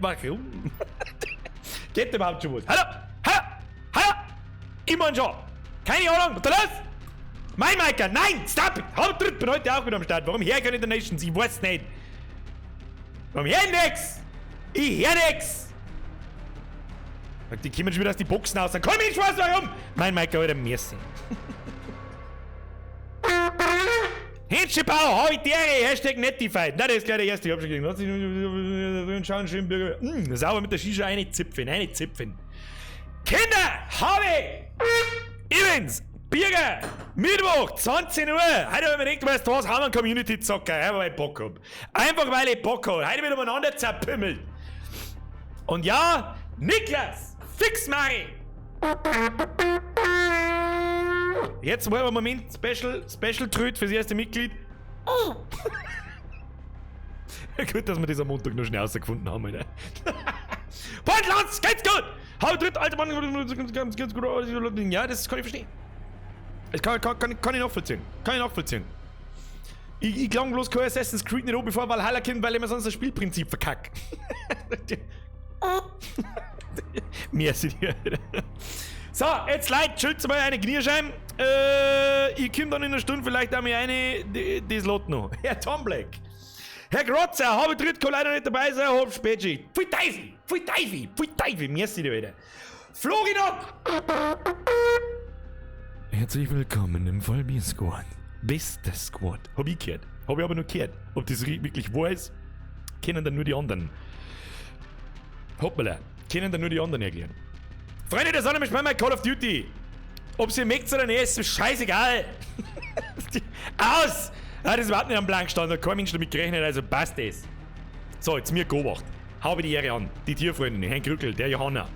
Warum? Geht überhaupt schon was? Hallo? Hallo? Hallo? Immer schon. Keine Ahnung, was da los? Mein Meiker, nein, stop it! Halb dritt, bin heute auch wieder am Start. Warum her keine Donations? Ich weiß nicht. Warum her nix? Ich hör nix! Die kommen schon wieder aus die Boxen aus. Dann komm ich, was warum? Mein Meiker, Alter, merci. Händchenbau, Habitäre, Hashtag Nettified. Na, das ist gleich der erste. Ich hab schon gesagt, schauen, schön Bürger. Sauber mit der Shisha, eine Zipfen. Kinder, habe übrigens, Bürger, Mittwoch, 20 Uhr. Heute haben wir gedacht, weißt du was, haben wir einen Community-Zocker, weil ich Bock hab. Einfach weil ich Bock hab. Heute wird umeinander zerpümmelt. Und ja, Niklas, fix Mari. Jetzt wollen wir einen Moment Special Tröd fürs erste Mitglied. Gut, dass wir das am Montag noch schnell rausgefunden haben, Alter. Portlands, geht's gut! Hau dritt, alter Mann, ganz gut. Ja, das kann ich verstehen. Das kann ich nachvollziehen. Ich klang bloß kein Assassin's Creed nicht an, bevor Valhalla kommt, weil ich mir sonst das Spielprinzip verkack. Merci dir, Alter. So, jetzt Leute, schützt mal eine Knierscheibe. Ich komm dann in einer Stunde vielleicht auch mal eine, das Lot noch. Herr Tom Black. Herr Grotzer, habe dritt, kann leider nicht dabei sein, hab Spätschicht. Pfui Teufel, merci dir wieder. Florinok! Herzlich willkommen im Vollbier-Squad. Bester Squad. Hab ich gehört. Hab ich aber nur gehört. Ob das wirklich wahr ist, können dann nur die anderen. Hoppala. Können dann nur die anderen erklären. Freunde der Sonne, ich mein Call of Duty. Ob sie mögt oder nicht, ist scheißegal. Aus! Ah, das ist überhaupt nicht am Plan gestanden, kein Mensch damit gerechnet, also passt das. So, jetzt mir Gobacht. Habe die Ehre an. Die Tierfreundin, Herrn Krückel, der Johanna,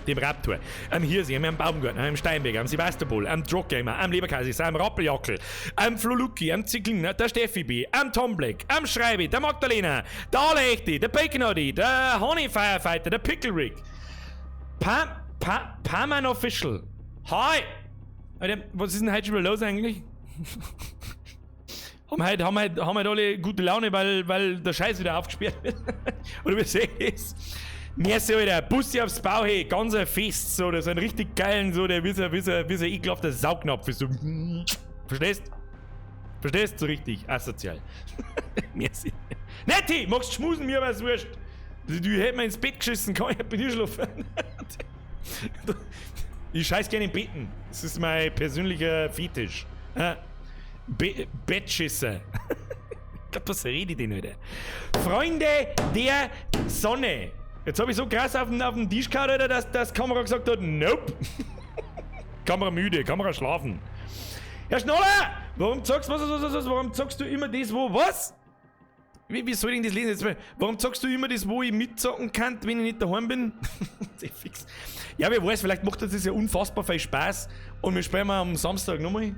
dem Raptor, am Hirsi, am Baumgartner, am Steinberger, am Sebastopol, am Drockgamer, am Leberkaiser, am Rappeljackel, am Flolucki, am Zickling, der Steffi B, am Tom Black, am Schreibi, der Magdalena, der Alechti, der Baconodi, der Honey Firefighter, der Pickle Rick. Paman Official. Hi! Alter, was ist denn heute schon wieder los eigentlich? haben heute alle gute Laune, weil der Scheiß wieder aufgesperrt wird? Oder wie sehe ich es? Merci, Alter. Bussi aufs Bauch, hey. Ganz ein Fest, so. Das ist ein richtig geilen, so, der wie so ein ekelhafter Saugnapf ist. So. Verstehst? Verstehst? So richtig asozial. Merci. Netti, magst du schmusen, mir was wurscht. Du hättest mir ins Bett geschissen, kann ich bei dir schlafen. Ich scheiß gerne in Betten. Das ist mein persönlicher Fetisch. Bettschisser. Gott, was rede ich denn heute? Freunde der Sonne. Jetzt habe ich so krass auf den Tisch gehauen, Alter, dass Kamera gesagt hat, nope. Kamera müde, Kamera schlafen. Herr Schnoller, warum sagst du immer das, wo, was? Wie soll ich denn das lesen jetzt? Warum sagst du immer das, wo ich mitzocken kann, wenn ich nicht daheim bin? Fix. Ja, wer weiß, vielleicht macht das ja unfassbar viel Spaß und wir spielen am Samstag nochmal.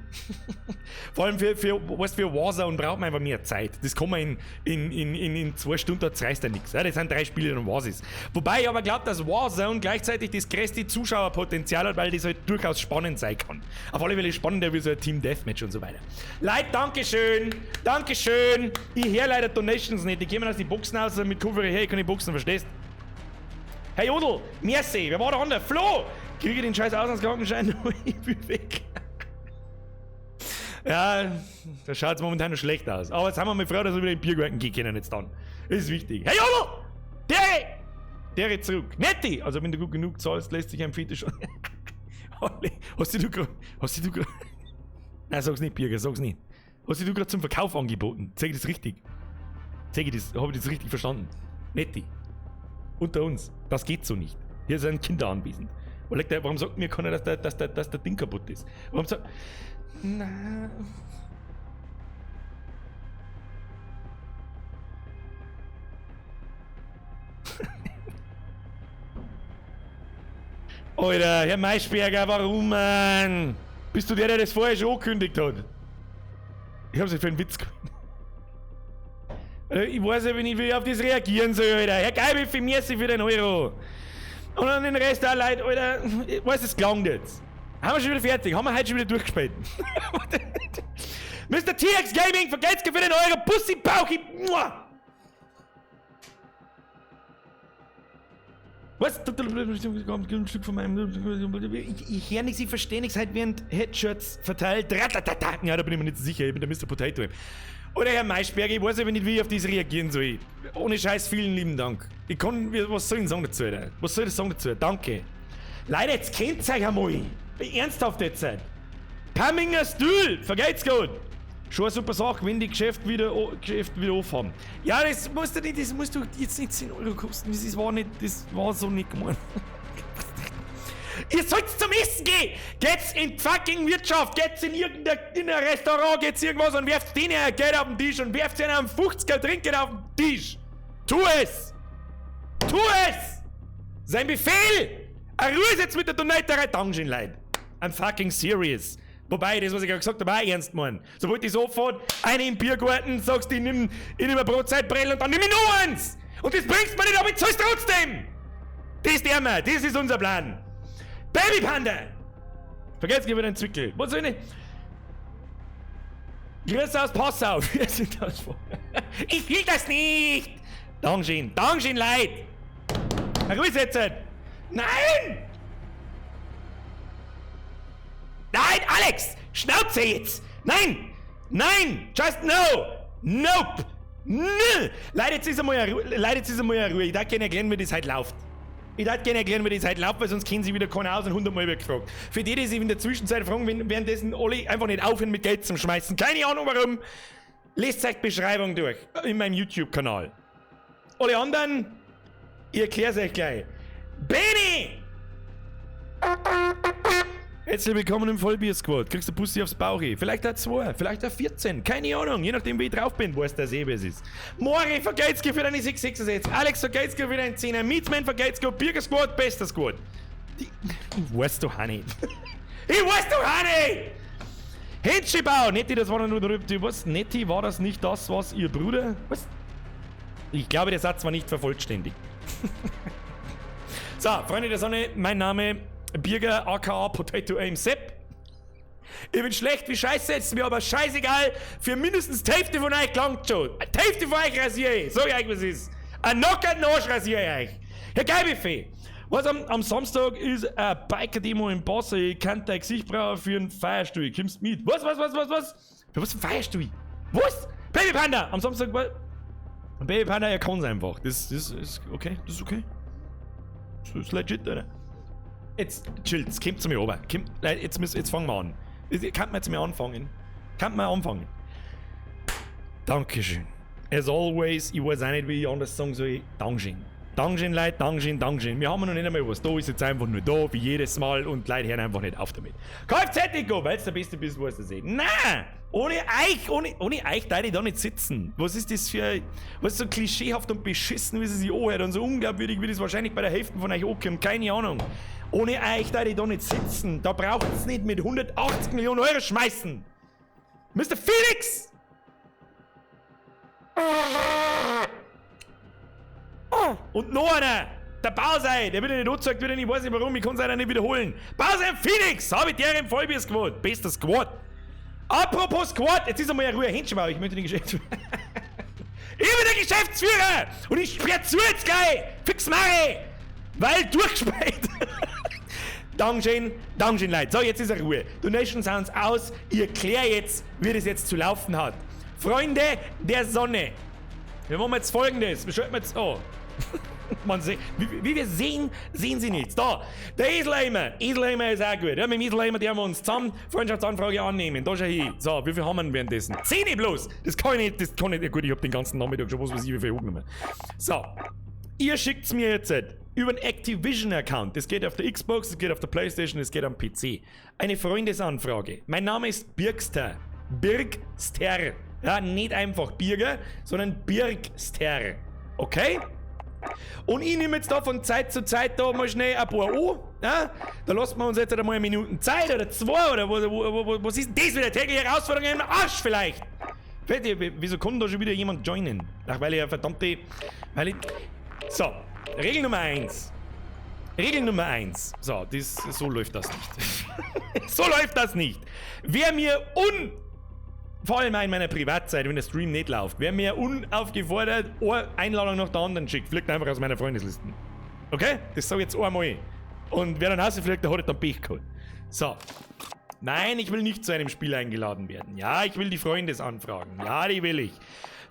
Vor allem für Warzone braucht man einfach mehr Zeit. Das kann man in 2 Stunden, das reißt ja nichts. Ja, das sind 3 Spiele und was ist. Wobei ich aber glaube, dass Warzone gleichzeitig das größte Zuschauerpotenzial hat, weil das halt durchaus spannend sein kann. Auf alle Fälle spannender wie so ein Team Deathmatch und so weiter. Leute, Dankeschön. Ich höre leider Donations nicht. Die gehen aus die Boxen aus mit Kopfhörer her, ich kann die Boxen, verstehst? Hey Jodel, merci, wer war der andere? Flo! Kriege den scheiß Auslandskrankenschein, ich bin weg. Ja, das schaut jetzt momentan noch schlecht aus. Aber jetzt haben wir mal froh, dass wir wieder in den Biergarten gehen können jetzt dann. Das ist wichtig. Hey Jodel! Der zurück. Netti! Also wenn du gut genug zahlst, lässt sich ein Fetisch schon. Hast du gerade... Nein, sag's nicht, Birger, sag's nicht. Hast du gerade zum Verkauf angeboten? Zeig das richtig. Habe ich das richtig verstanden? Netti. Unter uns. Das geht so nicht. Hier sind Kinder anwesend. Warum sagt mir keiner, dass der Ding kaputt ist? Warum sagt... Na... Alter, Herr Maischberger, warum, Mann? Bist du der das vorher schon angekündigt hat? Ich hab's nicht für einen Witz gemacht. Ich weiß ja, wenn ich auf das reagieren soll, Alter. Herr Geibel, für merci für den Euro. Und dann den Rest auch, Leute, Alter. Ich weiß, es gelangt jetzt. Haben wir schon wieder fertig? Haben wir heute schon wieder durchgespielt? Mr. TX Gaming, vergesst für den Euro. Pussy, Bauchi. Was? Ein Stück von meinem. Ich höre nichts, ich verstehe nichts. Halt während Headshots verteilt. Ja, da bin ich mir nicht so sicher. Ich bin der Mr. Potato. Oder Herr Maischberger, ich weiß aber nicht, wie ich auf das reagieren soll. Ohne Scheiß, vielen lieben Dank. Was soll ich denn sagen dazu, Alter? Was soll ich sagen dazu? Danke. Leute, jetzt kennt's euch einmal. Ernsthaft jetzt. Comminger Stuhl, vergeht's gut. Schon eine super Sache, wenn die Geschäfte wieder aufhaben. Ja, das musst du jetzt nicht 10 Euro kosten. Das war so nicht gemeint. Ihr sollt zum Essen gehen! Geht's in fucking Wirtschaft, geht's in irgendein Restaurant, geht's irgendwas und werft denen Geld auf den Tisch und werft ihnen einen 50er Trinken auf den Tisch! Tu es! Tu es! Sein Befehl! Eine Ruhe jetzt mit der Donnerei Dankeschön, Leute! I'm fucking serious! Wobei, das, was ich gerade gesagt habe, auch ernst, Mann. Sobald ich so fahre, eine im Biergarten, sagst du, ich nimm eine Brotzeitbrille und dann nimm ich nur eins! Und das bringst du mir nicht, aber ich zahl's trotzdem! Das der mal, das ist unser Plan! Babypanda! Vergesst wieder den Zwickel. Was soll ich? Grüß aus Passau. Wir sind das vor. Ich will das nicht! Dankeschön. Dankeschön, Leid! Ruhe setzen! Nein! Nein, Alex! Schnauze jetzt! Nein! Nein! Just no! Nope! Nö! Leid, jetzt ist einmal eine Ruhe. Ich darf gerne erklären, wie das heute läuft. Weil sonst kennen sie wieder keiner aus und 100-mal wird gefragt. Für die sich in der Zwischenzeit fragen, währenddessen alle einfach nicht aufhören mit Geld zum Schmeißen. Keine Ahnung warum. Lest euch die Beschreibung durch. In meinem YouTube-Kanal. Alle anderen, ich erklär's euch gleich. Benny! Herzlich willkommen im Vollbier-Squad. Kriegst du Pussy aufs Bauch. Vielleicht auch 2, vielleicht auch 14. Keine Ahnung. Je nachdem, wie ich drauf bin, weiß der wer es ist. Mori, vergeht's dir für deine 666. Alex, vergeht's dir für deinen 10er. Meatsman, vergeht's dir. Birger Squad, bester Squad. Ich weiß doch auch nicht. Henschibau! Netti, das war nur drüber. Was? Netti, war das nicht das, was ihr Bruder... Was? Ich glaube, der Satz war nicht vervollständigt. So, Freunde der Sonne, mein Name... Birger, aka Potato Aim Sepp. Ich bin schlecht wie Scheiße, ist mir aber scheißegal. Für mindestens die Hälfte von euch langt schon. Die Hälfte von euch rasiere ich. Sag ich euch, was ist. Ein knockerten Arsch rasiere ich euch. Herr Geibefee, was am Samstag ist eine Biker-Demo in Bosse. Ich kann dein Gesicht brauchen für einen Feierstuhl. Kommst mit? Was? Für was für ein Feierstuhl? Was? Baby Panda! Am Samstag war... Baby Panda, er kann's einfach. Das ist okay. Das ist okay. Das ist legit, oder? Jetzt, chill, jetzt kommt zu mir runter. Jetzt fangen wir an. Kann man jetzt mal anfangen? Dankeschön. As always, ich weiß auch nicht, wie ich anders sagen soll. Dankeschön. Dankeschön, Leute, Dankeschön. Wir haben noch nicht einmal was da, ist jetzt einfach nur da, wie jedes Mal und Leute hören einfach nicht auf damit. Kfz-Eco, weil es der Beste bist, was du sehen. Nein! Ohne euch darf ich da nicht sitzen. Was ist das für... Was ist so klischeehaft und beschissen, wie sie sich anhört und so unglaubwürdig, wie das wahrscheinlich bei der Hälfte von euch ankommt. Keine Ahnung. Ohne euch darf ich da nicht sitzen. Da braucht es nicht mit 180 Millionen Euro schmeißen. Mr. Felix! Und noch einer! Der Bauser, der wird nicht angezeigt, ich weiß nicht warum, ich kann es leider nicht wiederholen. Bauser Phoenix! Habitäre im Vollbier-Squad! Bester Squad! Apropos Squad, jetzt ist einmal eine Ruhe Hinschbau, ich möchte den Geschäftsführer. Ich bin der Geschäftsführer! Und ich sperr zu jetzt gleich! Fix Mari! Weil durchgesperrt! Dankeschön, Leute. So, jetzt ist eine Ruhe. Donation Sounds aus. Ich erkläre jetzt, wie das jetzt zu laufen hat. Freunde der Sonne. Wir machen jetzt Folgendes. Wir schalten jetzt... Oh. Man sieht, wie wir sehen, sehen sie nichts. Da, der Eselheimer. Eselheimer ist auch gut. Ja, mit dem Eselheimer, der wir uns zusammen Freundschaftsanfrage annehmen. Da schau hin. So, wie viel haben wir währenddessen? 10 bloß. Das kann ich nicht. Ja, gut, ich hab den ganzen Nachmittag schon was weiß ich, wie viel hochgenommen. So. Ihr schickt's mir jetzt über einen Activision-Account. Das geht auf der Xbox, das geht auf der Playstation, das geht am PC. Eine Freundesanfrage. Mein Name ist Birgster. Birgster. Ja, nicht einfach Birger, sondern Birgster. Okay? Und ich nehme jetzt da von Zeit zu Zeit da mal schnell ein paar an. Ja? Da lassen wir uns jetzt einmal eine Minute Zeit oder 2 oder was ist denn das wieder? Tägliche Herausforderung im Arsch vielleicht? Wieso kann da schon wieder jemand joinen? Ach, weil ich eine verdammte... So, Regel Nummer 1. So, so läuft das nicht. So läuft das nicht. Wer mir vor allem in meiner Privatzeit, wenn der Stream nicht läuft, wer mir unaufgefordert eine Einladung nach der anderen schickt, fliegt einfach aus meiner Freundesliste. Okay? Das sag ich jetzt einmal. Und wer dann rausfliegt, der hat dann Pech gehabt. So. Nein, ich will nicht zu einem Spiel eingeladen werden. Ja, ich will die Freundesanfragen. Ja, die will ich.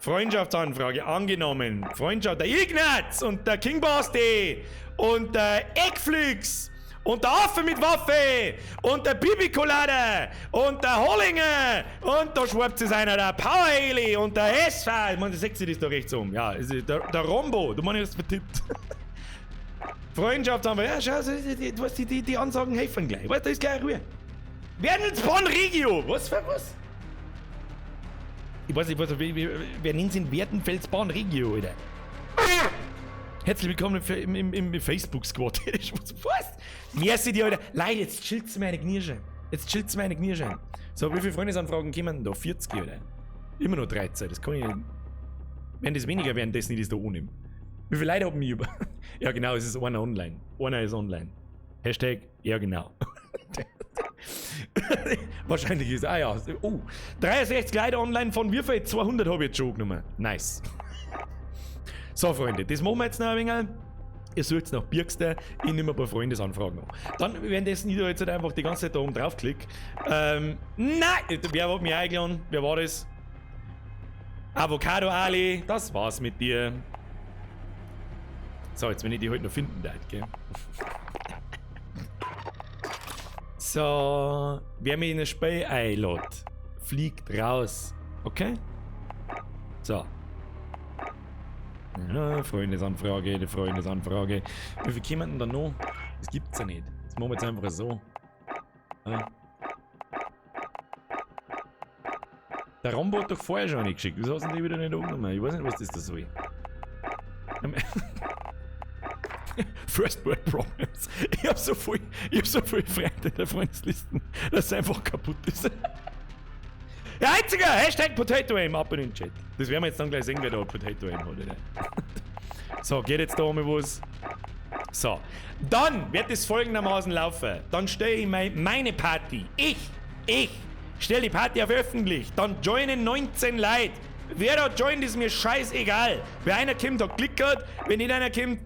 Freundschaftsanfrage angenommen. Freundschaft, der Ignaz und der King Basti und der Eggflix und der Affe mit Waffe und der Bibikolade und der Hollinger und da schwappt es einer, der Powerheli und der SV. Ich meine, der sexy ist da rechts um. Ja, der Rombo. Du meinst, das vertippt. Freundschaftsanfrage. Ja, schau, du weißt, die Ansagen helfen gleich. Weißt du, da ist gleich Ruhe. Wertelsborn Regio! Was für was? Ich weiß nicht, wer nennt sich in Wertenfelsborn Regio, Alter? Herzlich willkommen im Facebook-Squad. Was? Merci dir, Alter. Leute, jetzt chillt's meine Knirschen. So, wie viele Freundesanfragen kommen denn da? 40, Alter. Immer noch 13, das kann ich nicht. Wenn das weniger werden, das nicht, ist da ohne. Wie viele Leute haben mich über? Ja, genau, es ist einer online. Einer ist online. Hashtag, ja, genau. Wahrscheinlich ist ja. 63 Leute online von wie viel? 200 habe ich jetzt schon genommen. Nice. So, Freunde, das machen wir jetzt noch ein wenig. Ihr sucht nach Birkster, ich nehme ein paar Freundesanfragen noch. Dann, wenn das nicht jetzt halt einfach die ganze Zeit da oben draufklickt. Nein! Wer hat mich eingeladen? Wer war das? Avocado Ali, das war's mit dir. So, jetzt wenn ich die heute noch finden darf, gell? So, wer mich in ein Spiel einlädt, fliegt raus. Okay? So. Ja, Freundesanfrage. Wie viel kommen denn da noch? Das gibt's ja nicht. Das machen wir jetzt einfach so. Ja. Der Rambo hat doch vorher schon nicht geschickt. Wieso hast du die wieder nicht angenommen? Ich weiß nicht, was das da soll. First World Problems. Ich hab so viel Freunde in der Freundeslisten, dass es einfach kaputt ist. Ja, einziger! Hashtag Potato Aim ab in den Chat. Das werden wir jetzt dann gleich sehen, wer da Potato Aim hat, oder? So, geht jetzt da um was. So. Dann wird es folgendermaßen laufen. Dann stelle ich meine Party. Ich stelle die Party auf öffentlich. Dann joinen 19 Leute. Wer da joint, ist mir scheißegal. Wer einer kommt, hat Glück gehabt. Wenn nicht einer kommt,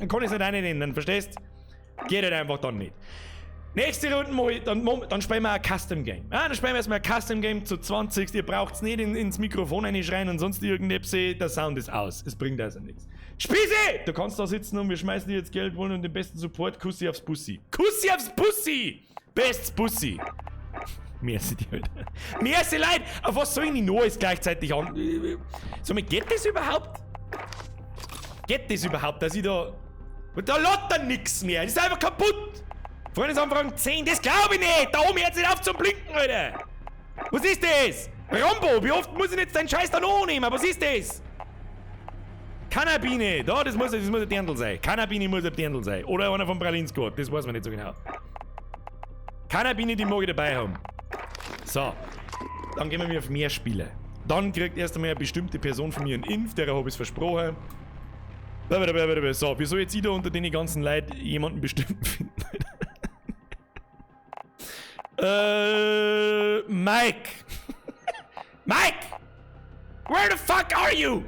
dann kann ich es nicht einnehmen, verstehst? Geht halt einfach dann nicht. Nächste Runde, dann spielen wir ein Custom Game. Ja, dann spielen wir erstmal ein Custom Game zu 20. Ihr braucht es nicht ins Mikrofon reinschreien und sonst irgendetwas. Der Sound ist aus. Es bringt also nichts. Spieße! Du kannst da sitzen und wir schmeißen dir jetzt Geld wollen und den besten Support. Kussi aufs Bussi. Kussi aufs Bussi! Bestes Bussi! Merci dir, Alter. Merci, Leute! Auf was soll ich denn noch jetzt gleichzeitig an? Geht das überhaupt? Geht das überhaupt, dass ich da... Da lädt dann nix mehr. Das ist einfach kaputt. Freundesanfragen 10, das glaube ich nicht. Da oben hört nicht auf zum Blinken, Alter. Was ist das? Rambo, wie oft muss ich jetzt deinen Scheiß da noch nehmen? Was ist das? Cannabine. Da, das muss ein Dirndl sein. Cannabine muss ein Dirndl sein. Oder einer von Pralinskot. Das weiß man nicht so genau. Cannabine, die mag ich dabei haben. So. Dann gehen wir auf mehr Spiele. Dann kriegt erst einmal eine bestimmte Person von mir einen Inf, der habe ich es versprochen. So, wie soll jetzt ich da unter den ganzen Leuten jemanden bestimmt finden? Mike! Mike! Where the fuck are you?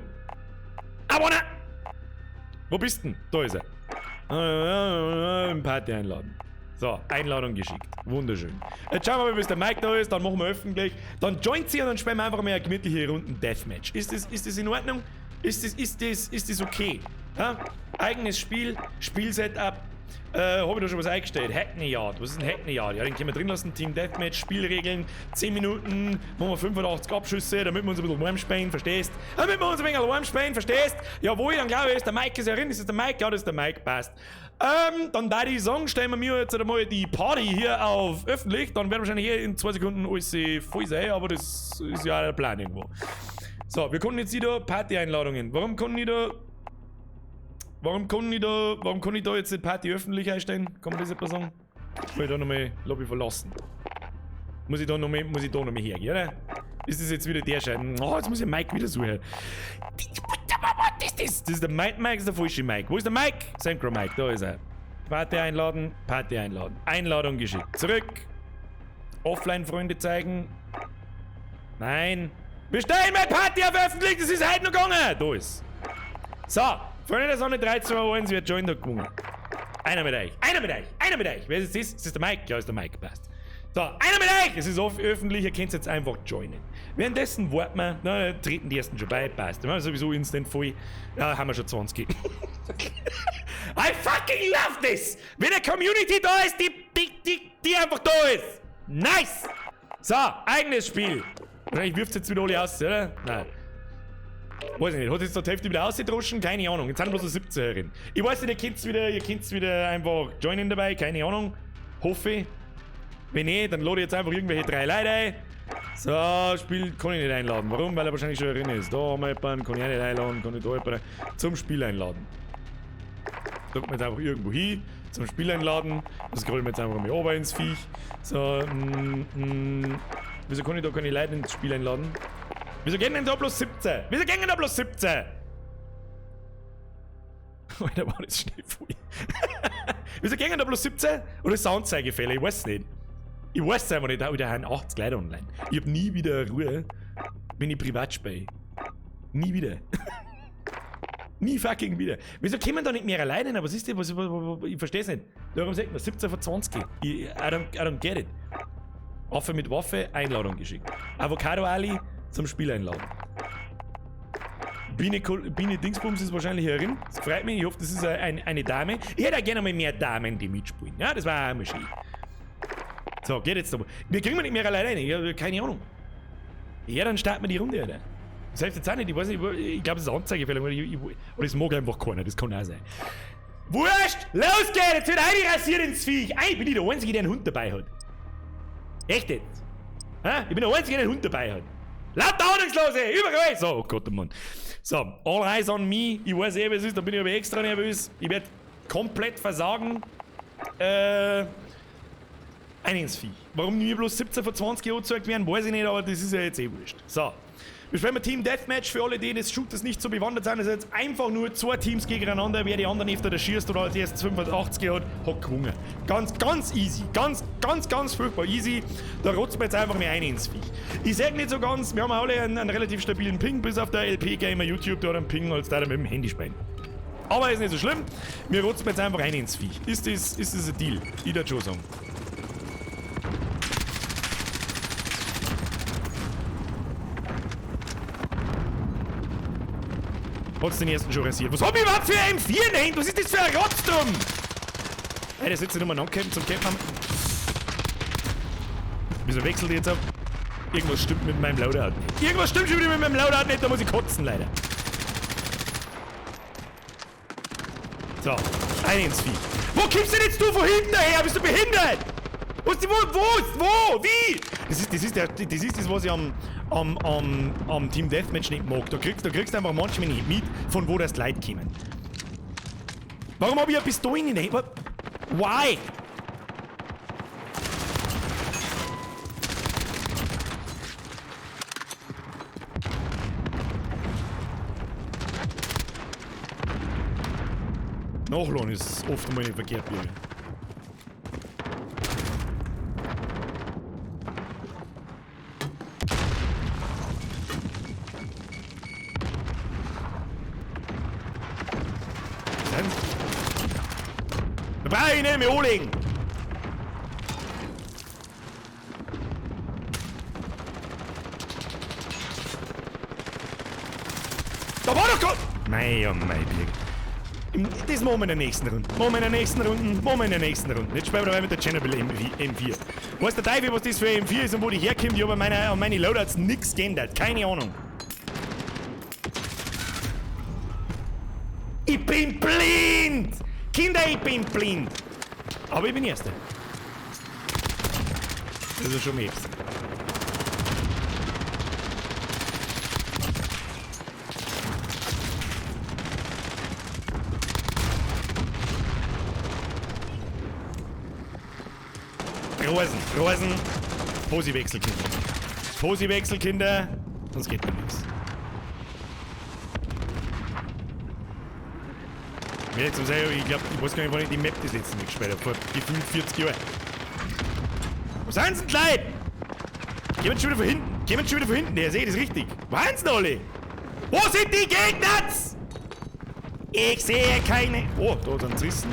I wanna... Wo bist denn? Da ist er. Party einladen. So, Einladung geschickt. Wunderschön. Jetzt schauen wir mal, bis der Mike da ist, dann machen wir öffentlich. Dann joint sie und dann spielen wir einfach mal eine gemütliche Runden Deathmatch. Ist das in Ordnung? Ist das okay? Ja? Eigenes Spiel, Spielsetup. Habe ich da schon was eingestellt? Hackney Yard. Was ist ein Hackney Yard? Ja, den können wir drin lassen. Team Deathmatch, Spielregeln, 10 Minuten, machen wir 85 Abschüsse, damit wir uns ein bisschen warm spielen, verstehst? Damit wir uns ein wenig warm spielen, verstehst? Jawohl, dann glaube ich, ist der Mike ist drin. Ist das der Mike? Ja, das ist der Mike, passt. Dann da die Song, stellen wir mir jetzt einmal die Party hier auf öffentlich. Dann werden wahrscheinlich hier in 2 Sekunden alles voll sein, aber das ist ja der Plan irgendwo. So, wir konnten jetzt wieder Party-Einladungen. Warum kann ich da jetzt die Party öffentlich einstellen? Kann man das etwas sagen? Will ich da nochmal Lobby verlassen? Muss ich da nochmal hergehen, oder? Ist das jetzt wieder der Schein? Oh, jetzt muss ich Mike wieder suchen. Was ist das? Das ist der Mike, das ist der falsche Mike. Wo ist der Mike? Synchro Mike, da ist er. Party einladen. Einladung geschickt. Zurück. Offline-Freunde zeigen. Nein. Wir stellen meine Party auf öffentlich, das ist heute noch gegangen. Da ist. So, Freunde der Sonne 3, 2, 1, wird Join da gewonnen. Einer mit euch. Einer mit euch. Einer mit euch. Wer ist das? Ist das der Mike? Ja, ist der Mike. Passt. So, einer mit euch! Es ist öffentlich, ihr könnt jetzt einfach joinen. Währenddessen warten wir, na, treten die ersten schon bei, passt. Wir haben sowieso instant voll. Ja, haben wir schon 20. I fucking love this! Wenn eine Community da ist, die einfach da ist! Nice! So, eigenes Spiel. Wahrscheinlich wirft jetzt wieder alle aus, oder? Nein. Weiß ich nicht, hat jetzt die Hälfte wieder ausgedroschen? Keine Ahnung. Jetzt sind bloß so 17-Jährigen. Ich weiß nicht, ihr könnt wieder einfach joinen dabei, keine Ahnung. Hoffe ich. Wenn nicht, dann lade ich jetzt einfach irgendwelche 3 Leute ein. So, Spiel kann ich nicht einladen. Warum? Weil er wahrscheinlich schon drin ist. Da haben wir jemanden, kann ich auch nicht einladen, kann ich da jemanden zum Spiel einladen. Drücken wir jetzt einfach irgendwo hin, zum Spiel einladen. Das scrollen wir jetzt einfach mal runter ins Viech. So, wieso kann ich da keine Leute ins Spiel einladen? Wieso gehen denn da bloß 17? Wieso gehen denn da bloß 17? Alter, war das schnell voll. Wieso gehen denn da bloß 17? Oder ist Soundzeigefehler? Ich weiß es nicht. Ich weiß es einfach nicht, da haben 80 Leute online. Ich hab nie wieder Ruhe, wenn ich privat spiele. Nie wieder. Nie fucking wieder. Wieso kommen da nicht mehr Leute hin? Aber siehst du, ich versteh's nicht. Darum sagt man 17 von 20. I don't get it. Waffe mit Waffe, Einladung geschickt. Avocado Ali zum Spiel einladen. Biene Dingsbums ist wahrscheinlich herin. Das freut mich. Ich hoffe, das ist eine Dame. Ich hätte auch gerne mal mehr Damen, die mitspielen. Ja, das war auch mal schön. So, geht jetzt aber. Wir kriegen nicht mehr alleine rein. Ich habe keine Ahnung. Ja, dann starten wir die Runde, Alter. Das hilft jetzt auch nicht. Ich weiß nicht, ich glaube, das ist eine Anzeigefehler. Oder es mag einfach keiner. Das kann auch sein. Wurscht! Los geht's! Jetzt wird rasiert ins Viech. Ich bin nicht der Einzige, der einen Hund dabei hat. Echt jetzt? Ha? Ich bin der Einzige, der einen Hund dabei hat. Lauter Ahnungslose! Überall! So, oh Gott, Mann. So, all eyes on me. Ich weiß eh, was es ist. Da bin ich aber extra nervös. Ich werde komplett versagen. Ein ins Vieh. Warum mir bloß 17 von 20 angezeigt werden, weiß ich nicht, aber das ist ja jetzt eh wurscht. So. Wir spielen ein Team Deathmatch für alle, die des Shooters nicht so bewandert sind. Das ist jetzt einfach nur 2 Teams gegeneinander. Wer die anderen öfter schießt oder als erstes 85 hat gewonnen. Ganz easy. Ganz furchtbar easy. Da rotzt man jetzt einfach mehr ein ins Vieh. Ich sag nicht so ganz, wir haben alle einen relativ stabilen Ping, bis auf der LP-Gamer YouTube, der hat einen Ping als der mit dem Handy spielen. Aber ist nicht so schlimm. Wir rotzen jetzt einfach ein ins Vieh. Ist das ein Deal? Ich würde schon sagen. Hat's den ersten schon rasiert. Was hab ich überhaupt für ein M4 in der Hand? Was ist das für ein Rotzdumm? Ey, der sitzt nicht nochmal ankämpfen zum Kämpfen. Wieso wechselt ihr jetzt ab? Irgendwas stimmt mit meinem Loadout nicht. Irgendwas stimmt schon wieder mit meinem Loadout nicht, da muss ich kotzen, leider. So, ein ins Vieh. Wo kommst denn jetzt du von hinten daher? Bist du behindert? Wo? Wie? Das ist das, was ich am Team Deathmatch nicht mag. Da kriegst du einfach manchmal nicht mit, von wo das Leute kommen. Warum hab ich eine Pistole in der Hand? Why? Nachladen ist oft einmal nicht verkehrt, Björn. Da brauche ich nicht mehr anlegen! Da war doch Gott! Mei, oh mei, Birg. Das machen wir in der nächsten Runde. Jetzt spielen wir dabei mit der Chernobyl M4. Weiß der Teufel, was das für ein M4 ist und wo die herkommt? Ich habe an meine Loadouts nichts geändert. Keine Ahnung. Ich bin blind! Kinder, ich bin blind! Aber ich bin Erster. Das ist schon mehr. Rosen. Posi-Wechselkinder. Sonst geht mir nichts. Ich glaube, ich weiß gar nicht, wann ich die Map das letzte Mal gespielt habe. Vor gefühlt 40 Jahren. Wo sind denn die Leute? Gehen wir schon wieder von hinten. Der seht es richtig. Wo sind denn alle? Wo sind die Gegner? Ich sehe keine. Oh, da sind Zrissen.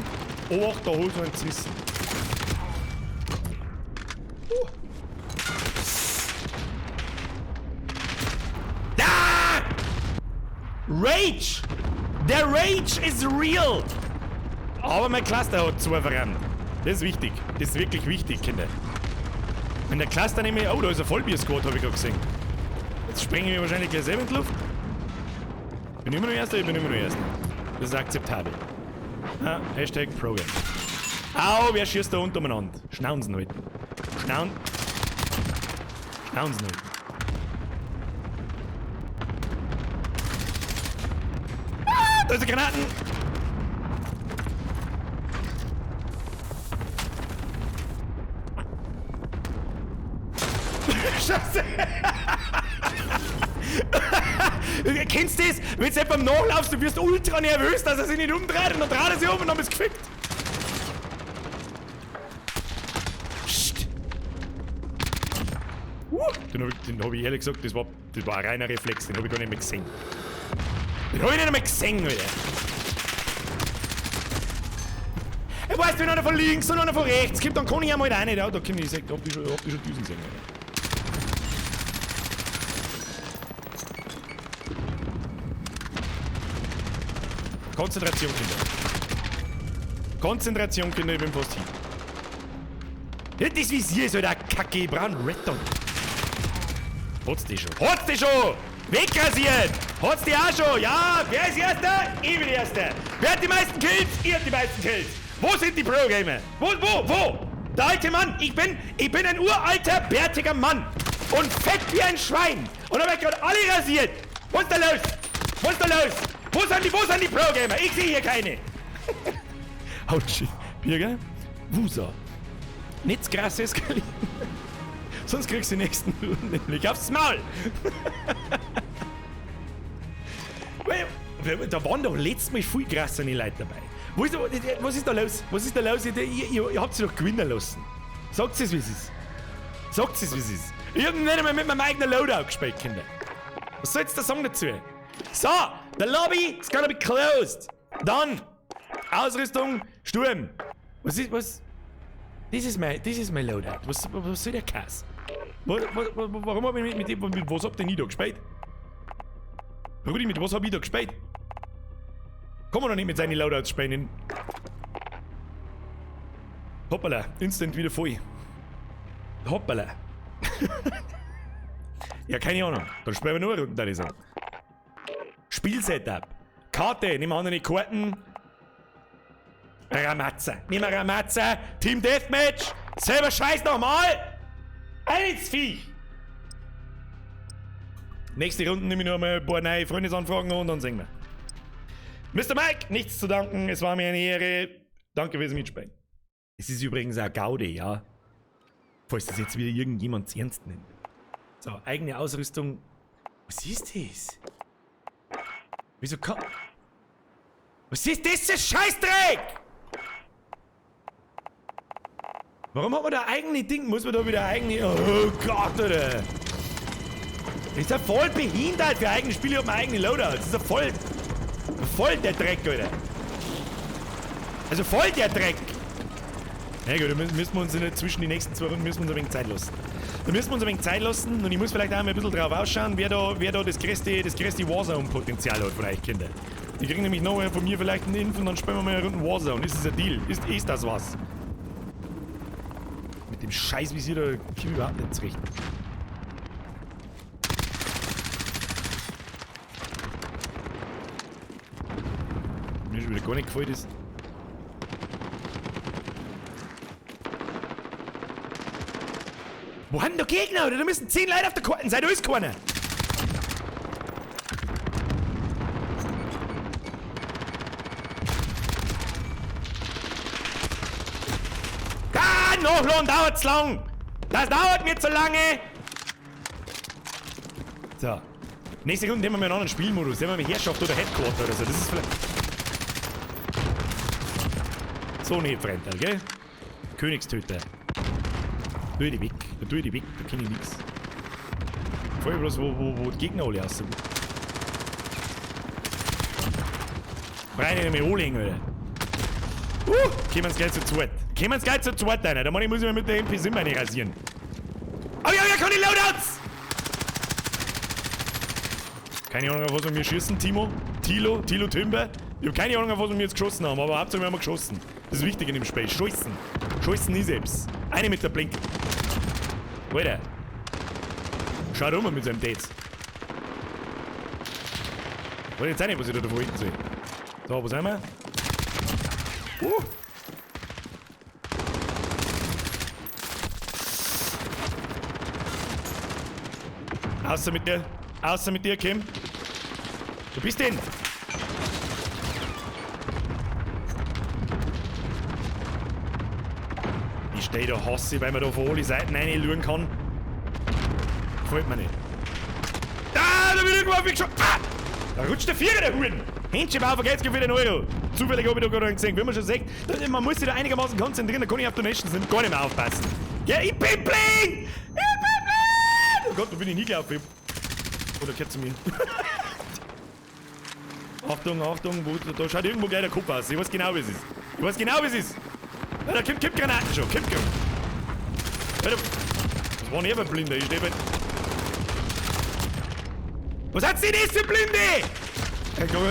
Oh, da holst du einen zerrissen. Ah! Rage! Der Rage is real! Aber mein Cluster hat zwei verrannt. Das ist wichtig. Das ist wirklich wichtig, Kinder. Wenn der Cluster nämlich... Oh, da ist ein Vollbier-Squad, habe ich gerade gesehen. Jetzt springen wir wahrscheinlich gleich selber in die Luft. Bin ich immer noch Erster? Ich bin immer noch Erster. Das ist akzeptabel. Ah, Hashtag Program. Au, wer schießt da unten umeinander? Schnauzen halt. Schnauzen halt. Ah, da sind Granaten! Scheiße! Kennst du das? Wenn du beim Nachlaufst, du wirst ultra nervös, dass er sich nicht umdreht und dann dreht er sich um und dann ist es gefickt. Psst. Den hab ich ehrlich gesagt, das war ein reiner Reflex, den hab ich gar nicht mehr gesehen. Den hab ich nicht mehr gesehen, Alter. Ich weiß, wenn einer von links und einer von rechts kommt, dann kann ich einmal rein. Ja, da kann ich sagen, hab ich schon Düsen gesehen, Alter. Konzentration, Kinder. Konzentration, Kinder, ich bin fast hin. Ja, das Visier ist halt eine Kacke, ich brauche einen Retter. Hat's die schon? Hat's die schon? Wegrasiert! Hat's die auch schon? Ja, wer ist Erster? Ich bin Erster. Wer hat die meisten Kills? Ihr habt die meisten Kills. Wo sind die Pro-Gamer? Wo? Der alte Mann. Ich bin ein uralter, bärtiger Mann. Und fett wie ein Schwein. Und hab ich gerade alle rasiert. Was ist da los? Wo sind die Pro-Gamer? Ich sehe hier keine. Autsch. Birger? Wusa. Nichts krass eskalieren. Sonst kriegst du die nächsten Runden nämlich aufs Maul. Da waren doch letztes Mal viel krassere Leute dabei. Was ist da los? Ihr habt sie doch gewinnen lassen. Sagt es, wie es ist. Ich hab nicht einmal mit meinem eigenen Loadout gespielt, Kinder. Was soll jetzt der Song dazu? So, the lobby is gonna be closed. Dann Ausrüstung, Sturm. Was? Das ist mein Loadout. Was soll der Kass? Warum hab ich mit was habt ihr nie da gespielt? Rudi, mit was hab ich da gespielt? Kann man doch nicht mit seinen Loadouts spielen. Hoppala, instant wieder voll. Hoppala. Ja, keine Ahnung. Dann spielen wir nur eine Runde, würde ich sagen. Spielsetup. Karte, nehmen wir andere Karten. Ramazza. Nehmen wir Ramazza. Team Deathmatch. Selber Scheiß nochmal. Ein ins Viech. Nächste Runde nehme ich noch mal ein paar neue Freundesanfragen und dann singen wir. Mr. Mike, nichts zu danken. Es war mir eine Ehre. Danke fürs Mitspielen. Es ist übrigens auch Gaudi, ja. Falls das jetzt wieder irgendjemand ernst nimmt. So, eigene Ausrüstung. Was ist das? Wieso kann... Was ist das für Scheißdreck? Warum hat man da eigene Ding? Muss man da wieder eigene... Oh Gott, Alter. Das ist ja voll behindert für eigene Spiele und mein eigene Loadout. Das ist ja voll der Dreck, Alter. Also voll der Dreck. Na gut, dann müssen wir uns nicht zwischen die nächsten 2 Runden müssen wir uns ein wenig Zeit lassen. Da müssen wir uns ein wenig Zeit lassen und ich muss vielleicht auch mal ein bisschen drauf ausschauen, wer da das größte Warzone-Potenzial hat von euch, Kinder. Die kriegen nämlich noch von mir vielleicht einen Inf und dann spielen wir mal eine Runde Warzone. Ist das ein Deal? Ist das was? Mit dem Scheiß, wie sie da kommen überhaupt nicht zurecht. Mir schon wieder gar nicht gefällt ist. Wo haben da Gegner, oder? Da müssen 10 Leute auf der Karte sein, da ist keiner. Ah, nachladen dauert's lang. Das dauert mir zu lange. So. Nächste Runde nehmen wir mal einen anderen Spielmodus. Nehmen wir mal Herrschaft oder Headquarter oder so. Das ist vielleicht... So nicht, Freundal, gell? Königstöter. Da tue ich die weg, da kenn ich nix. Vor allem bloß, wo die Gegner alle aussehen. Rein in mich anlegen, Alter. Kommen wir gleich zu zweit. Kommen wir gleich zu zweit rein. Da muss ich mir mit der MP7 eine rasieren. Oh ja, keine Loadouts! Keine Ahnung, auf was wir mir schießen, Tilo Timber. Ich hab keine Ahnung, auf was wir jetzt geschossen haben, aber hauptsächlich haben wir geschossen. Das ist wichtig in dem Spiel. Scheißen. Scheißen ist selbst. Eine mit der Blink. Alter. Schau rum mit seinem Dates. Wollte jetzt auch nicht, was ich da hinten sehe. So, wo sind wir? Außer mit dir. Außer mit dir, Kim. Du bist den. Ich stehe da Hassi, weil man da von alle Seiten reinschauen kann. Gefällt mir nicht. Da wird irgendwo weggeschossen. Ah! Da rutscht der Vierer, der Huren. Händchen auf, geht's für den Euro. Zufällig habe ich da gerade gesehen. Wie man schon sagt, man muss sich da einigermaßen konzentrieren, da kann ich auf Donations gar nicht mehr aufpassen. Ja, ich bin blind! Oh Gott, da bin ich nie gelaufen. Oder gehört zu mir. Achtung, Achtung, da schaut irgendwo gleich der Kopf aus. Ich weiß genau, wie es ist. Ich weiß genau, wie es ist. Ja, da kippt Granaten schon, kippt. Das war nicht ein Blinder, ich stehe bei... Was hat sie das für Blinde?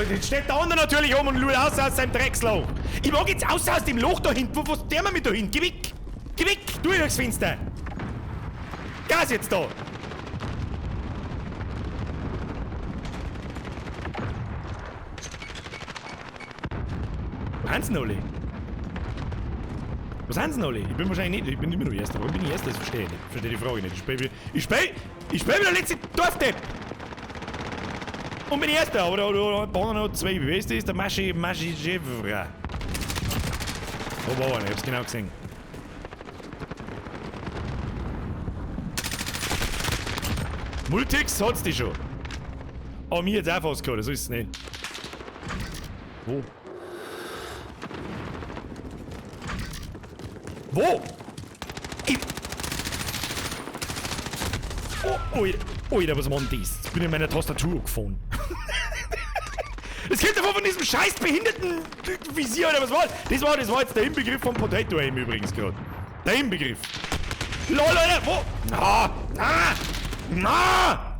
Jetzt steht der andere natürlich um und schaut aus seinem Drecksloch. Ich mag jetzt aus dem Loch da hinten. Was der mir mit da hin? Geh weg! Geh weg! Du durchs Fenster! Gas jetzt da! Wo sind sie denn alle? Wo sind sie denn alle? Ich bin wahrscheinlich nicht. Ich bin immer noch Erster. Warum bin ich Erster? Das verstehe ich nicht. Ich verstehe die Frage nicht. Ich spiel wie der letzte Dorfdepp! Und bin Erster, aber da bauen noch zwei. Wie heißt das? Der Maschijevra. Oh, wow, ich hab's genau gesehen. Multix hat's die schon. Aber mir jetzt auch fast gehabt, so ist es nicht. Wo? Wo? Alter, was war denn das? Jetzt bin ich in meiner Tastatur gefahren. Es kommt davon von diesem scheiß behinderten Visier oder was war das? Das war jetzt der Inbegriff von Potato Aim übrigens gerade. Der Inbegriff. Lol, Leute, wo? Na!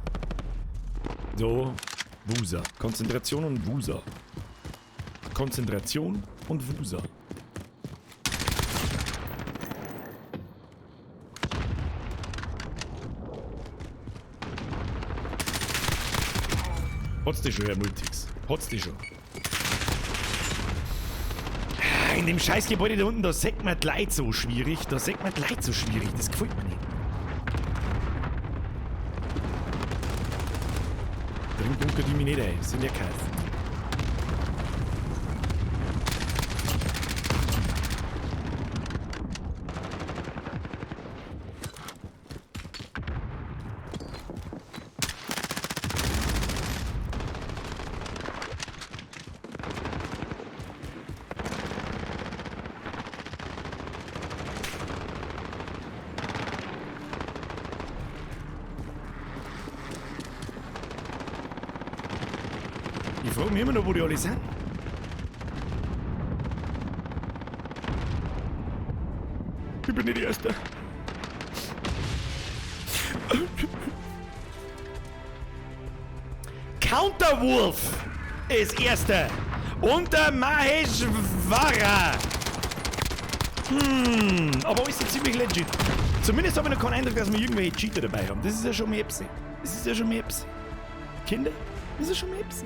So, Wusa. Konzentration und Wusa. Konzentration und Wusa. Hat's dich schon, Herr Multix. Hat's dich schon. In dem scheiß Gebäude da unten, da sagt man die Leute so schwierig. Das gefällt mir nicht. Drin bunkert die mich nicht ein. Das sind ja keine. Ich frage mich immer noch, wo die alle sind. Ich bin nicht die Erste. Counterwolf ist Erster. Und der Maheshwara. Aber ist ja ziemlich legit. Zumindest habe ich noch keinen Eindruck, dass wir irgendwelche Cheater dabei haben. Das ist ja schon Mepsi. Kinder, das ist schon Mepsi.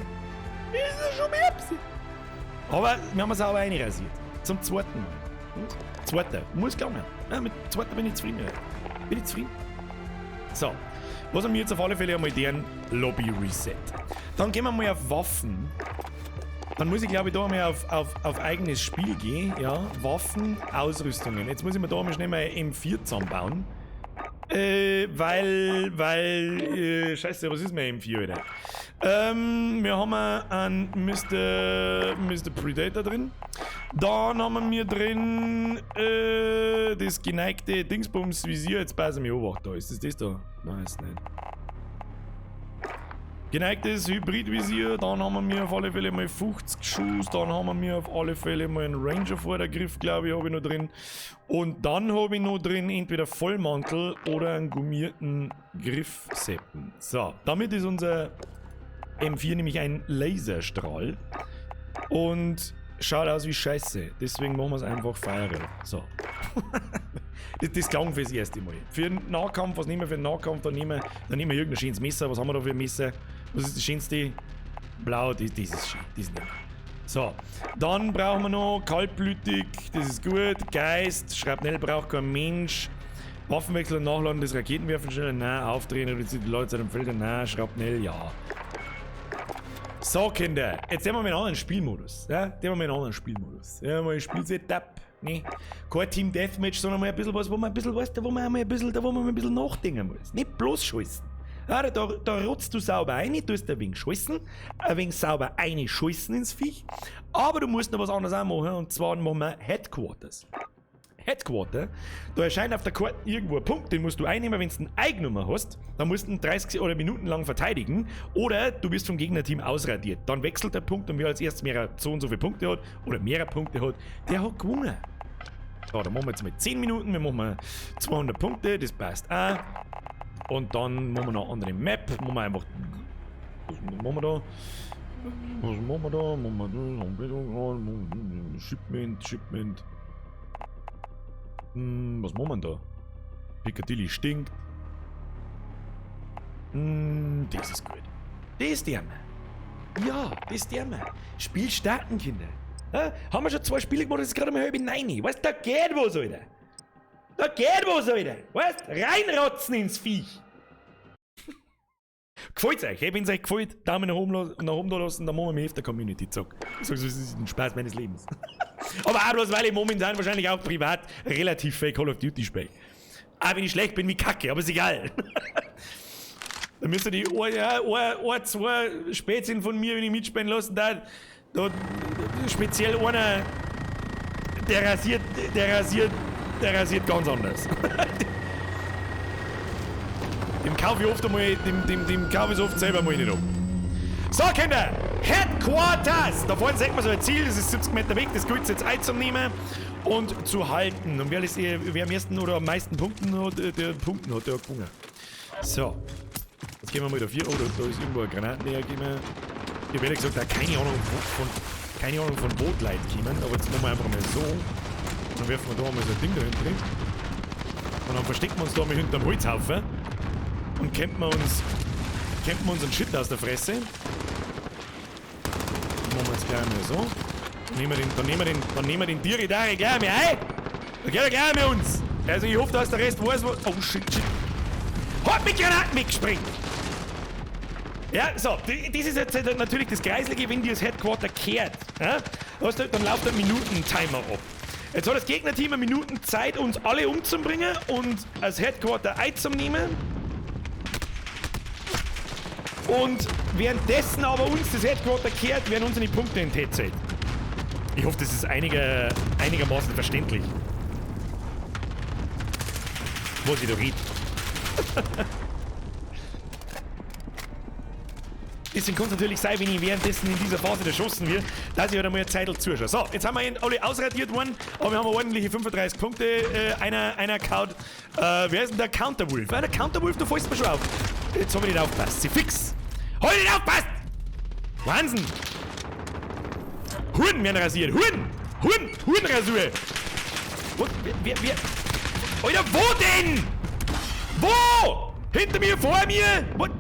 Aber wir haben es auch einrasiert. Zum zweiten Mal. Zweiter. Muss gelungen. Ja, mit zweiter bin ich zufrieden. So. Was haben wir jetzt auf alle Fälle einmal deren Lobby Reset. Dann gehen wir mal auf Waffen. Dann muss ich glaube ich da mal auf eigenes Spiel gehen. Ja, Waffen, Ausrüstungen. Jetzt muss ich mir da mal schnell mal M4 zusammenbauen. Scheiße, was ist mein M4, Alter? Wir haben einen Mr. Predator drin. Dann haben wir drin das geneigte Dingsbums Visier. Jetzt passen wir an, da. Ist das da? Nein, ist nicht. Geneigtes Hybridvisier, dann haben wir auf alle Fälle mal 50 Schuss, dann haben wir auf alle Fälle mal einen Ranger-Vordergriff, glaube ich, habe ich noch drin. Und dann habe ich noch drin entweder Vollmantel oder einen gummierten Griffseppen. So, damit ist unser M4 nämlich ein Laserstrahl und schaut aus wie Scheiße. Deswegen machen wir es einfach feiern. So. Das klang fürs erste Mal. Für einen Nahkampf, was nehmen wir für einen Nahkampf? Dann nehmen wir irgendein schönes Messer. Was haben wir da für ein Messer? Was ist das schönste? Blau, das ist schön. Das nehmen wir. So. Dann brauchen wir noch kaltblütig, das ist gut. Geist, Schrapnell braucht kein Mensch. Waffenwechsel und Nachladen des Raketenwerfen schneller, nein. Aufdrehen, reduziert die Leute zu den Feldern, nein. Schrapnell, ja. So, Kinder, jetzt haben wir einen anderen Spielmodus. Ja, jetzt haben wir einen anderen Spielmodus. Ja, mal ein Spielsetup. Ne? Kein Team Deathmatch, sondern mal ein bisschen was, wo man ein bisschen, weißt du, wo man mal ein bisschen nachdenken muss. Nicht bloß scheißen. Ja, da rotzt du sauber rein, tust ein wenig scheißen, ein wenig sauber scheißen ins Viech. Aber du musst noch was anderes auch machen, und zwar machen wir Headquarters. Headquarter, da erscheint auf der Karte irgendwo ein Punkt, den musst du einnehmen, wenn du eine Eignummer hast, dann musst du ihn 30 oder Minuten lang verteidigen, oder du bist vom Gegnerteam ausradiert. Dann wechselt der Punkt, und wer als erstes so und so viele Punkte hat, oder mehrere Punkte hat, der hat gewonnen. So, dann machen wir jetzt mal 10 Minuten, wir machen 200 Punkte, das passt auch. Und dann machen wir noch eine andere Map, machen wir einfach... Was machen wir da? Shipment. Was machen wir da? Piccadilly stinkt. Das ist gut. Das ist der Mann. Ja, das ist der Mann. Spiel starten, Kinder. Ha? Haben wir schon 2 Spiele gemacht, das ist gerade mal halb 9. Weißt du, da geht was, Alter. Da geht was, Alter. Weißt du, reinrotzen ins Viech. Gefällt's euch? Hey, wenn es euch gefällt, Daumen nach oben da lassen, dann machen wir mehr auf der Community. Zack. Ich sag, das ist ein Spaß meines Lebens. Aber auch bloß, weil ich momentan wahrscheinlich auch privat relativ viel Call of Duty spiele. Auch wenn ich schlecht bin wie Kacke, aber ist egal. Dann müsst ihr die 2 Spätzchen von mir, wenn ich mitspielen lassen darf. Da speziell einer, der rasiert ganz anders. Dem kaufe ich oft einmal, dem kaufe ich oft selber mal nicht um. So, Kinder! Headquarters! Da vorne sieht man so ein Ziel, das ist 70 Meter weg, das gilt es jetzt einzunehmen und zu halten. Und wer am ersten oder am meisten Punkten hat, der hat gewonnen. So. Jetzt gehen wir mal da 4. Oh, da ist irgendwo ein Granatenleger gegeben. Ich habe ehrlich gesagt auch keine Ahnung von Bootleit kommen, aber jetzt machen wir einfach mal so. Dann werfen wir da mal so ein Ding da hinten drin. Und dann verstecken wir uns da mal hinterm Holzhaufen. Und kämpfen wir uns einen Shit aus der Fresse. Dann machen wir jetzt gleich mal so. Dann nehmen wir den Tiridari gleich mehr ein. Dann geht er gleich mit uns. Also ich hoffe, dass der Rest weiß, was... Oh shit. Hat mit Granaten weggespringt. Ja, so. Das ist jetzt natürlich das Kreislige, wenn dir das Headquarter kehrt. Ja? Dann läuft der Minuten-Timer ab. Jetzt hat das Gegnerteam eine Minuten Zeit, uns alle umzubringen und als Headquarter einzunehmen. Und währenddessen aber uns das Headquarter kehrt, werden unsere Punkte in T-Zeit. Ich hoffe, das ist einigermaßen verständlich. Was ich da rede. Deswegen kann es natürlich sein, wenn ich währenddessen in dieser Phase erschossen wird, dass ich halt einmal eine Zeit zuschaue. So, jetzt haben wir alle ausradiert worden, aber wir haben ordentliche 35 Punkte. Einer kaut. Wer ist denn der Counterwolf? Der Counterwolf, da fällst du mir schon auf. Jetzt habe ich nicht aufgepasst. Sie fix. Halt nicht aufpasst! Wahnsinn! Huren werden rasiert. Hurenrasur! Wer? Alter, wo denn? Wo? Hinter mir, vor mir? What?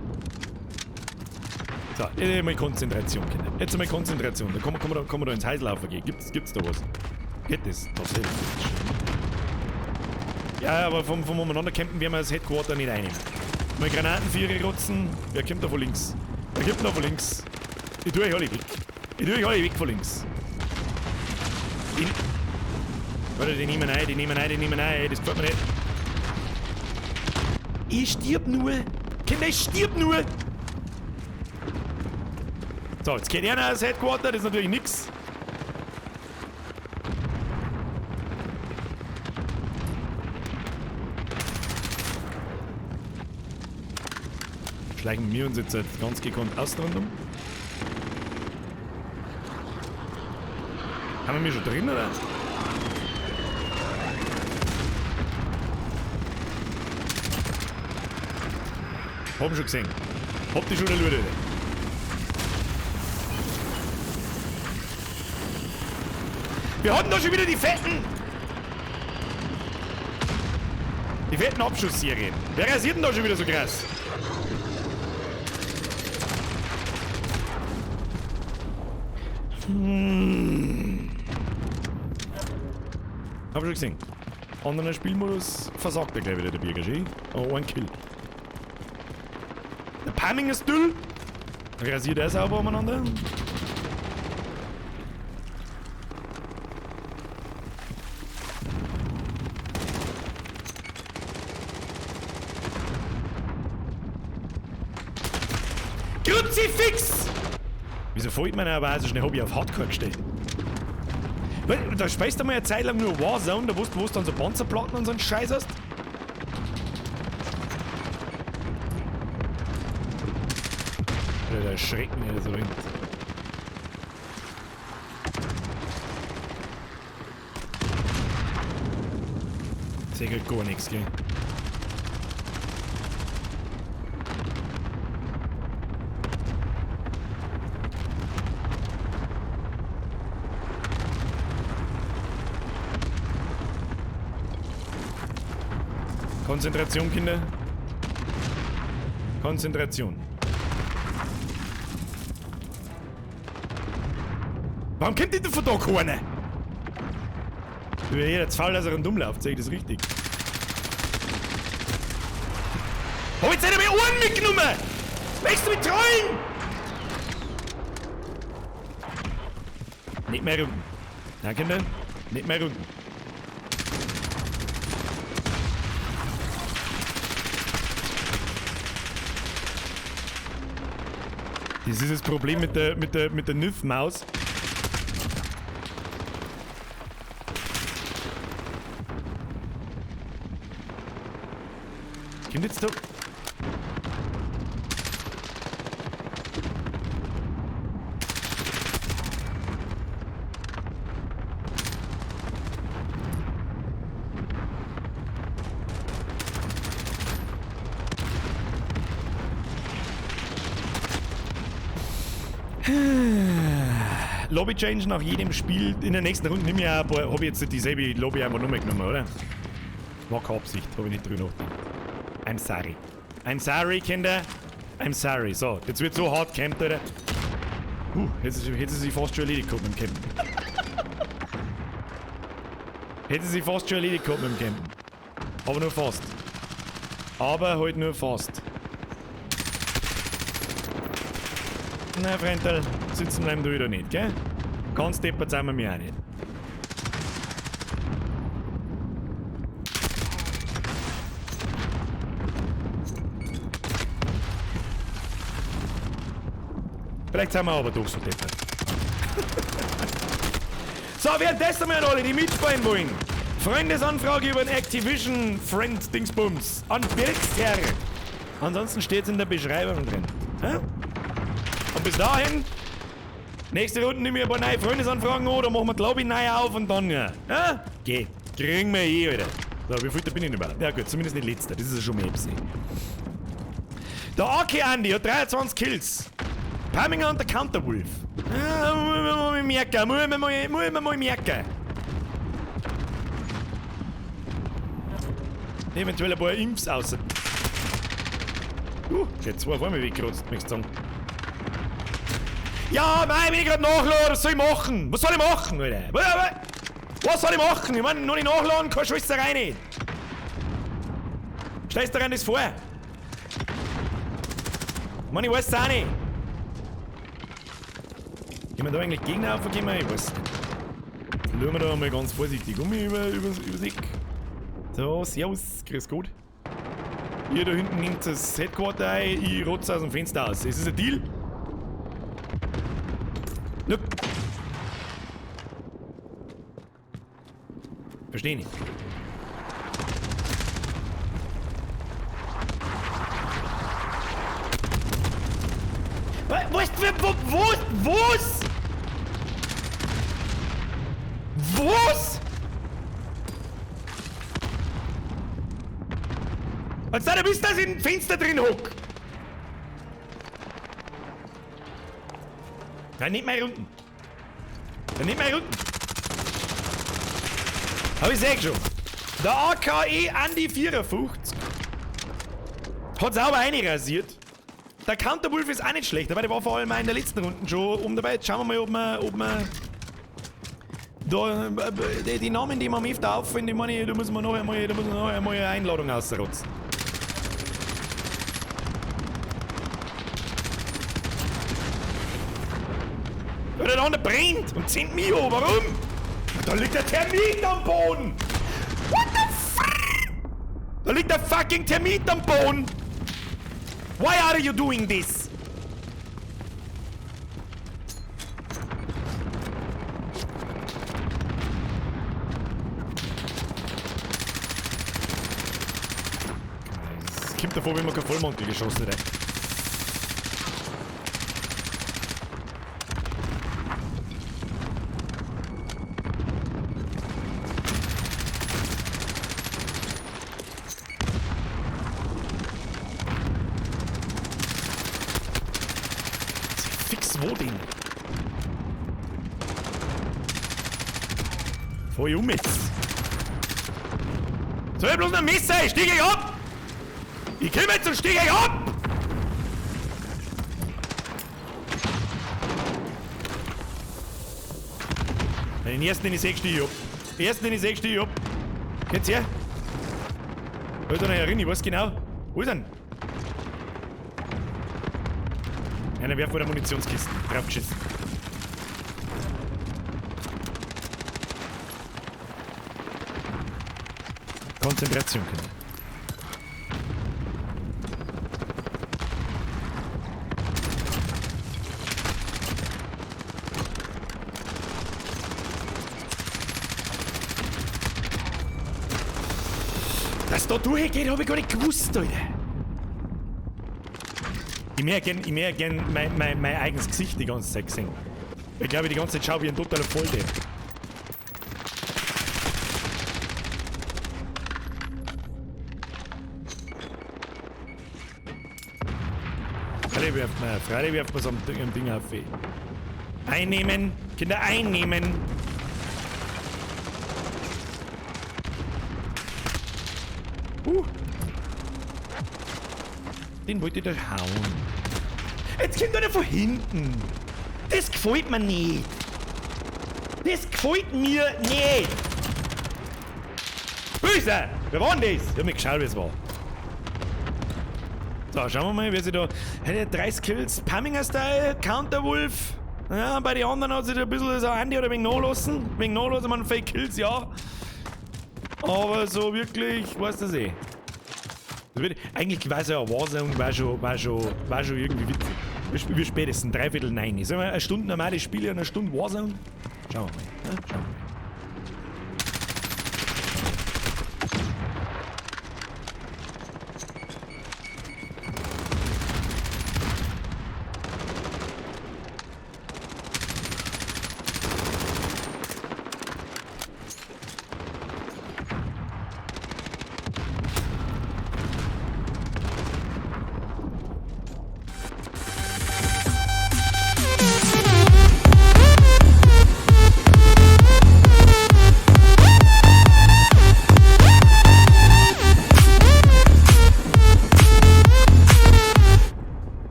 So, jetzt einmal Konzentration, Kinder. Jetzt einmal Konzentration. Da kann man da ins Heißlaufen gehen. Gibt's da was? Geht das? Tatsächlich. Ja, aber vom umeinander campen werden wir das Headquarter nicht einnehmen. Mal Granatenviere rotzen. Wer kommt da von links? Wer kommt da von links? Ich tue euch alle weg. Von links. Warte, die nehmen ein. Das gefällt mir nicht. Ich stirb nur. Kinder, ich stirb nur. So, jetzt geht einer als Headquarter. Das ist natürlich nix. Schleichen wir uns jetzt ganz gekonnt außen rundum. Haben wir mich schon drin, oder? Hab schon gesehen. Hab die schon der Lude. Wir hatten doch schon wieder die fetten Abschussserien. Wer rasiert denn da schon wieder so krass? Hab schon gesehen. Anderer Spielmodus versagt er gleich wieder der Bierger. Oh, ein Kill. Der Pamming ist dull. Rasiert er sauber umeinander. Kruzifix! Wieso folgt man aber so schnell? Hab ich auf Hardcore gestellt. Da speist du mal eine Zeit lang nur Warzone, da wusst du, wo du dann so Panzerplatten und so einen Scheiß hast. Der erschreckt mich so hin. Sehe gar nichts, gell? Konzentration, Kinder. Konzentration. Warum kommt denn von da keiner? Du bist jeder Fall, dass er einen dumm läuft, sehe ich das richtig. Hab jetzt einer mehr Ohren mitgenommen! Möchtest du mich trollen? Nicht mehr rücken. Na, Kinder? Nicht mehr rücken. Das ist das Problem mit der NIF-Maus. Kommt jetzt da? Lobby Change nach jedem Spiel. In der nächsten Runde nehme ich auch ein paar. Habe ich jetzt dieselbe Lobby einfach nur mitgenommen, oder? War keine Absicht, habe ich nicht drüber nachgedacht. I'm sorry. I'm sorry, Kinder. I'm sorry. So, jetzt wird so hart gecampt, oder? Jetzt hätte sie sich fast schon erledigt gehabt mit dem Campen. Hätte sie sich fast schon erledigt gehabt mit dem Campen. Aber nur fast. Aber halt nur fast. Na, Freundl, sitzen bleiben du wieder nicht, gell? Ganz deppert sind wir mir auch nicht. Vielleicht sind wir aber doch so deppert. So, währenddessen wir alle, die mitspielen wollen. Freundesanfrage über den Activision Friend Dingsbums an Birksherr. Ansonsten steht es in der Beschreibung drin. Ja? Und bis dahin, nächste Runde nehmen wir ein paar neue Freundesanfragen an, oder machen wir die Lobby neu auf und dann, ja. Geh, kriegen wir Alter. So, wie viel bin ich überhaupt? Ja gut, zumindest nicht letzter, das ist ja schon mehr absehen. Der AK Andy hat 23 Kills. Paminger und der Counterwolf. Ja, muss man mal merken, muss man mal merken. Eventuell ein paar Imps außer. Jetzt zwei vor mir weggerotzt, möchte ich sagen. Ja, nein, wenn ich gerade nachladen, was soll ich machen? Was soll ich machen, Alter? Was soll ich machen? Ich meine, noch nicht nachladen, keine Schwisserei nicht. Stellst du dir das vor? Mann, ich weiß es auch nicht. Gehen wir da eigentlich Gegner auf, gehen wir? Ich weiß nicht. Schauen wir da mal ganz vorsichtig übers Eck. So, servus, grüß Gott. Ihr da hinten nehmt das Headquarter ein, ich rotze aus dem Fenster aus. Ist das ein Deal? Look. Versteh nicht. Was? Was? Als da bist, dass ich im Fenster drin hock. Nein, nicht mehr unten. Nicht mehr unten. Hab ich seh schon. Der AKE Andi 54 hat sauber rasiert. Der Counterwolf ist auch nicht schlecht, aber der war vor allem auch in der letzten Runde schon dabei. Jetzt schauen wir mal, ob wir da, die Namen, die man öfter auffinden, da muss man noch einmal eine Einladung ausrotzen. Der andere brennt und zieht mich an. Warum? Da liegt der Termit am Boden. What the fuck? Da liegt der fucking Termit am Boden. Why are you doing this? Es kommt davor, wenn man kein Vollmantel geschossen hat. Wo denn? Voll um jetzt. Soll ich bloß noch Messer? Ich stieg ich ab! Ich komm jetzt und stieg ich ab! Den ersten, den ich sehe, stieg ich ab. Den ersten, den ich sehe, stieg ich ab. Geht's her? Wo ist er noch herin? Ich weiß genau. Wo ist er denn? Einer werft vor der Munitionskiste. Draufgeschissen. Konzentration, Kinder. Dass da durchgeht, habe ich gar nicht gewusst, Alter. Ich mehr gern mein eigenes Gesicht die ganze Zeit gesehen. Ich glaube, die ganze Zeit schaue wie ein totaler Volldepp. Freilich wirft man so ein Ding auf weh. Einnehmen! Kinder, einnehmen! Den wollte ich da hauen. Jetzt kommt einer von hinten. Das gefällt mir nicht. Das gefällt mir nicht. Böse! Wer war denn das? Ich hab nicht geschaut, wie es war. So, schauen wir mal, wer sich da... Hätte 30 Kills, Pamminger-Style, Counterwolf. Ja, bei den anderen hat sich da ein bisschen so Andi oder wegen nachlassen. Wegen nachlassen, man Fake Kills, ja. Aber so wirklich, weiß das eh. Eigentlich war es ja Warzone, war schon irgendwie witzig. Wir spätestens 8:45. Sagen wir eine Stunde normales Spiel und eine Stunde Warzone? Schauen wir mal. Ja, schauen wir mal.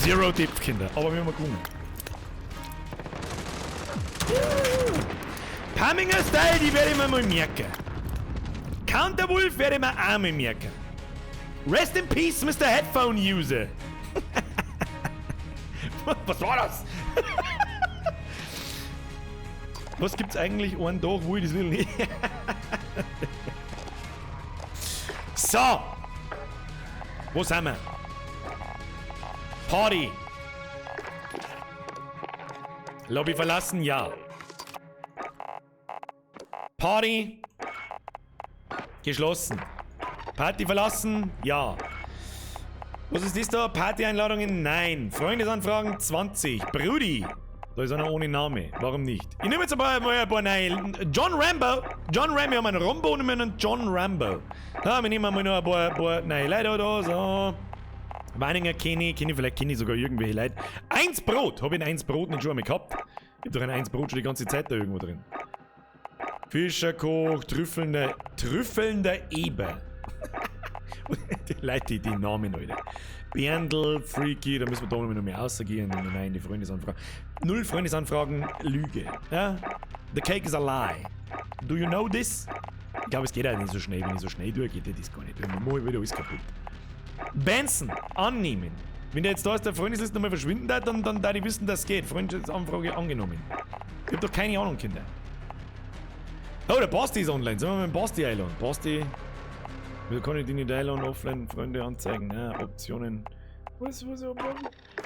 Zero Tipp, Kinder. Aber wir mal gucken. Pamminger Style, die werde ich mir mal merken. Counterwolf werde ich mir auch mal merken. Rest in Peace, Mr. Headphone User. Was war das? Was gibt's eigentlich einen Tag, wo ich das will nicht? So. Wo sind wir? Party. Lobby verlassen? Ja. Party. Geschlossen. Party verlassen? Ja. Was ist das da? Party-Einladungen? Nein. Freundesanfragen? 20. Brudi. Da ist einer ohne Name. Warum nicht? Ich nehme jetzt mal ein paar neue. John Rambo. John Rambo. Wir haben einen Rombo und wir haben einen John Rambo. Ja, wir nehmen mal noch ein paar neue Leute da. So. Weininger kenne ich. Vielleicht kenne ich sogar irgendwelche Leute. 1 Brot. Habe ich ein 1 Brot nicht schon einmal gehabt? Ich hab doch ein 1 Brot schon die ganze Zeit da irgendwo drin. Fischerkoch. Trüffelnder Eber. Die Leute, die Namen, Alter. Berndl, Freaky, da müssen wir da noch mehr rausgehen. Nein, die Freundesanfragen. 0 Freundesanfragen, Lüge. Ja? The cake is a lie. Do you know this? Ich glaube, es geht auch nicht so schnell. Wenn ich so schnell tue, geht das gar nicht. Dann mache ich wieder alles kaputt. Benson, annehmen. Wenn der jetzt da aus der Freundesliste nochmal verschwinden darf, dann da die wissen, dass es geht. Freundesanfrage angenommen. Ich hab doch keine Ahnung, Kinder. Oh, der Basti ist online. Sollen wir mit dem Basti einladen? Basti. Wir können die nicht einladen, offline Freunde anzeigen. Ja, Optionen. Was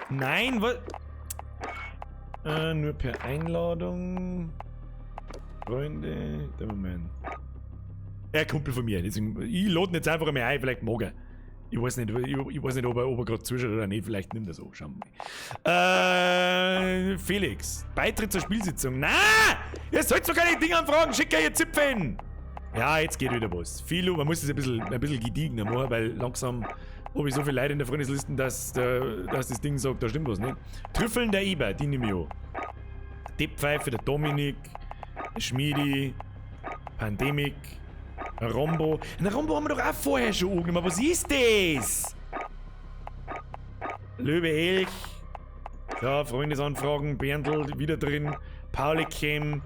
nein, was? Nur per Einladung. Freunde. Der Moment. Er Kumpel von mir. Deswegen, ich lade ihn jetzt einfach mal ein, vielleicht mag er. Ich weiß nicht, ob er gerade zuschaut oder nicht. Vielleicht nimmt er so. Schauen wir mal. Felix. Beitritt zur Spielsitzung. Na! Ihr sollt doch keine Dinge anfragen. Schickt ihr Zipfen! Ja, jetzt geht wieder was. Philo, man muss es ein bisschen gediegener machen, weil langsam habe ich so viele Leute in der Freundesliste, dass das Ding sagt, da stimmt was nicht. Trüffeln der Eber, die nehme ich an. Depppfeife, der Dominik, der Schmiedi, Pandemic, ein Rombo. Ein Rombo haben wir doch auch vorher schon angenommen. Was ist das? Löwe Elch. Ja, Freundesanfragen, Berndl wieder drin. Paulikem.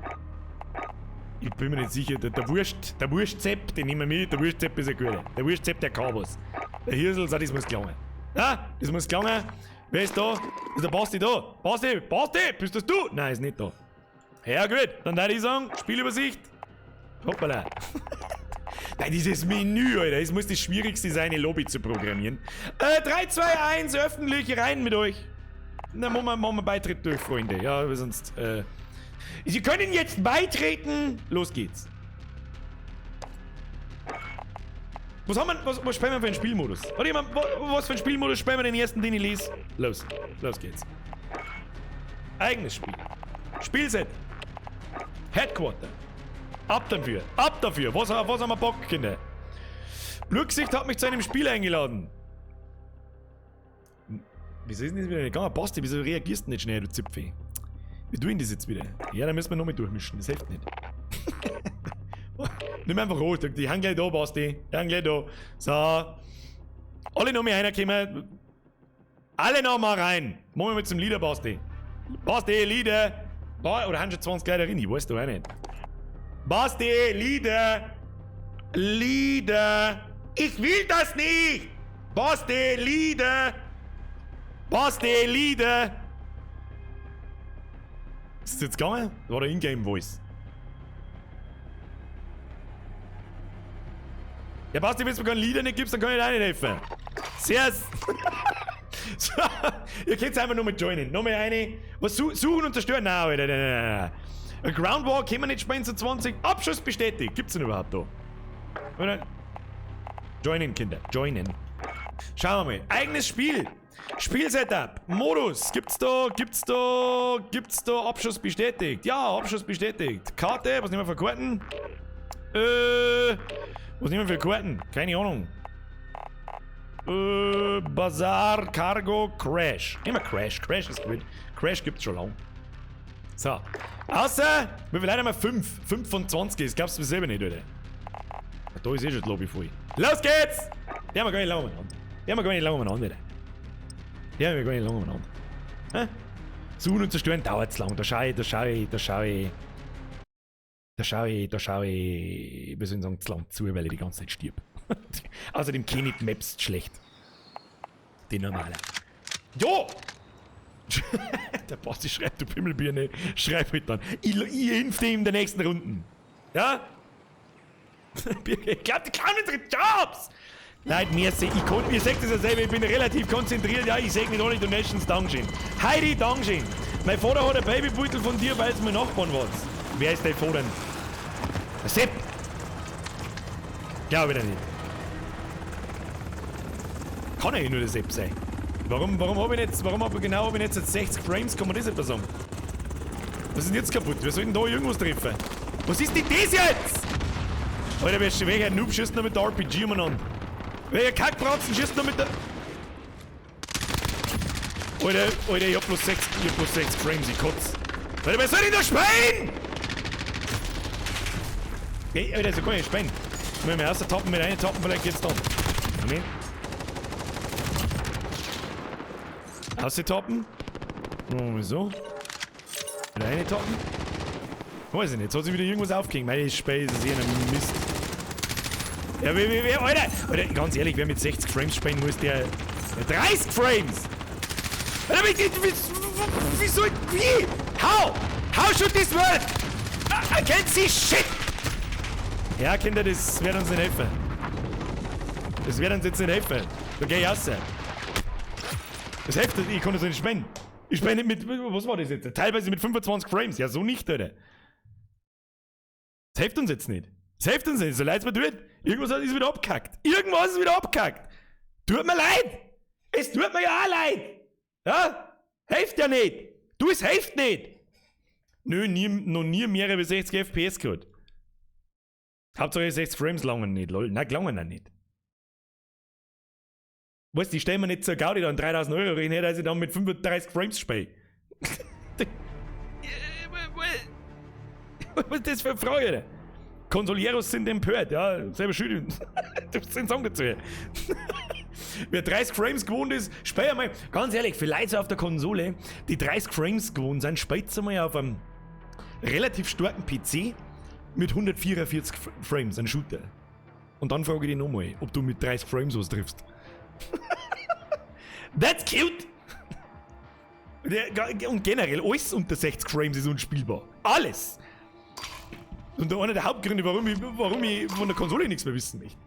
Ich bin mir nicht sicher, der Wurstzepp, den nehmen wir mit, der Wurstzepp ist ein guter. Der Wurstzepp, der kann was. Der Hirsel, das muss gelangen. Ja, das muss gelangen. Wer ist da? Ist der Basti da? Basti, bist das du? Nein, ist nicht da. Ja gut, dann würde ich sagen, Spielübersicht. Hoppala. Nein, dieses Menü, Alter, es muss das Schwierigste sein, eine Lobby zu programmieren. 3, 2, 1, öffentlich, rein mit euch. Dann machen wir Beitritt durch, Freunde. Ja, weil sonst, Sie können jetzt beitreten. Los geht's. Was spielen wir für einen Spielmodus? Oder was für einen Spielmodus spielen wir den ersten, den ich lese? Los geht's. Eigenes Spiel. Spielset. Headquarter. Ab dafür. Was haben wir Bock, Kinder? Blutgesicht hat mich zu einem Spiel eingeladen. Wieso ist denn das wieder nicht gegangen? Basti, wieso reagierst du nicht schnell, du Zipfel? Wir tun das jetzt wieder. Ja, dann müssen wir noch mit durchmischen. Das hilft nicht. Nimm einfach rot. Die hängen gleich da, Basti. Die hängen gleich da. So. Alle noch mehr reinkommen. Alle noch mal rein. Machen wir mit zum Lieder, Basti. Basti, Lieder. Oder haben schon 20 Leute rein? Ich weiß doch auch nicht. Basti, Lieder. Lieder. Ich will das nicht. Basti, Lieder. Basti, Lieder. Ist das jetzt gegangen? Das war der Ingame-Voice. Ja, Basti, wenn du mir keine Lieder nicht gibst, dann kann ich dir auch nicht helfen. Sehr. So, ihr könnt einfach nur mit joinen. Noch mehr eine. Was suchen und zerstören? Nein, Alter, nein. Ein Groundwalk können wir nicht spielen zu 20. Abschuss bestätigt. Gibt's denn überhaupt da? Oder? Joinen, Kinder. Joinen. Schauen wir mal. Eigenes Spiel. Spielsetup. Modus. Gibt's da Abschuss bestätigt? Ja, Abschuss bestätigt. Karte. Was nehmen wir für Karten? Was nehmen wir für Karten? Keine Ahnung. Bazaar, Cargo, Crash. Nehmen wir Crash. Crash ist gut. Crash gibt's schon lang. So. Außer, wie viel Leute haben wir? 5. 5 von 20. Das glaubst du selber nicht, oder? Da ist schon die Lobby voll. Los geht's! Die haben wir gar nicht lange umeinander. Suchen und zerstören dauert's lang. Da schau ich. Wir sollen sagen, zu lang zu, weil ich die ganze Zeit stirb. Außerdem kenne ich die Maps schlecht. Die normale. Jo! Der Basti schreibt, du Pimmelbirne, schreib halt dann. Ich impfe ihm in der nächsten Runden. Ja? Ich glaub, die klauen unsere Jobs! Leute, ihr seht das ja selber, ich bin relativ konzentriert. Ja, ich segne nicht alle Donations, Dankeschön. Heidi, Dankeschön. Mein Vater hat ein Babybeutel von dir, weil es mein Nachbarn war. Wer ist dein Vater? Der Sepp! Glaube ich nicht. kann ja nur der Sepp sein. Warum hab ich jetzt 60 Frames? Kann man das etwa sagen? Was ist denn jetzt kaputt? Wir sollten da irgendwas treffen. Was ist denn das jetzt? Alter, welcher Noob schießt noch mit der RPG umeinander? Welcher Kackbratzen schießt noch mit der... Alter, ich hab bloß 60 Frames, ich kotz. Alter, wer soll denn da spielen? Hey, Alter, so kann ich nicht spielen. Ich muss mich austappen, mit einem tappen, vielleicht geht's dann. Amen. Austappen. So. Mit einem tappen. Weiß ich nicht, jetzt hat sich wieder irgendwas aufgehängt. Meine Spiel ist eh ein Mist. Ja, Alter, ganz ehrlich, wer mit 60 Frames spielen muss, der 30 Frames! Alter, wie? How should this work? I can't see shit! Ja, Kinder, das wird uns nicht helfen. Das wird uns jetzt nicht helfen. Da geh ich raus. Das hilft, ich kann das nicht spielen. Ich spiele nicht mit, was war das jetzt? Teilweise mit 25 Frames. Ja, so nicht, Alter. Das hilft uns jetzt nicht. Das hilft uns nicht, so leid es mir tut. Irgendwas ist wieder abgekackt. Irgendwas ist wieder abgekackt. Tut mir leid. Es tut mir ja auch leid. Ja? Hilft ja nicht. Du, es hilft nicht. Nö, noch nie mehrere wie 60 FPS gehabt. Hauptsache 60 Frames langen nicht, lol. Nein, langen auch nicht. Weißt du, die stellen mir nicht zur Gaudi dann 3000 Euro rein, dass ich dann mit 35 Frames spiele. Was ist das für eine Frage? Consoleros sind empört, ja, selber schuld. Du hast den Song dazu. Wer 30 Frames gewohnt ist, spielt einmal. Ganz ehrlich, für Leute auf der Konsole, die 30 Frames gewohnt sind, spielt einmal auf einem relativ starken PC mit 144 Frames, ein Shooter. Und dann frage ich dich nochmal, ob du mit 30 Frames was triffst. That's cute! Und generell, alles unter 60 Frames ist unspielbar. Alles! Und einer der Hauptgründe, warum ich von der Konsole nichts mehr wissen möchte.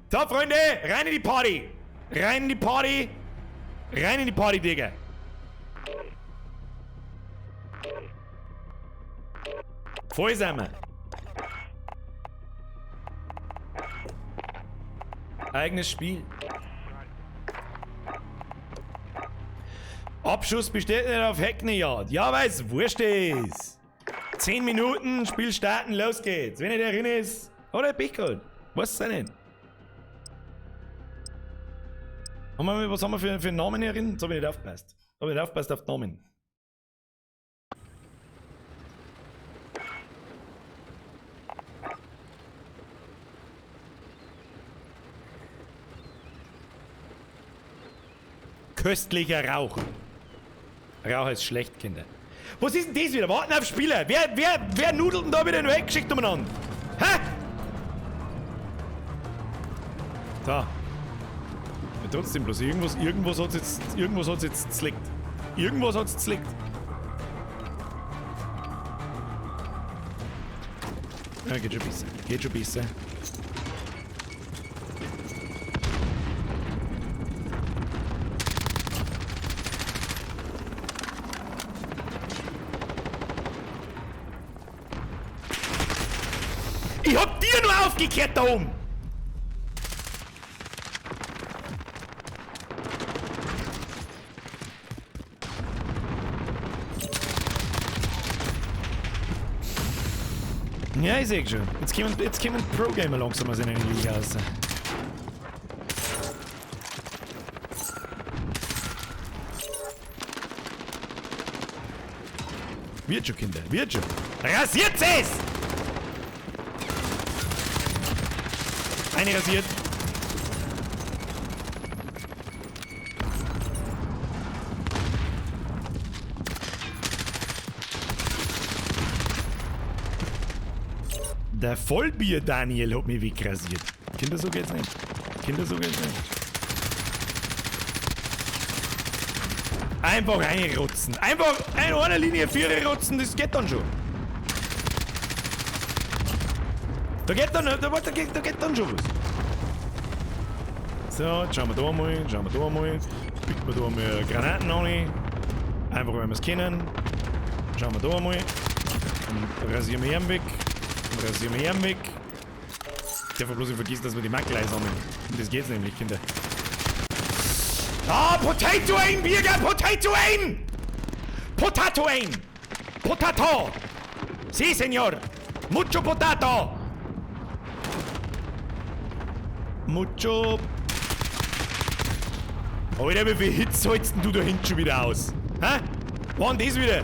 So, Freunde, rein in die Party! Rein in die Party! Rein in die Party, Digga! Voll sind wir! Eigenes Spiel. Abschuss besteht nicht auf Hackneyard. Ja, weiß, wurscht ist. 10 Minuten, Spiel starten, los geht's. Wenn er drin ist, oder Pech gehabt. Weiß es nicht. Was haben wir für einen Namen hier drin? Jetzt hab ich nicht aufgepasst. Hab ich nicht aufgepasst auf den Namen. Köstlicher Rauch. Rauch ist schlecht, Kinder. Was ist denn das wieder? Warten auf Spieler. Wer nudelt denn da wieder weggeschickt umeinander? Hä? So. Ja, trotzdem bloß irgendwas hat's jetzt zlickt. Irgendwas hat's zlickt. Ja, geht schon besser. Geht schon besser. Ich hab dir nur aufgekehrt da oben! Ja, ich seh schon. Jetzt kommen Pro-Gamer langsam aus in eine Liga raus. Wird schon, Kinder, wird schon. Rasiert es! Eine rasiert. Der Vollbier Daniel hat mich wegrasiert. Kinder, so geht's nicht. Kinder, so geht's nicht. Einfach reinrotzen. Einfach in einer Linie 4 rotzen, das geht dann schon. Da geht dann schon was. So, jetzt schauen wir da mal, Picken wir da mal Granaten an. Einfach, wenn wir es kennen. Schauen wir da mal. Und rasieren wir ihn weg. darf bloß nicht vergessen, dass wir die Mackel einsammeln. Und das geht's nämlich, Kinder. Ah, Potato Aim, Birger! Potato Aim! Potato Aim! Potato! Si, Senor! Mucho Potato! Mucho... Alter, wie viel Hits hältst denn du da hinten schon wieder aus? Hä? Wann das wieder?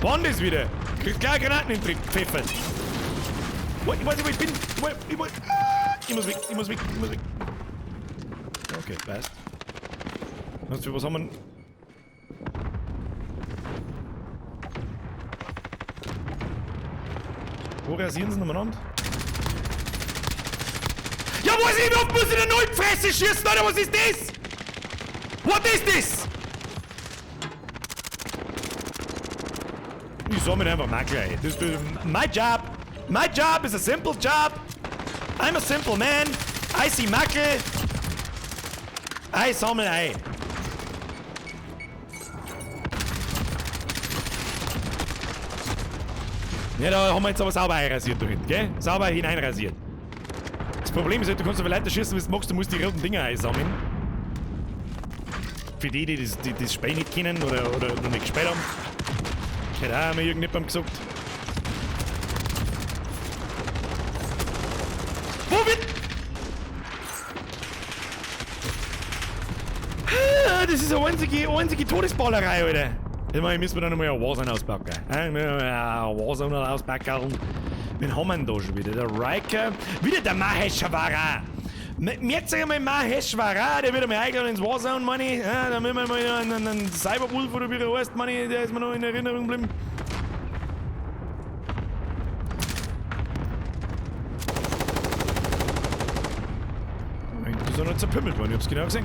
Wann das wieder? Kriegst gleich Granaten in den Pfeffer. Ich weiß nicht, wo ich bin. Ich muss weg. Okay, passt. Was haben wir... Wo rasieren sie nochmal? Ja, wo ist ich? Wie oft muss ich in der Nullfresse schießen, oder was ist das? What is this? Ich sammle einfach mal gleich. My job is a simple job. I'm a simple man. I see Mackel. I sammle ein. Ja, da haben wir jetzt aber sauber einrasiert da hinten, gell? Sauber hineinrasiert. Das Problem ist halt, du kannst so viele Leute schießen, wie du magst, du musst die roten Dinger einsammeln. Für die das Spiel nicht kennen oder noch nicht gespielt haben. Hätte auch mal irgendjemandem gesagt. Wo wird... Das ist eine einzige Todesballerei, Alter. Ich meine, müssen wir dann nochmal eine Warzone auspacken. Eine Warzone auspacken. Wen haben wir denn da schon wieder? Der Riker. Wieder der Maheshwara. Jetzt sagen wir mal Maheshwara, der wird einmal eingeladen ins Warzone, Manni. Ja, dann müssen wir mal einen Cyberwolf oder wie der heißt, Manni, der ist mir noch in Erinnerung geblieben. Die sind noch zerpümmelt worden, ich hab's genau gesehen.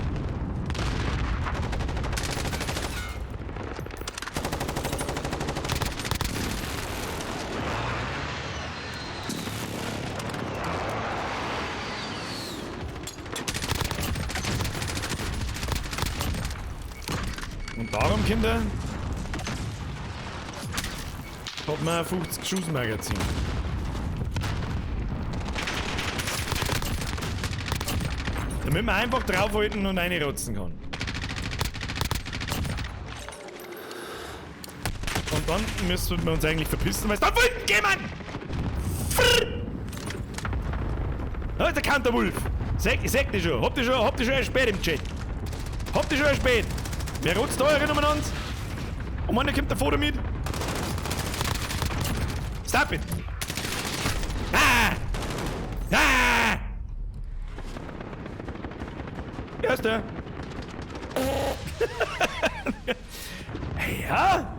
Und darum, Kinder, hat man ein 50 Schuss Magazin. Damit man einfach draufhalten und reinrotzen kann. Und dann müssen wir uns eigentlich verpissen, weil es da unten geht, Mann! Da ist der Counterwolf! Sag dich schon, habt ihr schon erspäht im Chat? Habt ihr schon erspäht? Wer rotzt da erinnern wir uns? Und Mann, da kommt der Foto mit. Stop it! Ah! Ah! Wer ist der? Hey, ja?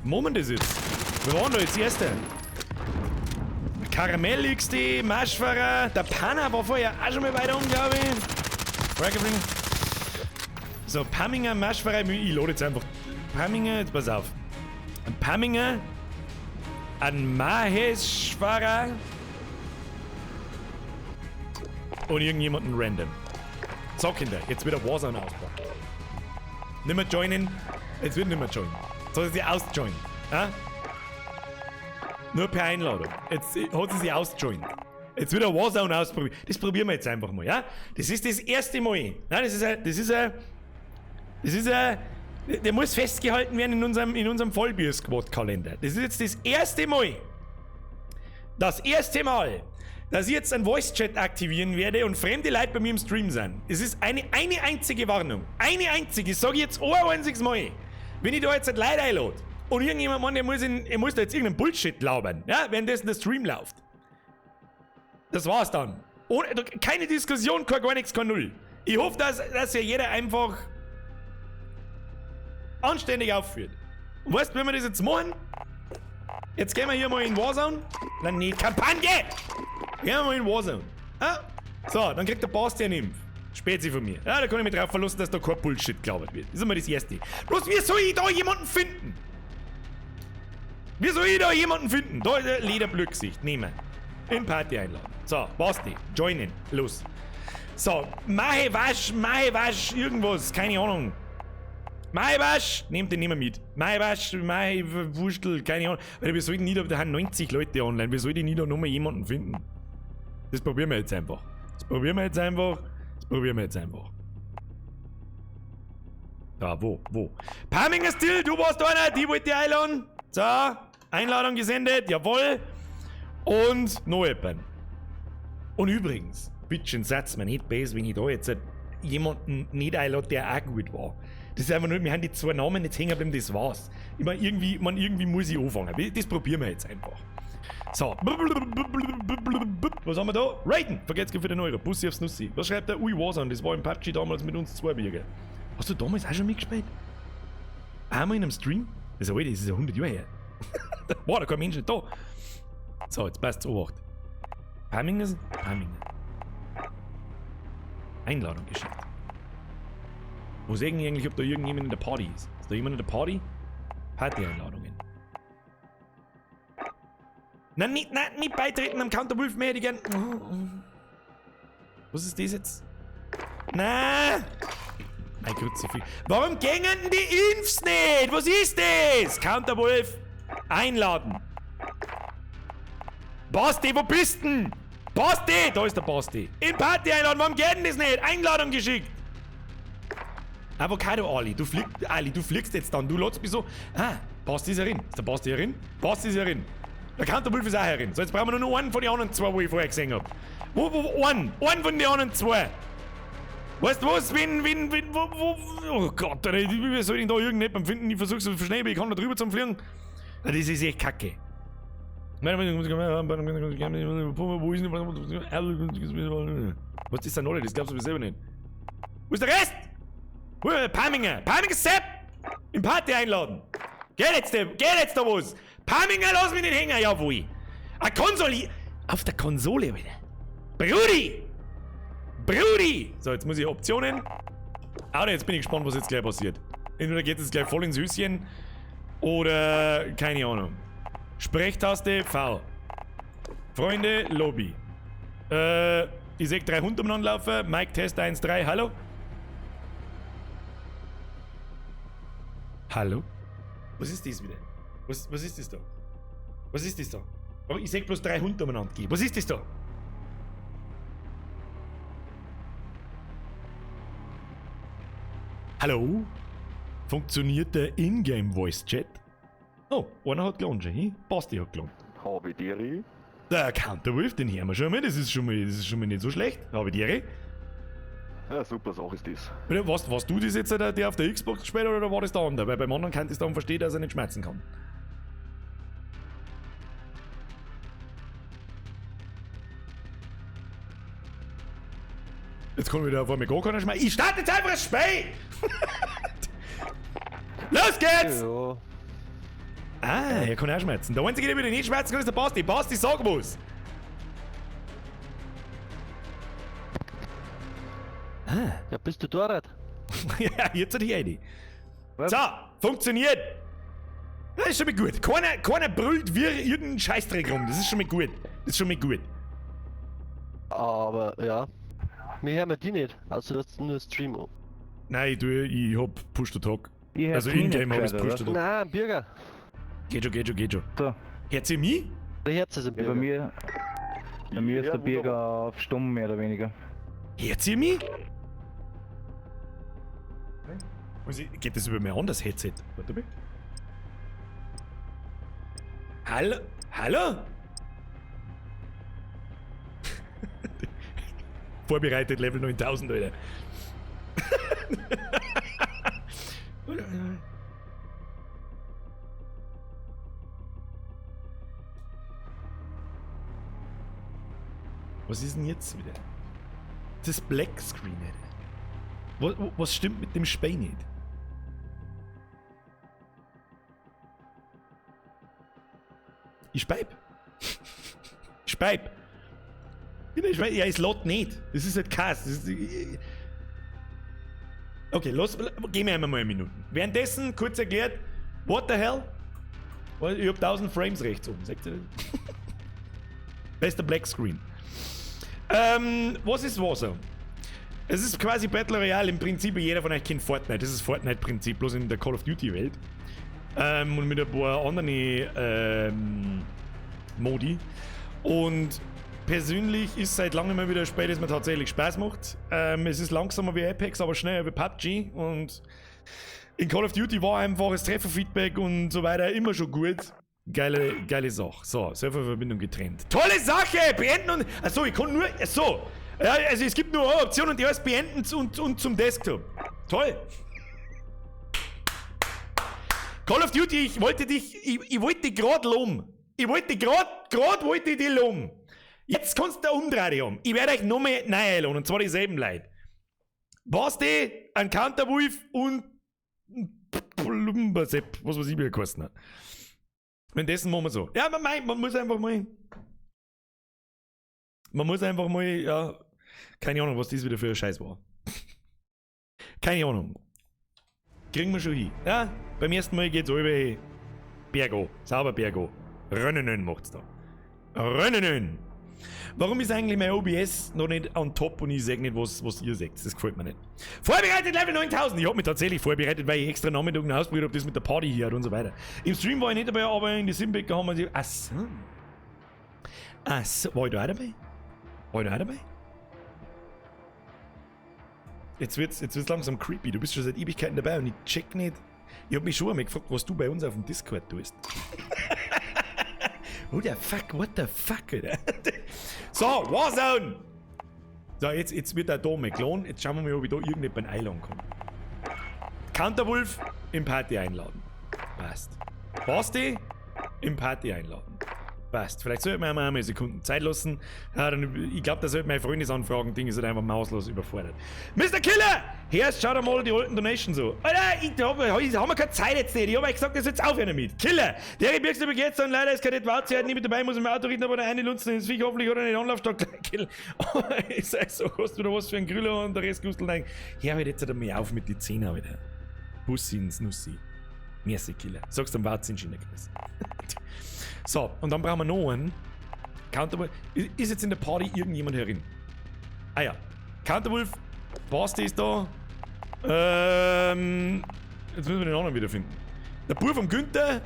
Moment ist jetzt. Wir waren da jetzt die Erste. Karamell XD, Maschfahrer, der Panna war vorher auch schon mal weiter um, glaube ich. So, Pamminger, Maschfahrer, ich lade jetzt einfach. Pamminger, jetzt pass auf. Ein Pamminger, ein Maheshwara und irgendjemanden random. So, Kinder, jetzt wird der Warzone auspacken. Nimmer joinen, jetzt wird nimmer joinen. Soll sie ausjoinen, ja? Nur per Einladung. Jetzt hat sie sich ausjoint. Jetzt wird der Warzone ausprobieren. Das probieren wir jetzt einfach mal, ja? Das ist das erste Mal. Nein, der muss festgehalten werden in unserem Vollbier-Squad-Kalender. Das ist jetzt das erste Mal. Das erste Mal, dass ich jetzt einen Voice-Chat aktivieren werde und fremde Leute bei mir im Stream sind. Es ist eine einzige Warnung. Eine einzige. Ich sage jetzt ein einziges Mal. Wenn ich da jetzt Leute einlade und irgendjemand meint, er muss da jetzt irgendeinen Bullshit labern, ja, währenddessen der Stream läuft. Das war's dann. Keine Diskussion, gar nichts, kein Null. Ich hoffe, dass ja jeder einfach anständig aufführt. Und weißt du, wenn wir das jetzt machen? Jetzt gehen wir hier mal in Warzone. Nein, nicht Kampagne! Gehen wir mal in Warzone. Ja? So, dann kriegt der Bastian Impf. Spezi von mir. Ja, da kann ich mich drauf verlassen, dass da kein Bullshit gelabert wird. Das ist immer das Erste. Bloß, wie soll ich da jemanden finden? Wie soll ich da jemanden finden? Da ist ein Lederblöcksicht. Nehmen. In Party einladen. So, Basti, joinen. Los. So, Mahewasch, irgendwas. Keine Ahnung. Maiwasch, nehmt den nicht mehr mit. Maiwasch, Wurstel, keine Ahnung. Weil wir sollten nie da haben 90 Leute online. Wir sollten nie da nochmal jemanden finden. Das probieren wir jetzt einfach. Da, wo? Parminger Still, du warst einer, die wollte ich einladen. So, Einladung gesendet, jawohl. Und noch jemand. Und übrigens, bitte Satz, man nicht böse, wenn ich da jetzt jemanden nicht einlade, der auch gut war. Das ist einfach nur, wir haben die 2 Namen jetzt hängen geblieben, das war's. Ich meine, irgendwie muss ich anfangen. Das probieren wir jetzt einfach. So. Was haben wir da? Raiden! Vergesst für den Euro. Bussi aufs Nussi. Was schreibt der Ui Wasan? Das war im PUBG damals mit uns 2 Bürger. Hast du damals auch schon mitgespielt? Einmal in einem Stream? Das ist ja 100 Jahre her. Boah, da kein Mensch nicht da. So, jetzt passt's, Obacht. Parminger. Einladung geschickt. Wo sehen die eigentlich, ob da irgendjemand in der Party ist? Ist da jemand in der Party? Party-Einladungen. Nein, nicht beitreten am Counterwolf mehr, die gern. Was ist das jetzt? Nein! Ein Kruzifix. Warum gängen die Infs nicht? Was ist das? Counterwolf. Einladen. Basti, wo bist denn? Basti! Da ist der Basti. In Party einladen, warum geht denn das nicht? Einladung geschickt. Avocado Ali, du fliegst jetzt dann. Du lässt mich so. Ah, Basti ist herin. Ist der Basti herin? Basti ist herin. Der Counterwolf ist auch herin. So, jetzt brauchen wir nur einen von den anderen 2, wo ich vorher gesehen habe. Einen von den anderen 2. Weißt du was, oh Gott, wie soll ich da irgendjemanden finden? Ich versuche so schnell, wie ich kann da drüber zum Fliegen. Das ist echt kacke. Was ist denn noch? Das glaubst du mir selber nicht. Wo ist der Rest? Parminger Sepp! Im Party einladen! Geht jetzt da was! Parminger, lass mich nicht hängen, jawohl! Eine Konsole! Auf der Konsole, bitte! Brudi! So, jetzt muss ich Optionen. Aber jetzt bin ich gespannt, was jetzt gleich passiert. Entweder geht es gleich voll ins Höschen. Oder keine Ahnung. Sprechtaste V. Freunde, Lobby. Ich sehe 3 Hunde umeinander laufen. Mike Test 1-3, hallo? Hallo? Was ist das wieder? Was ist das da? Was ist das da? Oh, ich sehe bloß 3 Hunde umeinander gehen. Was ist das da? Hallo? Funktioniert der Ingame-Voice-Chat? Oh, einer hat gelandet, hm? Basti hat gelandet. Habe dir. Der Counterwolf, den hören wir schon mal. Das ist schon mal nicht so schlecht. Habe dir. Ja, super Sache ist das. Warst du das jetzt, der auf der Xbox gespielt hat, oder war das der andere? Weil beim anderen kann ich es dann verstehen, dass er nicht schmerzen kann. Jetzt kann wieder auf einmal gar keiner schmerzen. Ich starte jetzt einfach ein Spiel! Los geht's! Ja. Ah, er kann auch schmerzen. Der einzige, der wieder nicht schmerzen kann, ist der Basti. Basti, sag was! Ah. Ja, bist du dort? Ja, jetzt hat die Idee. So, funktioniert! Das ist schon mal gut. Keiner brüllt wie irgendein Scheißdreck rum. Das ist schon mal gut. Aber ja. Wir hören die nicht. Also du hast nur Stream an. Nein, ich hab Push-to-Talk. Also in in-game hab ich Push-to-Talk. Nein, Bürger. Geht schon. So, Hört ihr mich? Der Herz ist ein ja, Bürger. bei mir ist Ja, der Bürger auf stumm, mehr oder weniger. Hört ihr mich? Geht das über mein anderes Headset? Warte mal. Hallo? Vorbereitet Level 9000, Alter. Was ist denn jetzt wieder? Das ist Black Screen, Alter. Was stimmt mit dem Spiel nicht? Ich speib. Ja, es lädt nicht. Das ist halt krass. Okay, gehen wir einmal Minuten. Währenddessen kurz erklärt, what the hell? Ich hab 1000 Frames rechts oben, seht ihr das? Bester Black Screen. Was ist Warzone? Es ist quasi Battle Royale. Im Prinzip, jeder von euch kennt Fortnite. Das ist Fortnite-Prinzip, bloß in der Call of Duty-Welt. Und mit ein paar anderen Modi. Und persönlich ist seit langem mal wieder ein Spiel, das mir tatsächlich Spaß macht. Es ist langsamer wie Apex, aber schneller wie PUBG. Und in Call of Duty war einfach das Trefferfeedback und so weiter immer schon gut. Geile Sache. So, Serververbindung getrennt. Tolle Sache! Beenden und... Achso, ich kann nur... Achso. Ja, also es gibt nur eine Option und die heißt beenden und zum Desktop. Toll. Call of Duty, ich wollte dich gerade loben. Ich wollte dich loben. Jetzt kannst du umdrehen haben. Ich werde euch noch mehr neu und zwar dieselben Leute. Basti, ein Counterwolf und Plumbersepp, was weiß ich, wie er gekostet hat. Wenn dessen machen wir so. Ja, man muss einfach mal, ja, keine Ahnung, was das wieder für ein Scheiß war. Keine Ahnung. Kriegen wir schon hin. Ja, beim ersten Mal geht's über Bergo, sauber Bergo. Rennen macht's da. Rennen. Warum ist eigentlich mein OBS noch nicht on top und ich sag nicht, was ihr sagt? Das gefällt mir nicht. Vorbereitet Level 9000. Ich hab mich tatsächlich vorbereitet, weil ich extra Nachmittag ausprobiert habe, das mit der Party hier und so weiter. Im Stream war ich nicht dabei, aber in die Simbecker haben wir sich... Achso. War ich da auch dabei? Jetzt wird's langsam creepy. Du bist schon seit Ewigkeiten dabei und ich check nicht. Ich hab mich schon einmal gefragt, was du bei uns auf dem Discord tust. What the fuck, Alter? So, Warzone! So, jetzt wird der Dom gelohnt. Jetzt schauen wir mal, ob ich da irgendjemand einladen kann. Counterwolf im Party einladen. Passt. Basti im Party einladen. Passt. Vielleicht sollte man einmal Sekunden Zeit lassen. Ja, dann, ich glaube, da sollte meine Freundesanfragen, Ding ist halt einfach mauslos überfordert. Mr. Killer! Erst schau dir mal die alten Donations so. Alter, haben wir keine Zeit jetzt nicht. Ich hab euch gesagt, ihr sollt aufhören damit. Killer! Der Birks über jetzt dann leider ist kein Warte, nicht mit dabei, muss im Auto reden, aber der eine Lunzen ins Viech hoffentlich oder nicht Anlaufstock kill. Ich sag so, hast du da was für einen Grüller und der Rest gustelt rein. Hör halt jetzt einmal auf mit die Zähne, Alter. Bussi ins Nussi. Merci, Killer. Sagst du am Warte in China-Chris. So, und dann brauchen wir noch einen. Counterwolf. Ist jetzt in der Party irgendjemand herin? Ah ja. Counterwolf. Basti ist da. Jetzt müssen wir den anderen wiederfinden. Der Bub vom Günther.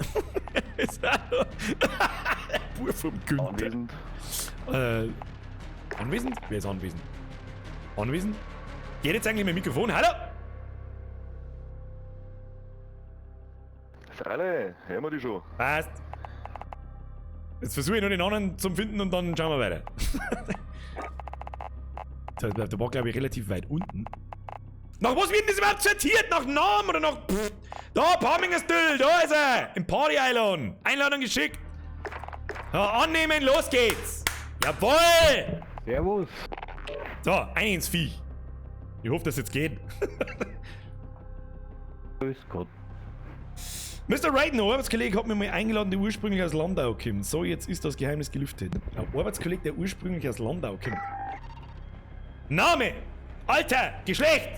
Der Bub vom Günther. Anwesend. Anwesend? Wer ist anwesend? Anwesend? Geht jetzt eigentlich mein Mikrofon? Hallo? Freile, hören wir die schon. Passt. Jetzt versuche ich noch den anderen zu finden und dann schauen wir weiter. Der war, glaube ich, relativ weit unten. Nach was wird denn das überhaupt sortiert? Nach Namen oder nach... Pff. Da, Parmingerstüll, da ist er. Im Party einladen. Einladung geschickt. Ja, annehmen, los geht's. Jawohl. Servus. So, ein ins Viech. Ich hoffe, dass jetzt geht. Grüß Gott. Mr. Raiden, ein Arbeitskollege hat mich mal eingeladen, der ursprünglich aus Landau kommt. So, jetzt ist das Geheimnis gelüftet. Ein Arbeitskollege, der ursprünglich aus Landau kommt. Name, Alter, Geschlecht.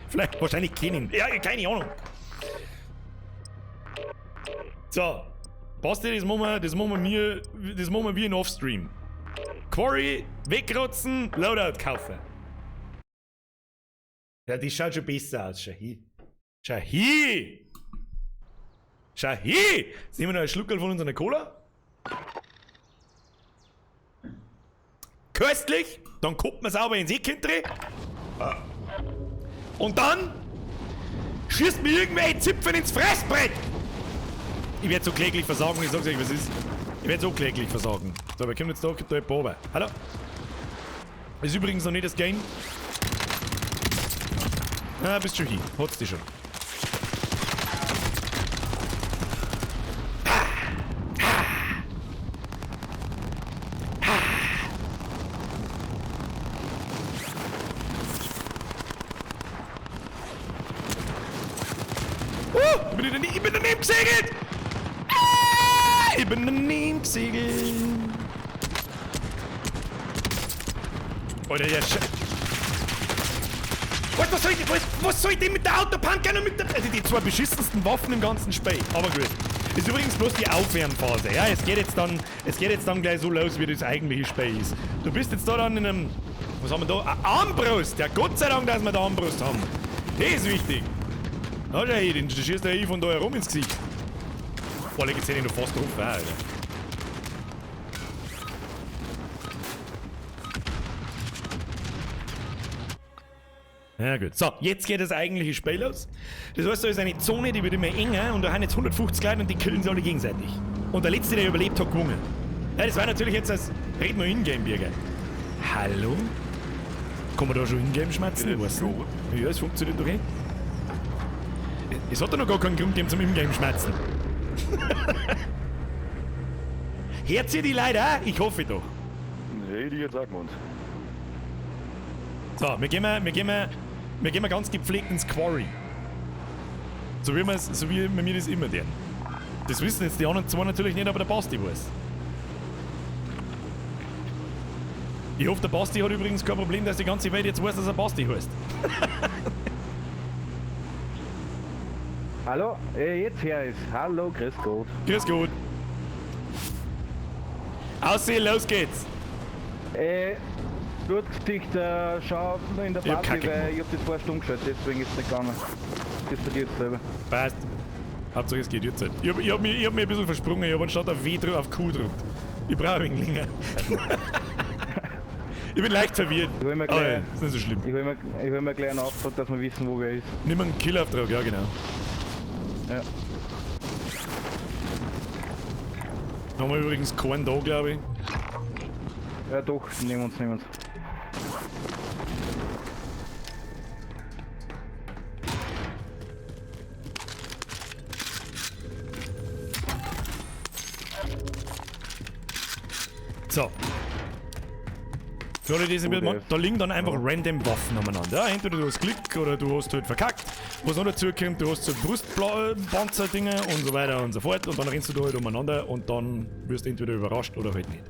Vielleicht, wahrscheinlich kennen. Ja, keine Ahnung. So, passt dir, das machen wir wie ein Offstream. Quarry, wegkratzen, Loadout kaufen. Ja, die schaut schon besser aus, Shahi. Shahi! Shahi! Sehen wir noch einen Schluckerl von unserer Cola? Köstlich! Dann guckt man sauber ins Eckentry. Und dann schießt mir irgendwelche Zipfen ins Fressbrett! Ich werde so kläglich versagen, ich sag's euch, was ist. Ich werde so kläglich versagen. So, wir kommen jetzt da, gibt da jemand oben. Hallo? Das ist übrigens noch nicht das Game. Ah, bist schon hier. Hat's dich schon. Ich bin daneben gesegelt! Ich bin daneben gesegelt! Alter, der was soll ich denn mit der Autopanker und mit der... Also die zwei beschissensten Waffen im ganzen Spiel. Aber gut. Das ist übrigens bloß die Aufwärmphase. Ja, es geht jetzt dann gleich so los, wie das eigentliche Spiel ist. Du bist jetzt da dann in einem Was haben wir da? Eine Armbrust! Ja, Gott sei Dank, dass wir da Armbrust haben. Das ist wichtig. Na, schau hier, den schießt der von da herum ins Gesicht. Boah, leg jetzt den noch fast drauf, Alter. Ja gut. So, jetzt geht das eigentliche Spiel los. Das heißt, da ist eine Zone, die wird immer enger und da haben jetzt 150 Leute und die killen sie alle gegenseitig. Und der Letzte, der überlebt, hat gewonnen. Ja, das war natürlich jetzt als reden wir in-game, Bürger. Hallo? Kann man da schon in-game schmerzen? Ich weiß nicht. Ja, es funktioniert doch eh. Es hat ja noch gar keinen Grund gegeben zum in-game schmerzen. Hört ihr die Leute auch? Ich hoffe doch. Nee, die jetzt sagen wir uns. So, wir gehen ganz gepflegt ins Quarry. So wie wir das immer tun. Das wissen jetzt die anderen zwei natürlich nicht, aber der Basti weiß. Ich hoffe, der Basti hat übrigens kein Problem, dass die ganze Welt jetzt weiß, dass er Basti heißt. Hallo? Jetzt her ist. Hallo, grüß Gott. Grüß gut. Aussehen, los geht's. Gut gestickt, schau in der Ich hab Party, Kacke weil ich hab das vorher stumm geschaut, deswegen ist es nicht gegangen. Das bei dir jetzt selber. Passt. Hauptsache es geht jetzt halt. Ich hab mich ein bisschen versprungen, ich hab anstatt auf W auf Q gedrückt. Ich brauche ein wenig länger. Ich bin leicht verwirrt. Ich hol mir Aber gleich, ist nicht so schlimm. ich hol mir gleich einen Auftrag, dass wir wissen, wo wer ist. Nimm einen Killauftrag, ja genau. Ja. Da haben wir übrigens keinen da, glaube ich. Ja doch, nehmen uns. So. Für alle, die sind da liegen dann einfach random Waffen aneinander. Ja, entweder du hast Glück oder du hast halt verkackt. Was noch dazu kommt, du hast so Brustpanzer-Dinger und so weiter und so fort. Und dann rennst du da halt umeinander und dann wirst du entweder überrascht oder halt nicht.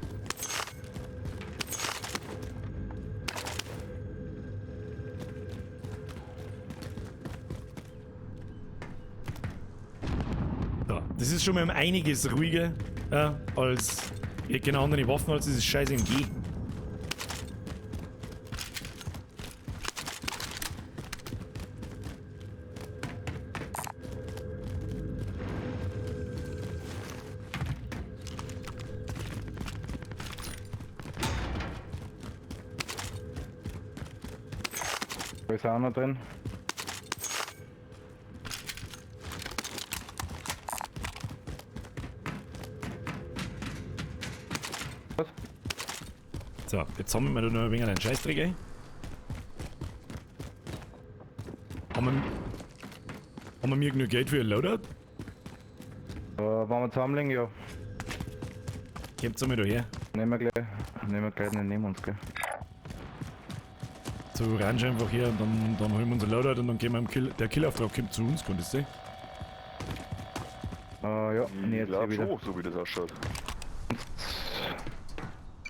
So, das ist schon mal um einiges ruhiger als keine andere Waffen als dieses scheiß MG. Da ist auch noch drin. Was? So, jetzt sammeln wir da noch ein wenig einen Scheißdreck ein. Haben wir mir genug Geld für ein Loadout? Wenn wir zusammenlegen, ja. Kommt's einmal da her. Nehmen wir gleich nicht neben uns, gell. So Orange einfach her und dann holen wir unser Loadout und dann gehen wir am der Killauftrag kommt zu uns, kann das sein? Ja, nee, Ich jetzt glaube wieder. schon, so wie das ausschaut.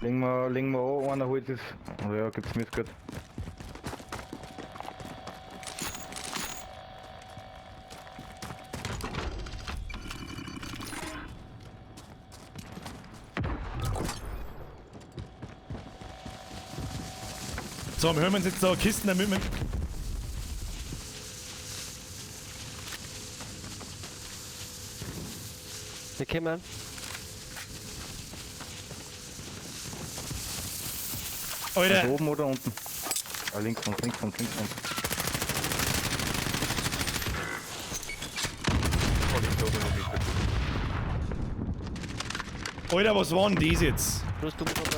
Legen wir an, einer holt es. Oder ja, gibt's mit, gut. So, wir hören uns jetzt da Kisten damit. Wir kommen. Alter, Oben oder unten? Links und. Alter, was waren das jetzt? Rüstung von da.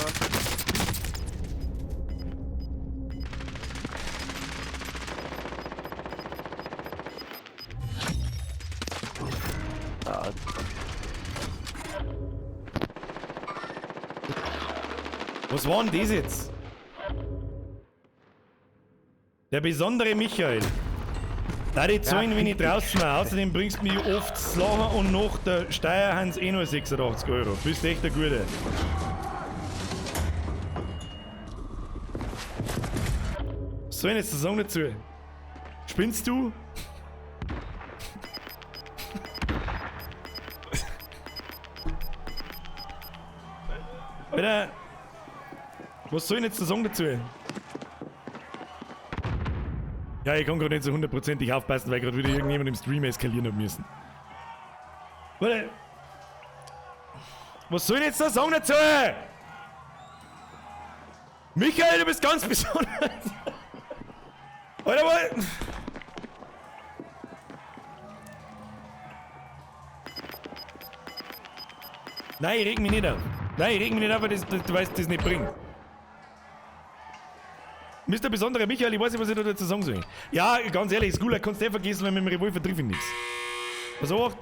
Ah, Was waren das jetzt? Der besondere Michael. Da die zahlen, wenn ich draußen war. Außerdem bringst du mich oft das Lachen und nach der Steuer haben sie eh nur 86 Euro. Bist echt der Gute. Was soll ich jetzt sagen dazu? Spinnst du? Alter, was soll ich jetzt sagen dazu? Ja, ich kann gerade nicht so hundertprozentig aufpassen, weil gerade wieder irgendjemand im Stream eskalieren hat müssen. Warte. Was soll ich jetzt da sagen dazu? Michael, du bist ganz besonders. Warte mal. Nein, ich reg mich nicht auf. Nein, ich reg mich nicht auf, weil du weißt, das nicht bringt. Mr. Besonderer Michael, ich weiß nicht, was ich da dazu sagen soll. Ja, ganz ehrlich, das Gulag kannst du nicht vergessen, weil mit dem Revolver triff ich nichts. Pass auf.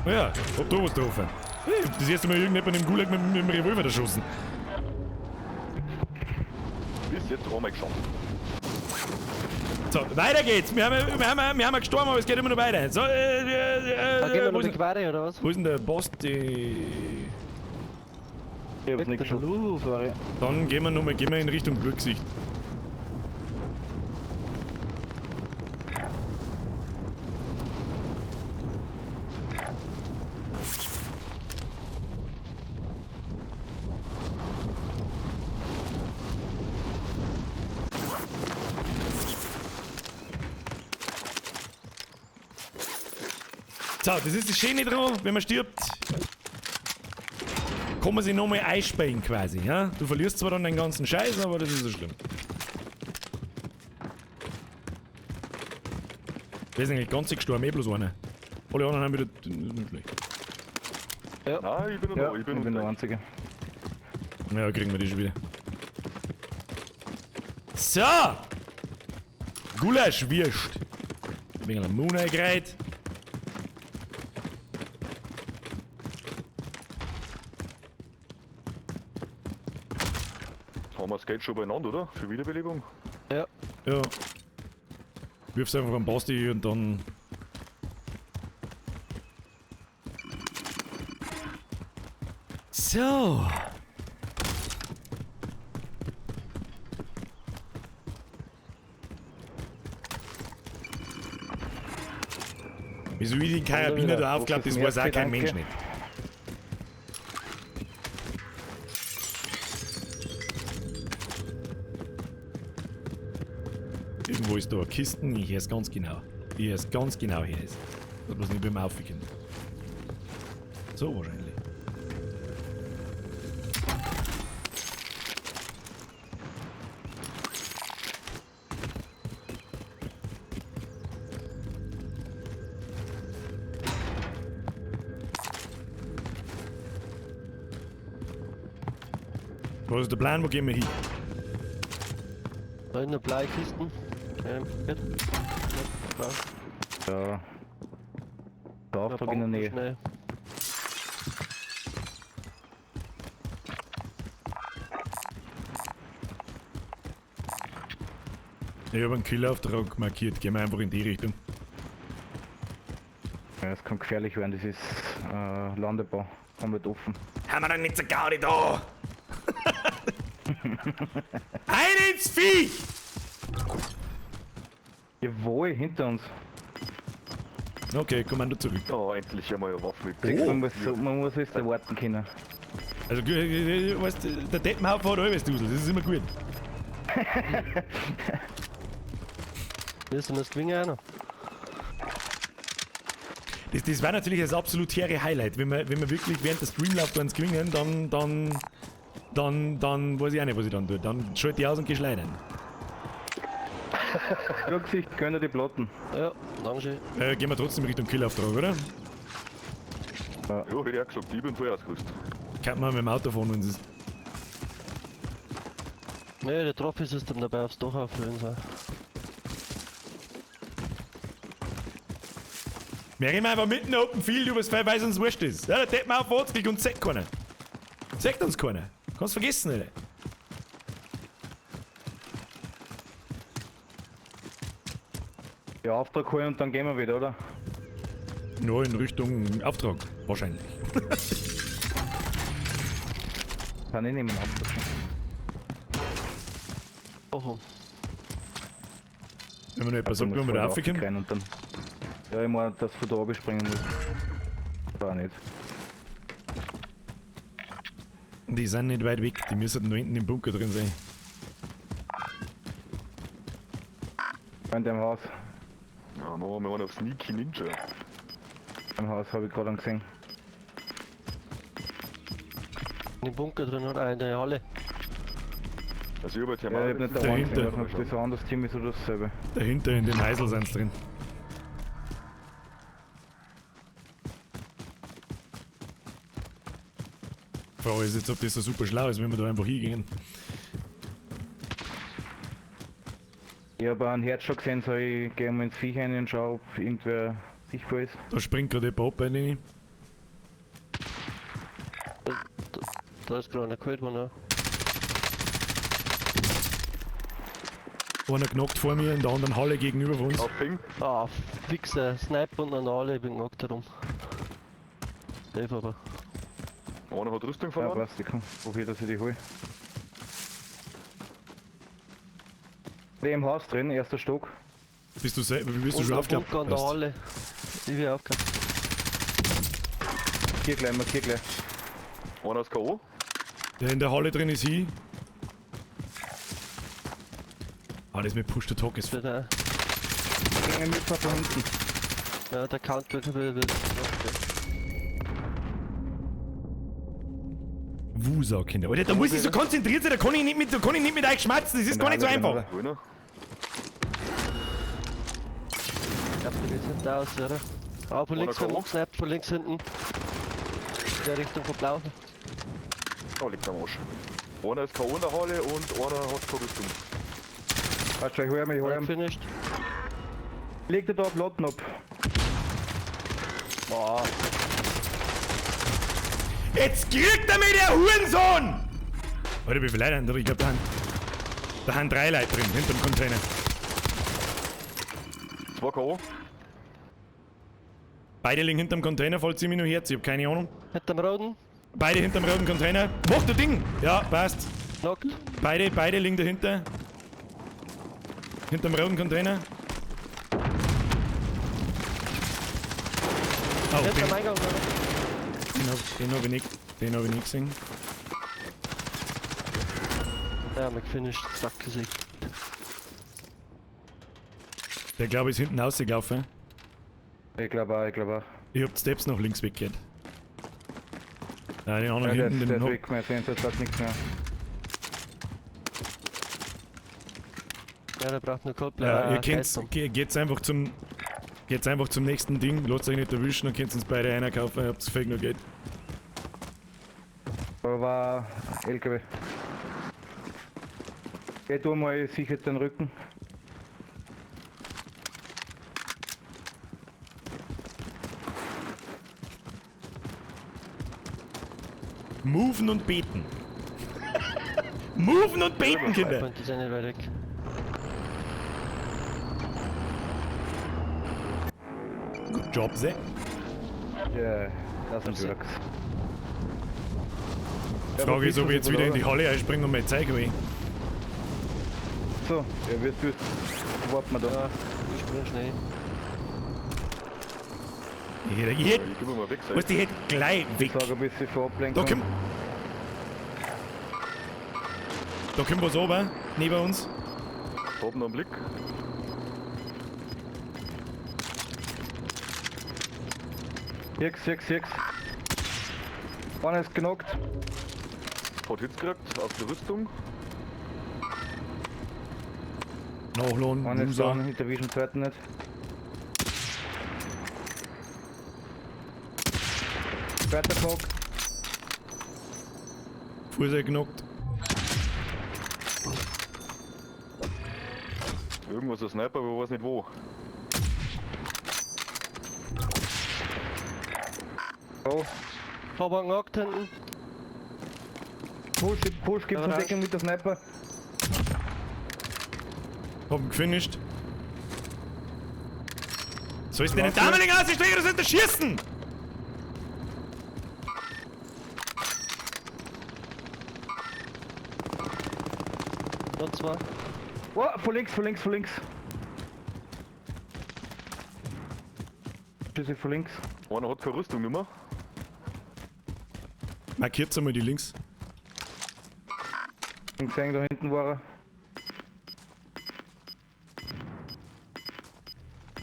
Ja, hab da was drauf. Ich hab das erste Mal irgendjemand im Gulag mit dem Revolver erschossen. Bis jetzt einmal geschossen. So, weiter geht's. Wir haben gestorben, aber es geht immer noch weiter. So, Da gehen wir wo noch ist, mit weiter, oder was? wo ist denn der Boss? Die... Ich hab's nicht Bitte, geschossen. Sorry. Dann gehen wir in Richtung Rücksicht. So, das ist das Schöne dran, wenn man stirbt, kann man sich nochmal einspähen quasi. Ja? Du verlierst zwar dann den ganzen Scheiß, aber das ist so schlimm. Wer ist eigentlich ganz gestorben? Bloß einer. Alle anderen haben wieder... Das ist nicht schlecht. Nein, ich bin noch Ja, da, ich bin der Einzige. Ja, kriegen wir die schon wieder. So! Gulaschwürst. Ein bisschen Mund eingereiht. Haben wir das Geld schon beieinander, oder? Für Wiederbelebung? Ja. Ja. Wirf's einfach am Basti und dann... So. Wieso ich den Karabiner da aufklappt, das weiß auch kein Mensch nicht. Irgendwo ist da eine Kisten, ich höre es ganz genau. Ich höre es ganz genau, hier ist. Das muss nicht beim Aufwickeln. So wahrscheinlich. Was ist der Plan? Wo gehen wir hin? Da in der Bleikisten. Geht. Ja, Ja. Der Auftrag in der Nähe. Schnell. Ich habe einen Killauftrag markiert. Gehen wir einfach in die Richtung. Ja, es kann gefährlich werden, das ist Landebau. Komplett offen. Haben wir dann nicht so Gaudi da? Ein ins Viech! Jawohl, hinter uns. Okay, Kommando zurück. Ja, endlich einmal eine Waffe mit. Siehst du, man muss es erwarten können. Also, weißt, der Deppenhaufen hat alles Dusel, das ist immer gut. Wir sind das Gewinge einer. Das war natürlich das absolutäre Highlight. Wenn wir wirklich während der Streamlauf dann gewinnen, dann weiß ich auch nicht, was ich dann tue. Dann schalte ich aus und geh schleudern. Rücksicht, können die Platten. Ja, danke schön. Gehen wir trotzdem Richtung Killauftrag, oder? Ja, hätte ich auch gesagt, ich bin voll ausgerüstet. Kann man mit dem Auto fahren, wenn es ist. Ne, der Trophy-System dabei aufs Dach auffüllen soll. Wir rennen einfach mitten Open Field übers Feld, weil es uns wurscht ist. Ja, der Deppen auf Watzkrieg und sagt keiner. Sagt uns keiner. Kannst vergessen, Alter. Ja, Auftrag holen und dann gehen wir wieder, oder? Nur in Richtung Auftrag, wahrscheinlich. Kann ich nicht mehr Auftrag. Oh, Wenn man noch etwas sagt, wo wir da raufkommen. Und dann. Ja, ich meine, dass du da oben springen musst. War nicht. Die sind nicht weit weg, die müssen nur hinten im Bunker drin sein. In dem Haus. Ja, machen wir einen auf Sneaky Ninja. Im Haus habe ich gerade gesehen. In dem Bunker drin oder in der Halle. Also über Ja, ich hab Thermal. nicht Da der hinten. Einzige, ob das ein anderes Team ist oder dasselbe. Dahinter in dem Heisel sind sie drin. Die Frage ist jetzt, ob das so super schlau ist, wenn wir da einfach hingehen. Ich habe einen Herzschlag gesehen, so ich gehe mal ins Viech rein und schau, ob irgendwer sichtbar ist. Da springt gerade jemand ab bei denen. Da ist gerade einer geholt worden. Einer knockt vor mir in der anderen Halle gegenüber von uns. Auf Ping. Ah, Fixer, Sniper und eine Halle, ich bin genockt herum. Safe aber. Einer hat Rüstung Ja, verloren. passt, ich kann probieren, dass ich die hole. Der im Haus drin, erster Stock. Bist du schon Und der aufgeklappt? Bunker an der Passt. Halle. Ich will aufgehabt. Markier gleich. Einer ist K.O. Der in der Halle drin ist hier. Ah, das mit Push the Talk ist. Der, Gegen mit von hinten. ja, der Counter will. Wusau, Kinder. Alter, da muss ich so konzentriert sein, da kann ich nicht mit euch schmatzen, das ist gar nicht so einfach. Grüner. Ich glaub, die sind da aus, oder? Ah, von links K.O. vom Snap, von links hinten. Der Richtung von Blau. Da liegt am Arsch. Einer ist K.O. in der Halle und einer hat keine Rüstung. Warte, ich hol ihn. Finished. Leg dir da Platten ab. Boah, Jetzt kriegt er mich, der Hurensohn! Alter, wie viele Leute haben da? Ich glaube, da haben 3 Leute drin, hinter dem Container. 2 K.O. Beide liegen hinterm Container, falls ihr mich noch hört, ich hab keine Ahnung. mit dem Roten. Beide hinterm roten Container. Mach du Ding! Ja, passt. Knockt. Beide liegen dahinter. Hinterm roten Container. Oh, Jetzt am den Eingang, oder? hab ich nicht gesehen. Ja, mich finished. Zack, Gesicht. Der glaube ich ist hinten rausgelaufen. Ich glaube auch. Ich hab die Steps nach links weggehört. Nein, den anderen Ja, hinten, der den ist hab, weg, mein Sensor sagt nichts mehr. Ja, der braucht nur Kopf. ja, ihr könnt's, geht's einfach zum nächsten Ding, lasst euch nicht erwischen, dann könnt ihr uns beide einer kaufen, ihr habt fake noch Geld. Da war LKW. Geh du mal sicher den Rücken. Moven und beten. Moven und beten, Kinder. Die sind nicht weit weg. Good job, Zach. Ja, das sind Merci. Works. Die Frage ist, ob ich jetzt wieder in die Halle einspringe und mir zeigen will. So, ja, wirst du. Warten wir da. Ja, ich spring schnell. Ich hätte, Ich gebe mal weg, was, die hätte gleich weg. Sag ein bisschen vor Da ablenken. kommt. Da kommt was oben, neben uns. Haben noch einen Blick. Sechs. Einer ist genockt. Hat Hits gekriegt auf die Rüstung. Nachladen, Einer ist Loser. down, hinter Vision zweiten nicht. Zweiter Knock. Fuß eingenockt. Irgendwas ein Sniper, aber ich weiß nicht wo. Oh, Hab einen genockt hinten. Push, gibt's eine Aber Deckung mit der Sniper. Hab ihn gefinisht. Soll ich den Damenling aussteigen oder soll ich schießen? Noch zwei. Oh, von links. Schüsse von links. Einer hat keine Rüstung mehr. Markiert einmal die links. Und gesehen, da hinten war er.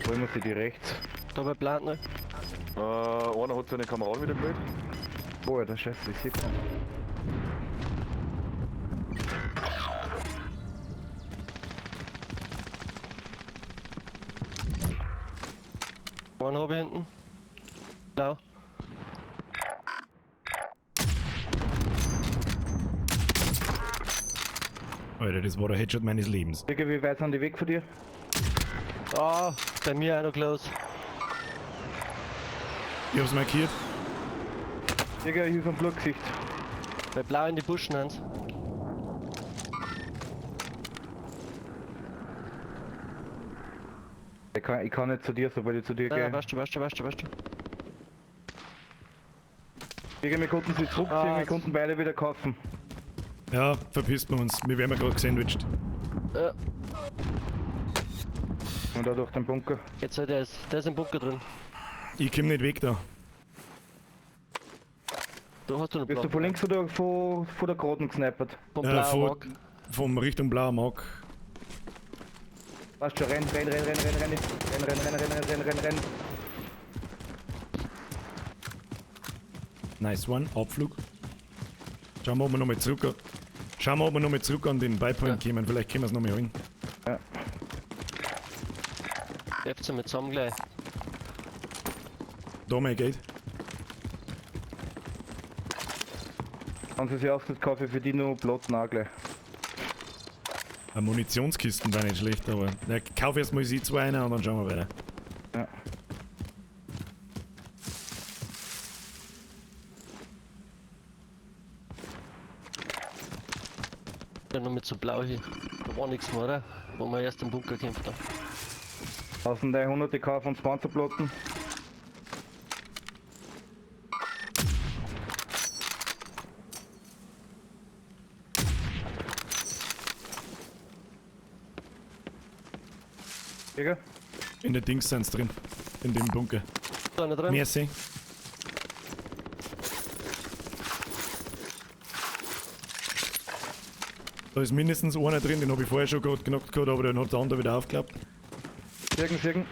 Wollen wir sie die rechts? Da bei Plantner. Einer hat seine Kameraden wieder gemeldet. Oh, der Chef, ich sehe ihn. Einen habe ich hinten. Blau. Alter, das war der Headshot meines Lebens. Digga, wie weit sind die weg von dir? Ah, bei mir einer close. Ich hab's markiert. Digga, hier ist ein Flugsicht. Bei Blau in die Buschen eins. Ich kann nicht zu dir, sobald ich zu dir gehe. Weißt du. Digga, wir konnten sie zurückziehen, Ah, wir konnten beide wieder kaufen. Ja, verpisst wir uns. Wir werden gerade gesandwiched. Und da durch den Bunker. Jetzt der ist im Bunker drin. Ich komm nicht weg da. Da hast du einen Bist du Plan. von links oder von der Geraden gesnipert? Vom blauen Von, Mark. vom Richtung blauer Mark. Passt schon, renn. Nice one. Abflug. Schauen wir, ob wir nochmal zurück. Schauen wir, ob wir nochmal zurück an den Beipoint kommen. Vielleicht können wir es nochmal holen. Trefft sie mit zusammen gleich. Da mein Geld. Haben sie sich ausgesucht, kaufe ich für die noch Platten auch gleich. Eine Munitionskisten wäre nicht schlecht, aber na, kauf erstmal sie zwei rein und dann schauen wir weiter. Ja. Ja, noch mit so blau hier. Da war nichts mehr, oder? Wo wir erst im Bunker gekämpft haben. 1100, die kaufen uns Panzerplatten. Digga, In der Dings sind's drin. In dem Bunker. Da einer drin? Merci. Da ist mindestens einer drin, den habe ich vorher schon gerade genockt gehabt, aber dann hat der andere wieder aufgeklappt. Sirgen.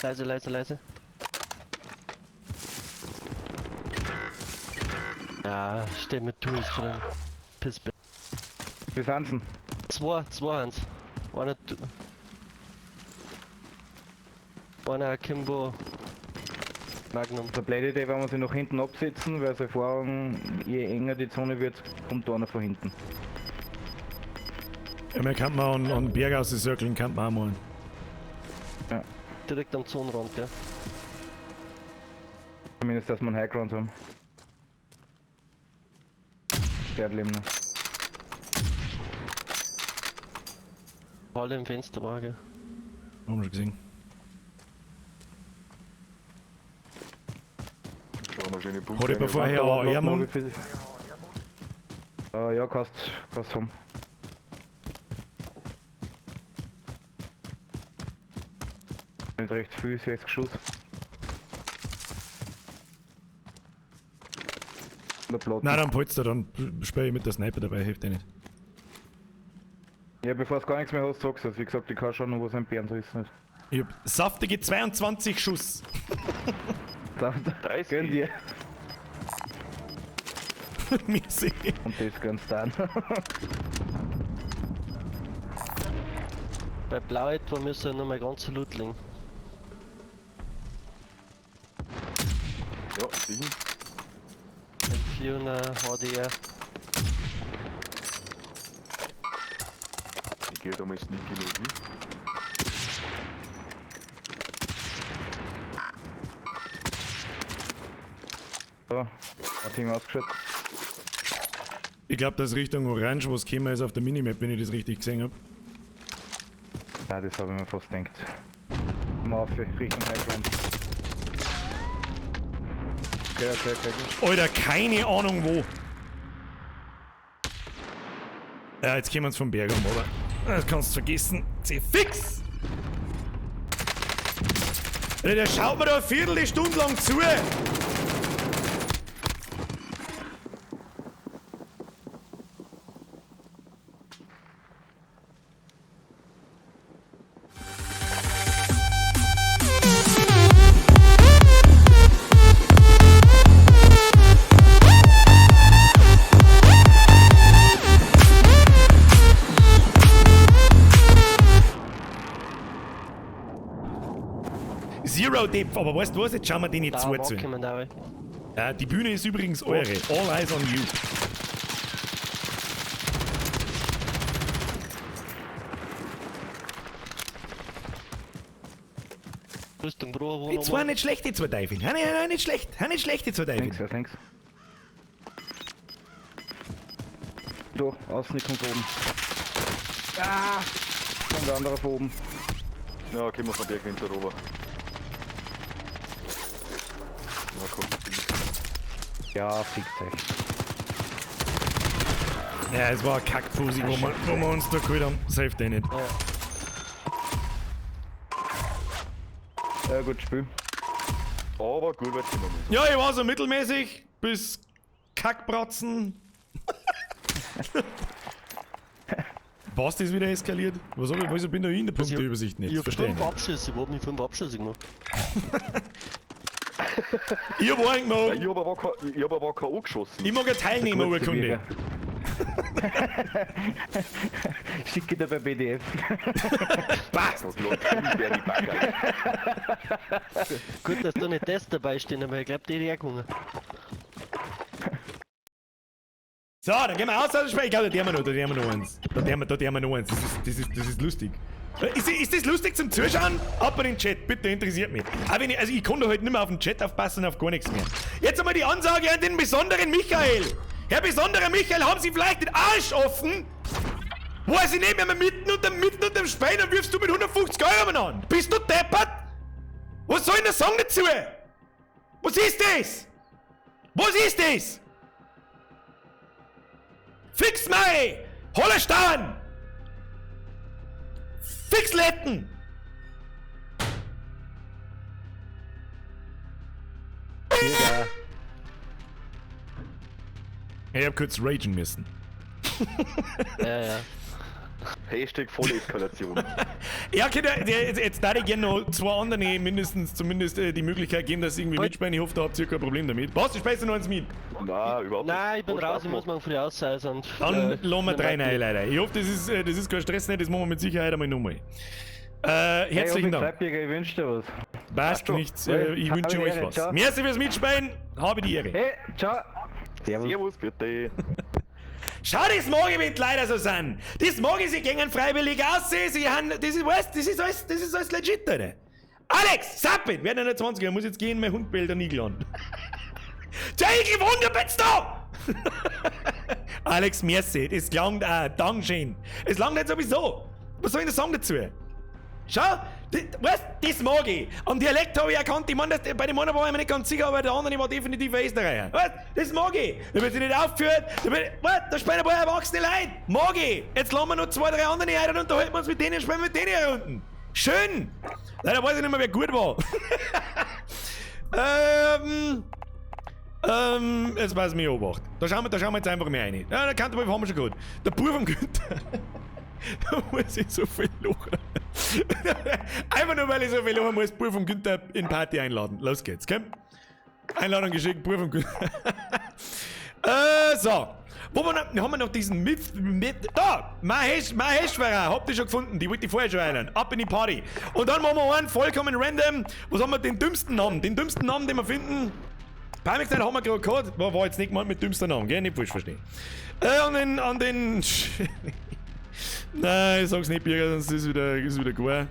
Leise. Ja, steh mit Tools drin. Piss. Wie sind's denn? Zwei Hans. Einer Akimbo Magnum. Der blöde Idee, wenn wir sie nach hinten absetzen, weil sie Erfahrung, je enger die Zone wird, kommt einer von hinten. Ja, man kann man an Berg aus den Cirkeln kann man auch malen. Direkt am Zonenrand, gell? Zumindest, dass wir einen Highground haben. Pferdleben noch. Alle im Fenster war, gell? Haben wir schon gesehen. Schauen wir schöne Hat jemand vorher auch Ehrmann? Ja, kannst haben. Nicht recht viel, 6 Schuss. Der Platten. Nein, dann polster, dann spiele ich mit der Sniper dabei, hilft dir nicht. Ja, bevor du gar nichts mehr hast, sagst du es. Wie gesagt, ich kann schon noch was entbehren, so ist es nicht. Ich hab saftige 22 Schuss. 30. Gönn dir. Merci. Und das gönnst du dann. Bei Blau etwa müssen wir noch mal ganz Loot liegen. Ja, 7. M4 HDR. Ich gehe da mal sneaky noch hin. So, hat Ding ausgeschaut. Ich glaube, das Richtung Orange, was käme, ist auf der Minimap, wenn ich das richtig gesehen habe. Ja, das habe ich mir fast gedacht. Mal auf Richtung Highground. Okay. Alter, keine Ahnung wo. Ja, jetzt kommen wir uns vom Berg um, oder? Das kannst du vergessen. Zieh fix! Alter, der schaut mir da eine Viertelstunde lang zu. Zero Depth, aber weißt du was, jetzt schauen wir den nicht Da zu. kommen da. Ja, die Bühne ist übrigens eure. All eyes on you. Rüstung, Bro, Die zwei nicht schlecht, die zwei Teufel. Nicht schlecht, nicht schlecht, die zwei Teufel. Links, links. So, außen kommt oben. Ah! Und der andere von oben. Ja, gehen wir von Berg hinter rüber. Ja, komm. Ja, fickt euch. Ja, es war eine Kackpusi, wo wir uns da geholt haben. Safe den nicht. Gut Spiel. Aber gut wird's immer nicht. Ja, ich war so mittelmäßig bis Kackbratzen. Was ist wieder eskaliert? Wieso bin ich in der Punkteübersicht nicht? Ich hab Verstehe 5 nicht. Abschüsse, ich hab nicht 5 Abschüsse gemacht. Ich hab einen Ja, gemacht. ich hab aber K.O. geschossen. Ich mag eine Teilnehmerurkunde. Schicke dir bei BDF. Passt. Das lohnt sich, wer die Bagger. Gut, dass da nicht das dabei stehen, aber ich glaub, die hergegangen. So, dann gehen wir aus, ich glaube, da haben wir noch eins. Da haben wir noch eins. Das ist lustig. Ist das lustig zum Zuschauen? Ab in den Chat, bitte, interessiert mich. Aber ich konnte heute nicht mehr auf den Chat aufpassen und auf gar nichts mehr. Jetzt einmal die Ansage an den besonderen Michael. Herr besonderer Michael, haben Sie vielleicht den Arsch offen? Wo er Sie nehmen wir mitten unterm Spein und wirfst du mit 150 € an? Bist du deppert? Was soll denn der Song dazu? Was ist das? Was ist das? Fix Mai! Hollerstan! Fixletten! Ich hab kurz ragen müssen. Ja. Hashtag volle Eskalation. Ja, okay, jetzt da ich gerne noch zwei anderen mindestens zumindest die Möglichkeit geben, dass sie irgendwie mitspielen. Ich hoffe, da habt ihr kein Problem damit. Was, du spielst noch eins mit? Nein, überhaupt nicht. Nein, ich bin Voll raus, Spaß ich muss gemacht. morgen früh aus sein. Und, Dann lassen wir drei rein, leider. Ich hoffe, das ist kein Stress, nicht. Das machen wir mit Sicherheit einmal nochmal. Herzlichen Dank. Ich wünsche dir was. Passt nichts. Ich wünsche euch was. Ciao. Merci fürs Mitspielen. Habe die Ehre. Hey, ciao. Servus. Servus, bitte. Schau, das mag ich mit leider so sein. Das mag ich, sie gehen freiwillig aussehen, sie haben, das ist alles legit, Alter. Alex, Sappit, werden ja 20, ich muss jetzt gehen, mein Hund bellt den Igel an. Der Igel wohnt ja jetzt da! Alex, merci, das langt auch, Dankeschön. Es langt nicht sowieso. Was soll ich denn sagen dazu? Schau, das mag ich. Am Dialekt habe ich erkannt, ich meine, bei dem einen war ich mir nicht ganz sicher, aber der andere war definitiv ein Österreicher. Das mag ich. Da wird sich nicht aufgeführt, da spielen ein paar erwachsene Leute. Mag ich. Jetzt lassen wir noch 2, 3 andere ein und unterhalten wir uns mit denen und spielen mit denen hier unten. Schön. Leider weiß ich nicht mehr, wer gut war. Jetzt weiß ich mich beobachtet. Da schauen wir jetzt einfach mal rein. Ja, der Kanterwolf haben wir schon gut. Der Bub vom Günther. Da muss ich so viel lachen. Einfach nur, weil ich so viel lachen muss, Bub vom Günther in Party einladen. Los geht's, gell? Einladung geschickt, Bub vom Günther. So. Wo haben wir noch diesen da! Maheshwara, habt ihr schon gefunden? Die wollte ich vorher schon einladen. Ab in die Party. Und dann machen wir einen vollkommen random. Was haben wir? Den dümmsten Namen. Den dümmsten Namen, den wir finden. Pamixteil haben wir gerade gehabt. War jetzt nicht gemeint mit dümmster Namen, gell? Nicht falsch verstehen. An den Nein, ich sag's nicht, Birger, sonst ist wieder gut.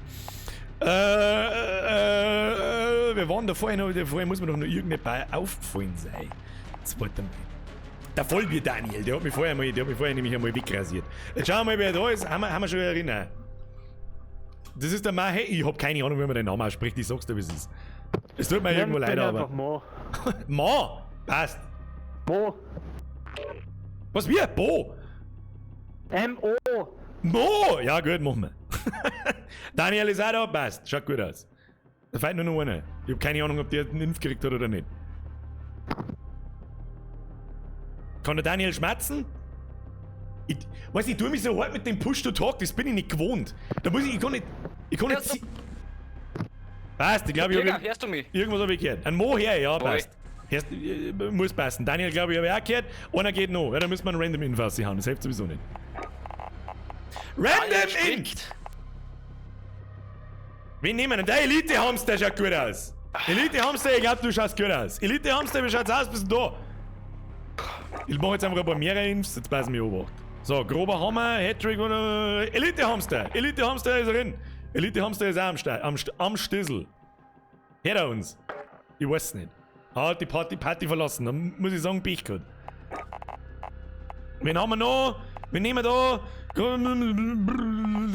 Wir waren da vorher noch, vorher muss mir doch noch irgendein aufgefallen sein. Jetzt warte mal. Der Vollbier Daniel, der hat mich vorher nämlich einmal wegrasiert. Jetzt schauen wir mal, wer da ist. Haben wir schon erinnert. Das ist der Mahe. Ich hab keine Ahnung, wie man den Namen ausspricht. Ich sag's dir, wie es ist. Es tut mir irgendwo leid, aber. Mo. Ma! Passt. Mo. Was wir? Bo! M-O. Mo! Ja, gut, machen wir. Daniel ist auch da, passt. Schaut gut aus. Da fehlt nur noch einer. Ich hab keine Ahnung, ob der einen Impf gekriegt hat oder nicht. Kann der Daniel schmatzen? Ich tue mich so hart mit dem Push-to-Talk, das bin ich nicht gewohnt. Da muss ich kann nicht. Passt, ich glaube, Hörst du mich? irgendwas habe ich gehört. Ein Mo her, ja, Sorry. passt. Muss passen. Daniel, glaube ich, habe ich auch gehört. Einer geht noch. Ja, dann müssen wir einen Random Info aus sich haben. Das hilft sowieso nicht. Random Info! Wen nehmen wir? Der Elite-Hamster schaut gut aus. Elite-Hamster, ich glaub, du schaust gut aus. Elite-Hamster, wie schaut's aus? Bist du da? Ich mach jetzt einfach ein paar mehr Infs, jetzt passen wir auf. So, grober Hammer, Hattrick und Elite-Hamster. Elite-Hamster ist drin. Elite-Hamster ist auch am Stissel. Hört er uns? Ich weiß nicht. Hat die Party verlassen. Dann muss ich sagen, Pech gehabt. Wen haben wir noch? Wir nehmen da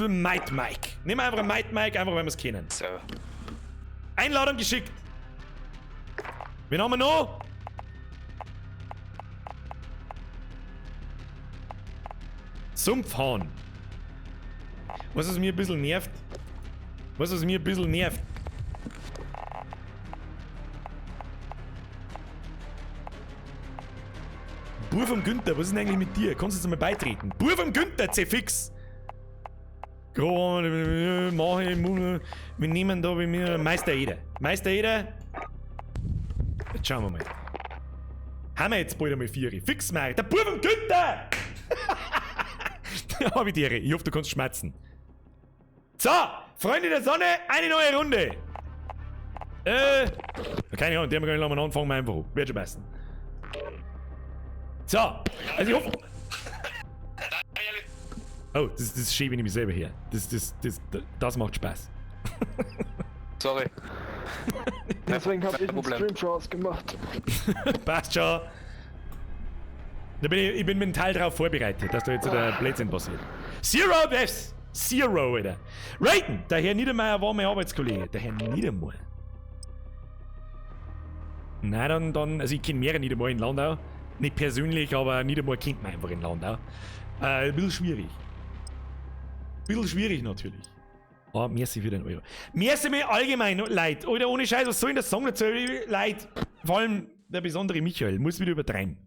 Might Mike. Nehmen wir einfach einen Might Mike, einfach weil wir es kennen. So. Einladung geschickt. Wen haben wir noch? Sumpfhahn. Was mir ein bisschen nervt. Bur vom Günther, was ist denn eigentlich mit dir? Kannst du jetzt mal beitreten? Bur vom Günther, C-Fix! Wir nehmen da bei mir Meister Eder. Meister Eder. Jetzt schauen wir mal. Haben wir jetzt bald einmal 4. Fix mal. Der Bur vom Günther! Da hab ich dir. Ich hoffe, du kannst schmerzen. So, Freunde der Sonne, eine neue Runde. Keine Ahnung, die haben wir gar nicht lange anfangen, wir einfach an. Wird schon passen. So, also ich hoffe... Oh, das schiebe ich nämlich selber her. Das macht Spaß. Sorry. Deswegen hab ich einen Problem. Stream schon ausgemacht. Passt schon. Ich bin mental darauf vorbereitet, dass da jetzt der Blödsinn passiert. Zero Deaths! Zero, Alter. Raiden! Der Herr Niedermeyer war mein Arbeitskollege. Der Herr Niedermeyer. Nein, dann, also ich kenne mehrere Niedermeyer in Landau. Nicht persönlich, aber Niedermeyer kennt man einfach in Landau. Ein bisschen schwierig natürlich. Oh, merci für den Euro. Merci mir allgemein, Leute. Alter, ohne Scheiß, was soll ich das sagen dazu? Leute, vor allem der besondere Michael, muss wieder übertreiben.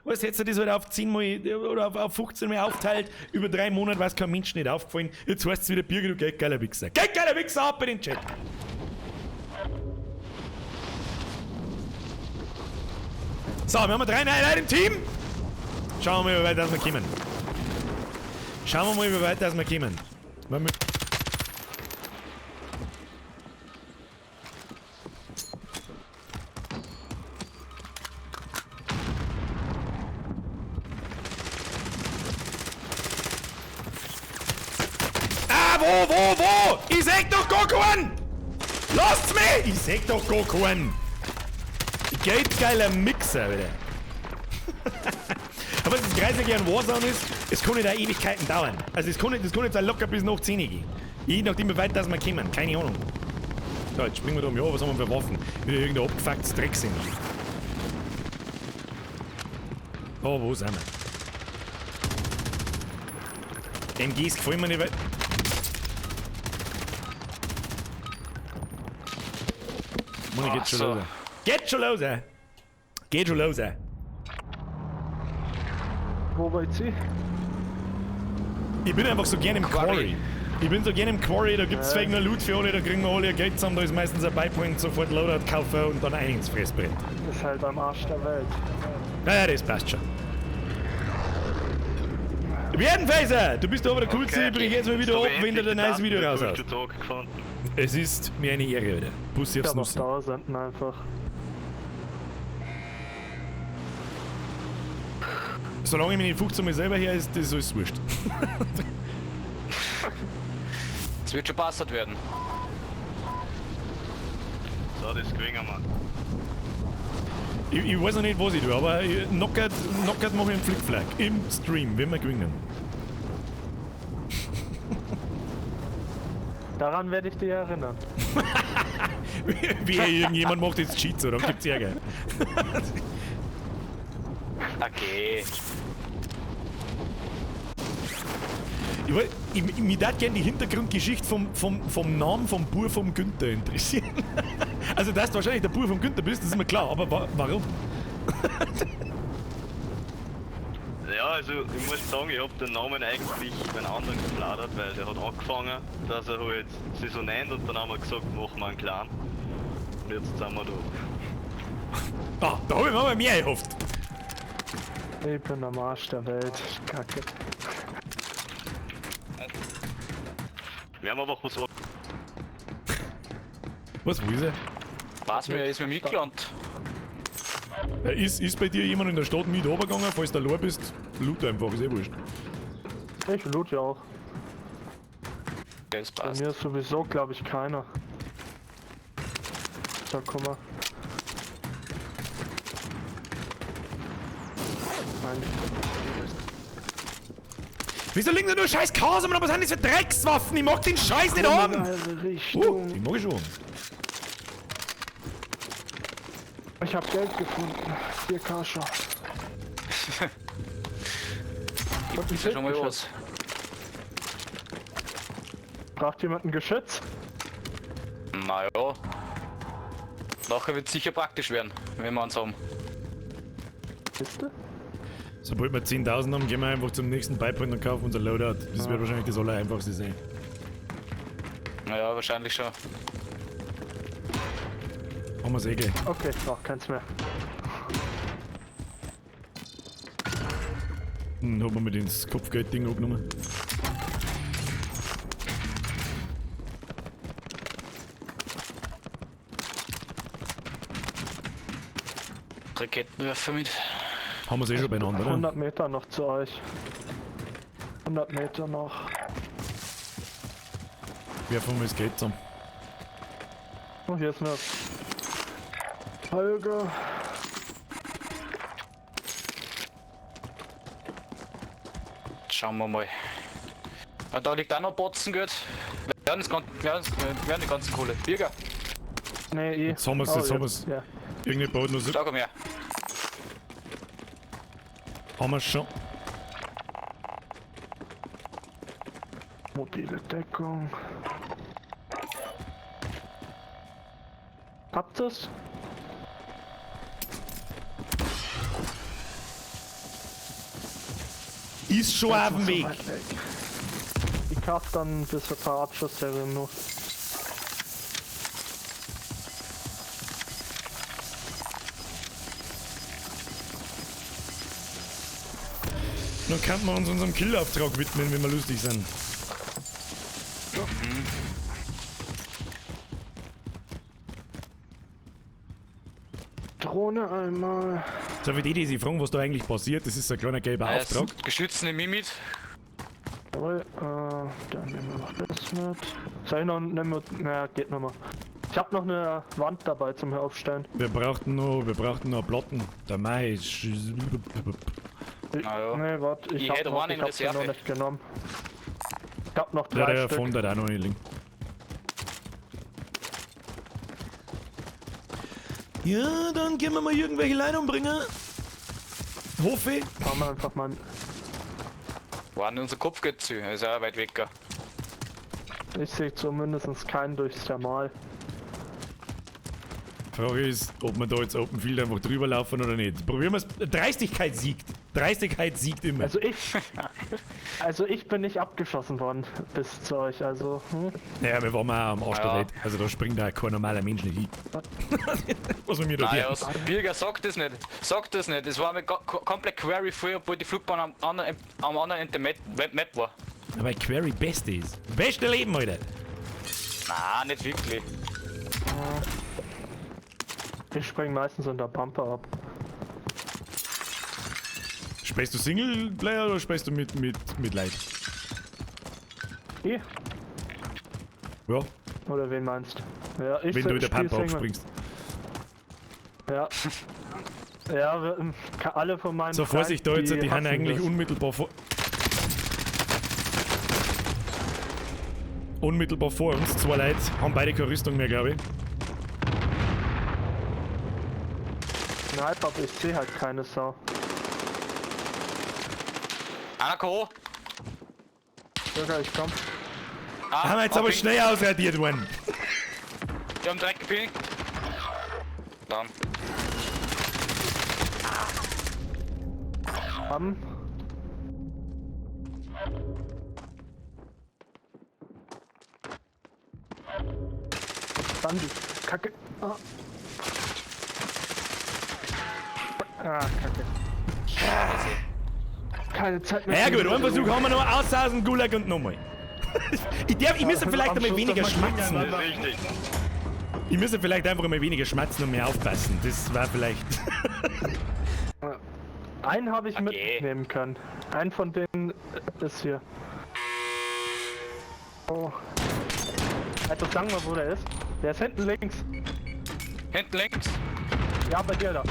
Was hättest du das halt auf 10 Mal oder auf 15 Mal aufteilt, über 3 Monate, was kein Mensch nicht aufgefallen. Jetzt heißt es wieder, Birger, du geiler Wichser. Geiler Wichser, ab bei den Chat. So, wir haben 3 neue Leute im Team. Schauen wir mal, wie weit wir kommen. Wo? Ich sag doch gar keinen! Lasst's mich! Ich sag doch gar keinen! Geldgeiler Mixer, Alter. Aber das Kreislige an Warzone ist, es kann nicht Ewigkeiten dauern. Also es kann jetzt auch locker bis nach 10 gehen. Je nachdem, wie weit das wir kommen. Keine Ahnung. So, jetzt springen wir da um. Ja, was haben wir für Waffen? Wieder irgendein abgefucktes Dreck sind. Oh, wo sind wir? MGs gefallen mir nicht, weil... Money geht schon los. Geht schon los. Wo wollt ihr? Ich bin einfach so gerne im Quarry. Da gibt's deswegen noch Loot für alle, da kriegen wir alle ihr Geld zusammen, da ist meistens ein Buypoint, sofort Loadout kaufen und dann ein ins Fressbrett. Das ist halt am Arsch der Welt. Naja, das passt schon. Werdenphaser, du bist aber der coolste, ich bring jetzt mal wieder ab, wenn du ein neues Video raus hast. Es ist mir eine Ehre, Alter. Bussi aufs Nuss. Da senden einfach. Solange ich mich nicht 15 Mal selber her, ist das alles wurscht. Es wird schon bastard werden. So, das kriegen wir. Ich weiß noch nicht, was ich tue, aber Knockout mache ich einen Flickflack im Stream, wenn wir gewinnen. Daran werde ich dich erinnern. Wie irgendjemand macht jetzt Cheats, dann gibt's Ärger. Okay. Mich würde gerne die Hintergrundgeschichte vom Namen vom Bur vom Günther interessieren. Also, dass du wahrscheinlich der Bur vom Günther bist, das ist mir klar, aber warum? Ja, also ich muss sagen, ich hab den Namen eigentlich einen anderen gefladert, weil der hat angefangen, dass er halt sich so nennt und dann haben wir gesagt, machen wir einen Clan. Und jetzt sind wir da. Ah, da hab ich mir aber mehr gehofft. Ich bin am Arsch der Welt. Kacke. Wir haben einfach was. Was, wo ist er? Was mir ist mir mitgelandet. Ist bei dir jemand in der Stadt mit runtergegangen? Falls du allein bist, loot einfach, ist eh wurscht. Ich loot ja auch. Das Bei passt. mir ist sowieso, glaube ich, keiner. Da, guck mal. Nein. Wieso liegen da nur scheiß Chaos, aber was sind das für Dreckswaffen? Ich mag den Scheiß nicht haben! Richtung. Die mag ich schon. Ich hab Geld gefunden. 4 Kascha. Gibt es ja schon mal was. Braucht jemand ein Geschütz? Naja. Nachher wird es sicher praktisch werden, wenn wir uns haben. Wisst ihr? Sobald wir 10.000 haben, gehen wir einfach zum nächsten Pipepoint und kaufen unser Loadout. Das wird wahrscheinlich das Allereinfachste sein. Naja, wahrscheinlich schon. Haben wir's eh gleich. Okay, ich brauch keins mehr. Dann haben wir mit ins Kopfgeld-Ding angenommen. Raketenwerfer mit. Haben wir's eh schon beieinander, oder? 100 Meter noch zu euch. 100 Meter noch. Werfen wir das Geld zusammen. Oh, hier ist eine Folge. Schauen wir mal. Ah, da liegt auch noch Botzengeld. Wir werden die ganze Kohle. Bürger, Nee, eh. Jetzt haben wir's, jetzt haben wir's. Ja. Irgendein baut noch so. da komm her. Haben wir's schon. Mobile Deckung. Habt ihr's? Ist schon auf dem So Weg. weit weg. Ich kauf dann bis ein paar Abschussserien noch. Dann kann man uns unserem Killauftrag widmen, wenn wir lustig sind. Drohne einmal. So wie die sich fragen, was da eigentlich passiert, das ist ein kleiner gelber Auftrag. Geschützt nehme ich mit. Jawohl, dann nehmen wir noch das mit. Soll ich noch nehmen? Naja, geht noch mal. Ich hab noch eine Wand dabei zum Aufstellen. Wir brauchten noch Platten. Der Mai ist... Naja. Nee, warte, Ich hab hätte noch, einen in ich hab sie noch Reserve. nicht genommen. Ich hab noch Ja, 3 der Stück. von der auch noch nicht liegen. Ja, dann gehen wir mal irgendwelche Leute umbringen. Hoffe ich. Machen wir einfach mal. Waren unser Kopf geht zu, ist auch weit weg. Ich sehe zumindest keinen durchs Thermal. Frage ist, ob wir da jetzt Open Field einfach drüber laufen oder nicht. Probieren wir es. Dreistigkeit siegt. Dreistigkeit siegt immer. Also ich bin nicht abgeschossen worden bis zu euch, also. Naja, wir waren mal am Arsch der Ja. Welt. Also da springt da kein normaler Mensch nicht hin. Was wir mir da Naja, tun. Bürger, sag das nicht. Sag das nicht. Es war mir komplett Query free, obwohl die Flugbahn am anderen Ende Map war. Aber Query Beste ist. Beste Leben, Alter. Na, nicht wirklich. Ich spring meistens unter Bumper ab. Spielst du Singleplayer oder spielst du mit Leid? Ich? Ja, Oder wen meinst du? Ja, ich wenn du in der spiel Pampa Single. abspringst. Ja. Ja, alle von meinen So, Vorsicht, da jetzt, die haben hassen eigentlich das. unmittelbar vor uns. 2 Leute, haben beide keine Rüstung mehr, glaube ich. Nein, aber ich sehe halt keine Sau. Einer K.O. Bürger, ich komm. Haben wir jetzt aber abhängt. schnell ausradiert worden. Die haben direkt gepinkt. Dann. Haben. Dann die Kacke. Ah, Kacke. Keine Zeit mehr. Ja für gut, einen Versuch. Versuch haben wir noch aussausen, Gulag und nochmal. Ich müsste vielleicht einmal weniger schmatzen. Das ist richtig. Ich müsste vielleicht einfach mal weniger schmatzen und mehr aufpassen. Das war vielleicht... Einen habe ich Okay. mitnehmen können. Einen von denen ist hier. Oh. Also sagen wir, wo der ist. Der ist hinten links. Hinten links. Ja, bei dir da.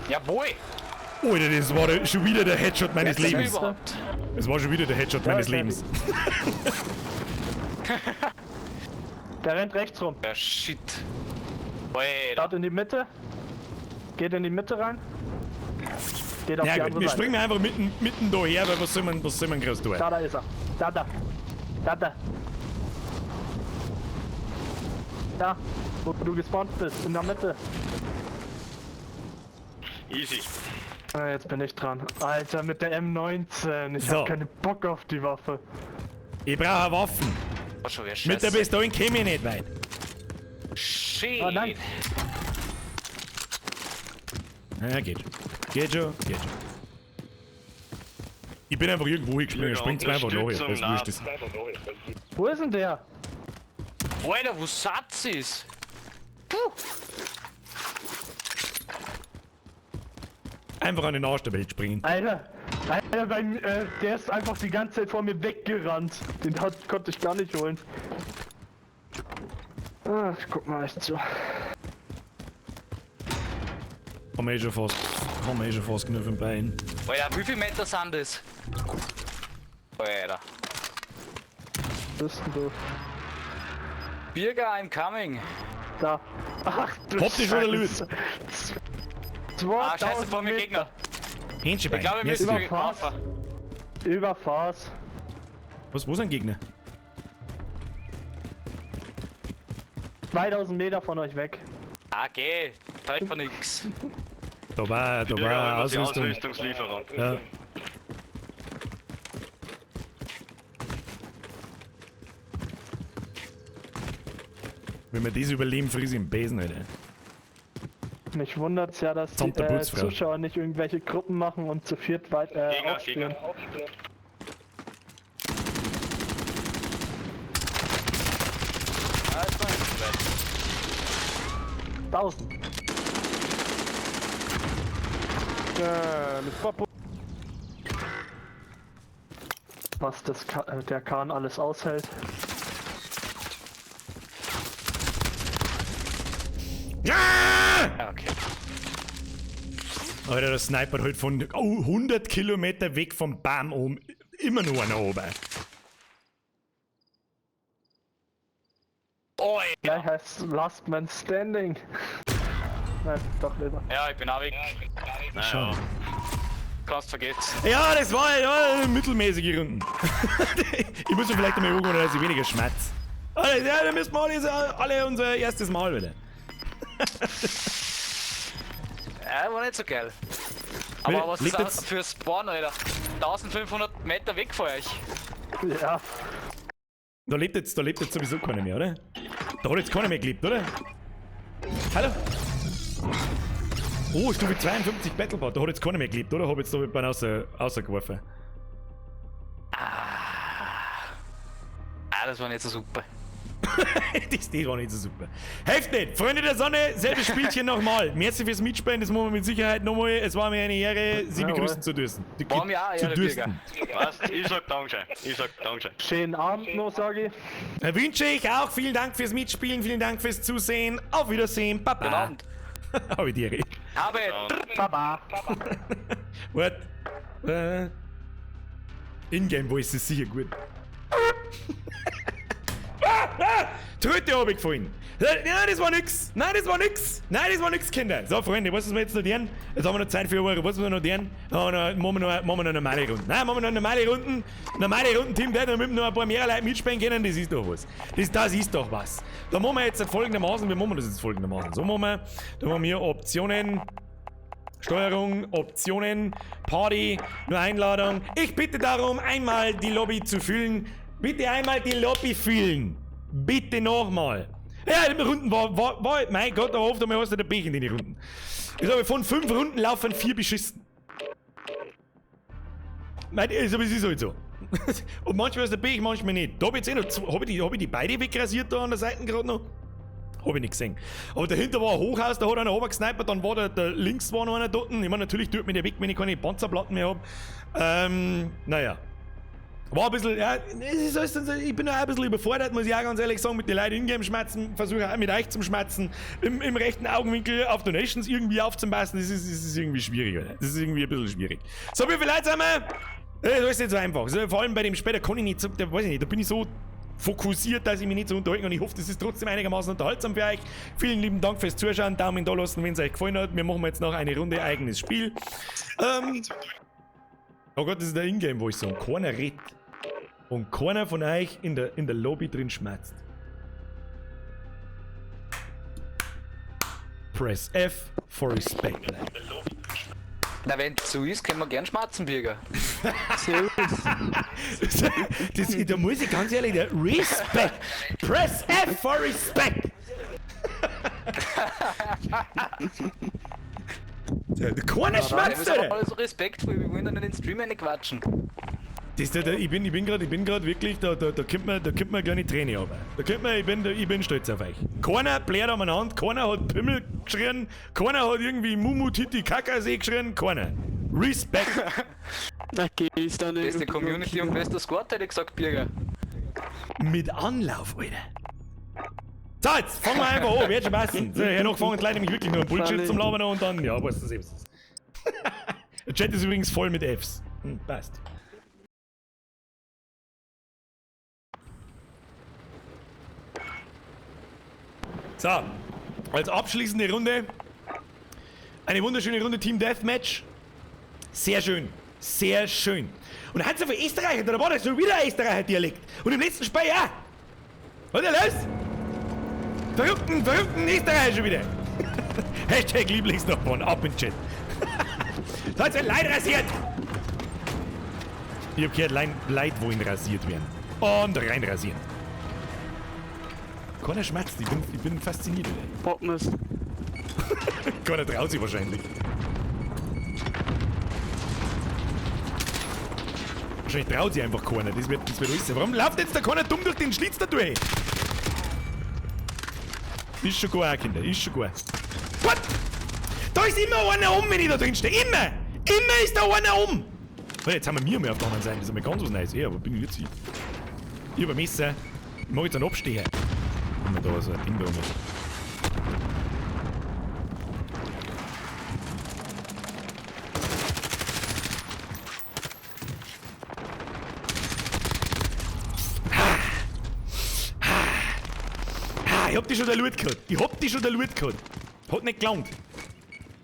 Jawohl. Alter, das war schon wieder der Headshot meines Was ist Lebens. überhaupt? Das war schon wieder der Headshot Ja, meines ist ja Lebens. Der rennt rechts rum. Ja, shit. Alter. Schaut in die Mitte. Geht in die Mitte rein. Geht auf die Ja gut, andere wir Seite. springen einfach mitten da her, weil was soll man groß tun? Da ist er. Da. Da, wo du gespawnt bist, in der Mitte. Easy. Ah, jetzt bin ich dran. Alter, mit der M19. Ich So. hab keinen Bock auf die Waffe. Ich brauche Waffen. War schon wieder Mit der scheiße. Pistole käme ich nicht weit. Shit. Oh nein. Ja, geht. Geht schon. Ich bin einfach irgendwo hingesprungen, Ja, springt mir einfach nachher. Das Unterstützung wurscht ist. Wo ist denn der? Alter, wo Satz ist? Puh. Einfach an den Arsch der Welt springen. Alter, der ist einfach die ganze Zeit vor mir weggerannt. Konnte ich gar nicht holen. Ah, ich guck mal echt zu. Haben wir schon fast genug im Bein. Alter, wie viele Meter sind das? Alter. Bist denn du? Bürger, I'm coming. Da. Ach du Optisch oder Lüd? Scheiße. Ah, 2000 scheiße, vor mir Meter. Gegner. Hähnchenbein. Ich glaube, wir Ja, müssen super. laufen. Überfahr's. Wo sind Gegner? 2000 Meter von euch weg. Ah, geh. Zeig von nix. Da war Die Ausrüstung. Ausrüstungslieferant. Ja. Wenn wir das überleben, friss ich im Besen, Alter. Mich wundert's ja, dass die Samt der Putzfrau. Zuschauer nicht irgendwelche Gruppen machen und zu viert aufstehen. Ah, ist noch nicht so weit. 1000. Was der Kahn alles aushält. Ja! Ja, okay. Alter, der Sniper halt von 100 Kilometer weg vom Baum oben. Immer nur einer oben. Oh, Gleich heißt Last Man Standing. Nein, doch lieber. ja, ich bin auch weg. Naja, Kannst vergessen. Ja, das war ja mittelmäßige Runden. Ich muss ja vielleicht einmal irgendwann, dass ich weniger schmerz. Ja, da müssen wir alle unser erstes Mal wieder. Ja, war nicht so geil. Aber was liegt ist jetzt- auch für Spawn, Alter? 1500 Meter weg von euch. Ja, Da lebt jetzt sowieso keiner mehr, oder? Da hat jetzt keiner mehr gelebt, oder? Hallo? Oh, Stufe 52 Battlebot, da hat jetzt keiner mehr gelebt, oder? Hab jetzt da jemanden rausgeworfen. Ah, das war nicht so super. Das war nicht so super. Helft nicht! Freunde der Sonne, selbes Spielchen nochmal. Merci fürs Mitspielen, das machen wir mit Sicherheit nochmal. Es war mir eine Ehre, Sie Jawohl. begrüßen zu dürfen. War mir auch zu Ehre, dürsten. passt. Ich sag Dankeschön. schönen Abend noch, sage ich. Wünsche ich auch vielen Dank fürs Mitspielen, vielen Dank fürs Zusehen. Auf Wiedersehen, Baba. Guten Abend. Habe ich dir. Habe. Baba. What? Ingame Voice ist sicher gut. Tröte hab ich gefallen. Nein, das war nix. Nein, das war nix, Kinder. So, Freunde, was müssen wir jetzt noch lernen? Jetzt haben wir noch Zeit für eure. Was müssen wir noch lernen? Machen wir noch normale Runden. Nein, machen wir noch normale Runden. Normale Runden, Team, damit noch ein paar mehr Leute mitspielen können. Das ist doch was. Das ist doch was. Da machen wir jetzt folgendermaßen. Wie machen wir das jetzt folgendermaßen? So machen wir. Da machen wir Optionen. Steuerung, Optionen, Party, nur Einladung. Ich bitte darum, einmal die Lobby zu füllen. Bitte einmal die Lobby füllen. Bitte nochmal. Ja, die Runden war, mein Gott, da hofft einmal, hast du der Pech in den Runden. Ich sage, von 5 Runden laufen 4 beschissen. Nein, aber es ist halt so. Und manchmal ist der Pech, manchmal nicht. Da hab ich jetzt hab ich die beide wegrasiert da an der Seite gerade noch. Hab ich nicht gesehen. Aber dahinter war ein Hochhaus, da hat einer runtergesnipert, dann war der links war noch einer dort. Ich meine, natürlich tut mir der weg, wenn ich keine Panzerplatten mehr hab. Naja. War ein bisschen, ja, es ist alles, ich bin auch ein bisschen überfordert, muss ich auch ganz ehrlich sagen, mit den Leuten in-game schmerzen, versuche auch mit euch zum Schmerzen, im rechten Augenwinkel auf Donations irgendwie aufzupassen, das ist irgendwie schwierig, Alter. Das ist irgendwie ein bisschen schwierig. So, wie viele Leute sind wir? Das ist nicht so einfach. So, vor allem bei dem später kann ich nicht, da weiß ich nicht, da bin ich so fokussiert, dass ich mich nicht so unterhalten kann. Ich hoffe, das ist trotzdem einigermaßen unterhaltsam für euch. Vielen lieben Dank fürs Zuschauen, Daumen da lassen, wenn es euch gefallen hat. Wir machen jetzt noch eine Runde eigenes Spiel. Oh Gott, das ist der Ingame, wo ich so keiner redet. Und keiner von euch in der Lobby drin schmerzt. Press F for respect. Na, wenn es so ist, können wir gern schmatzen, Bürger. Da muss ich ganz ehrlich, der Respect. Press F for respect. Keiner schmerzt, Ja, Alter. alles respektvoll, wir wollen dann in den Stream nicht quatschen. Ich bin gerade wirklich, da kommt mir eine kleine Träne runter. Ich bin stolz auf euch. Keiner bläht umeinander, keiner hat Pimmel geschrien, keiner hat irgendwie Mumu Titi Kakasee geschrien, keiner. Respekt. Okay, ist dann Beste Community und bester Squad, hätte ich gesagt, Bürger. Mit Anlauf, Alter. So, jetzt fangen wir einfach an, wird schon passen. So, hier noch fangen leider nämlich wirklich nur ein Bullshit zum Labern an und dann, ja, was das ist. Der Chat ist übrigens voll mit Fs. Passt. So, als abschließende Runde eine wunderschöne Runde Team Deathmatch. Sehr schön, sehr schön. Und dann hat sie von Österreich, da war das schon wieder ein Österreicher Dialekt. Und im letzten Spiel ja. Was ist los? Verrückten Österreicher schon wieder. Hashtag Lieblingsnachbarn, ab in den Chat. Da hat ein Leid rasiert. Ich hab gehört, Leid wollen rasiert werden. Und rein rasieren. Keiner schmerzt, ich bin fasziniert. Bockmist. Keiner traut sich wahrscheinlich. Wahrscheinlich traut sich einfach keiner, das wird alles sein. Warum läuft jetzt da keiner dumm durch den Schlitz da durch? Ist schon gut, auch, Kinder, ist schon gut. What? Da ist immer einer wenn ich da drin stehe. Immer! Immer ist da einer Oh, jetzt haben wir mehr auf der anderen Seite, das ist einmal ganz was Neues. Ja, aber bin ich jetzt hier? Ich hab ein Messer. Ich mach jetzt einen Absteher. Haben wir da so ein Ding da oben. Ich hab die schon der Loot gehabt. Hat nicht gelangt.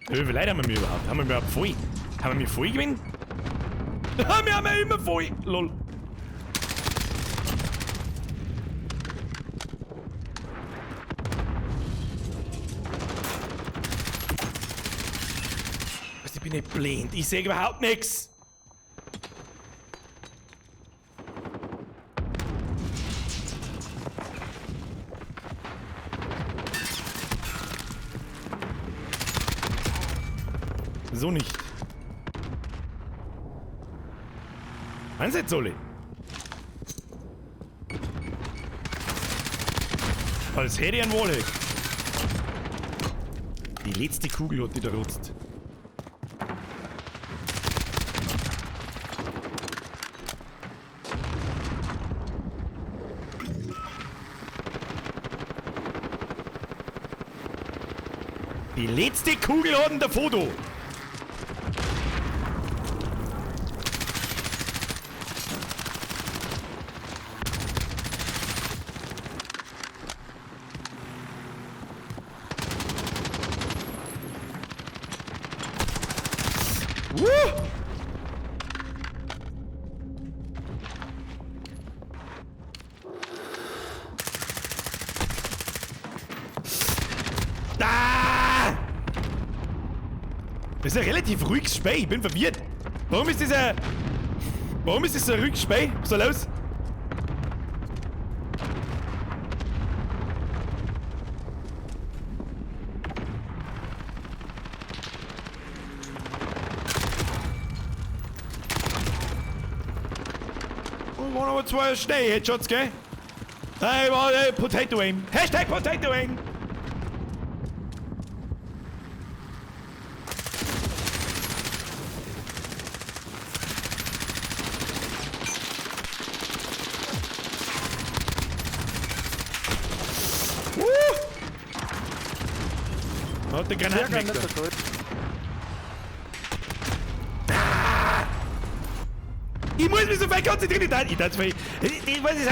Wie viele Leute haben wir überhaupt? Haben wir überhaupt voll? Haben wir mich voll gewinnen? Wir haben ja immer voll. Lol. Was, ich bin nicht blind. Ich sehe überhaupt nichts. So nicht. Einsatz, Oli. Als hätte ich einen Wallhack. Die letzte Kugel hat die da rutzt. Die letzte Kugel hat in der Foto. Das ist ein relativ ruhiges Spiel, ich bin verwirrt. Warum ist das so ein ruhiges Spiel? Was ist da los? Und waren aber zwei Schnee-Headshots, gell? Hey, warte, Potato Aim. Hashtag Potato Aim. Hat die Granaten weg. Ich muss mich so viel konzentrieren. Das sind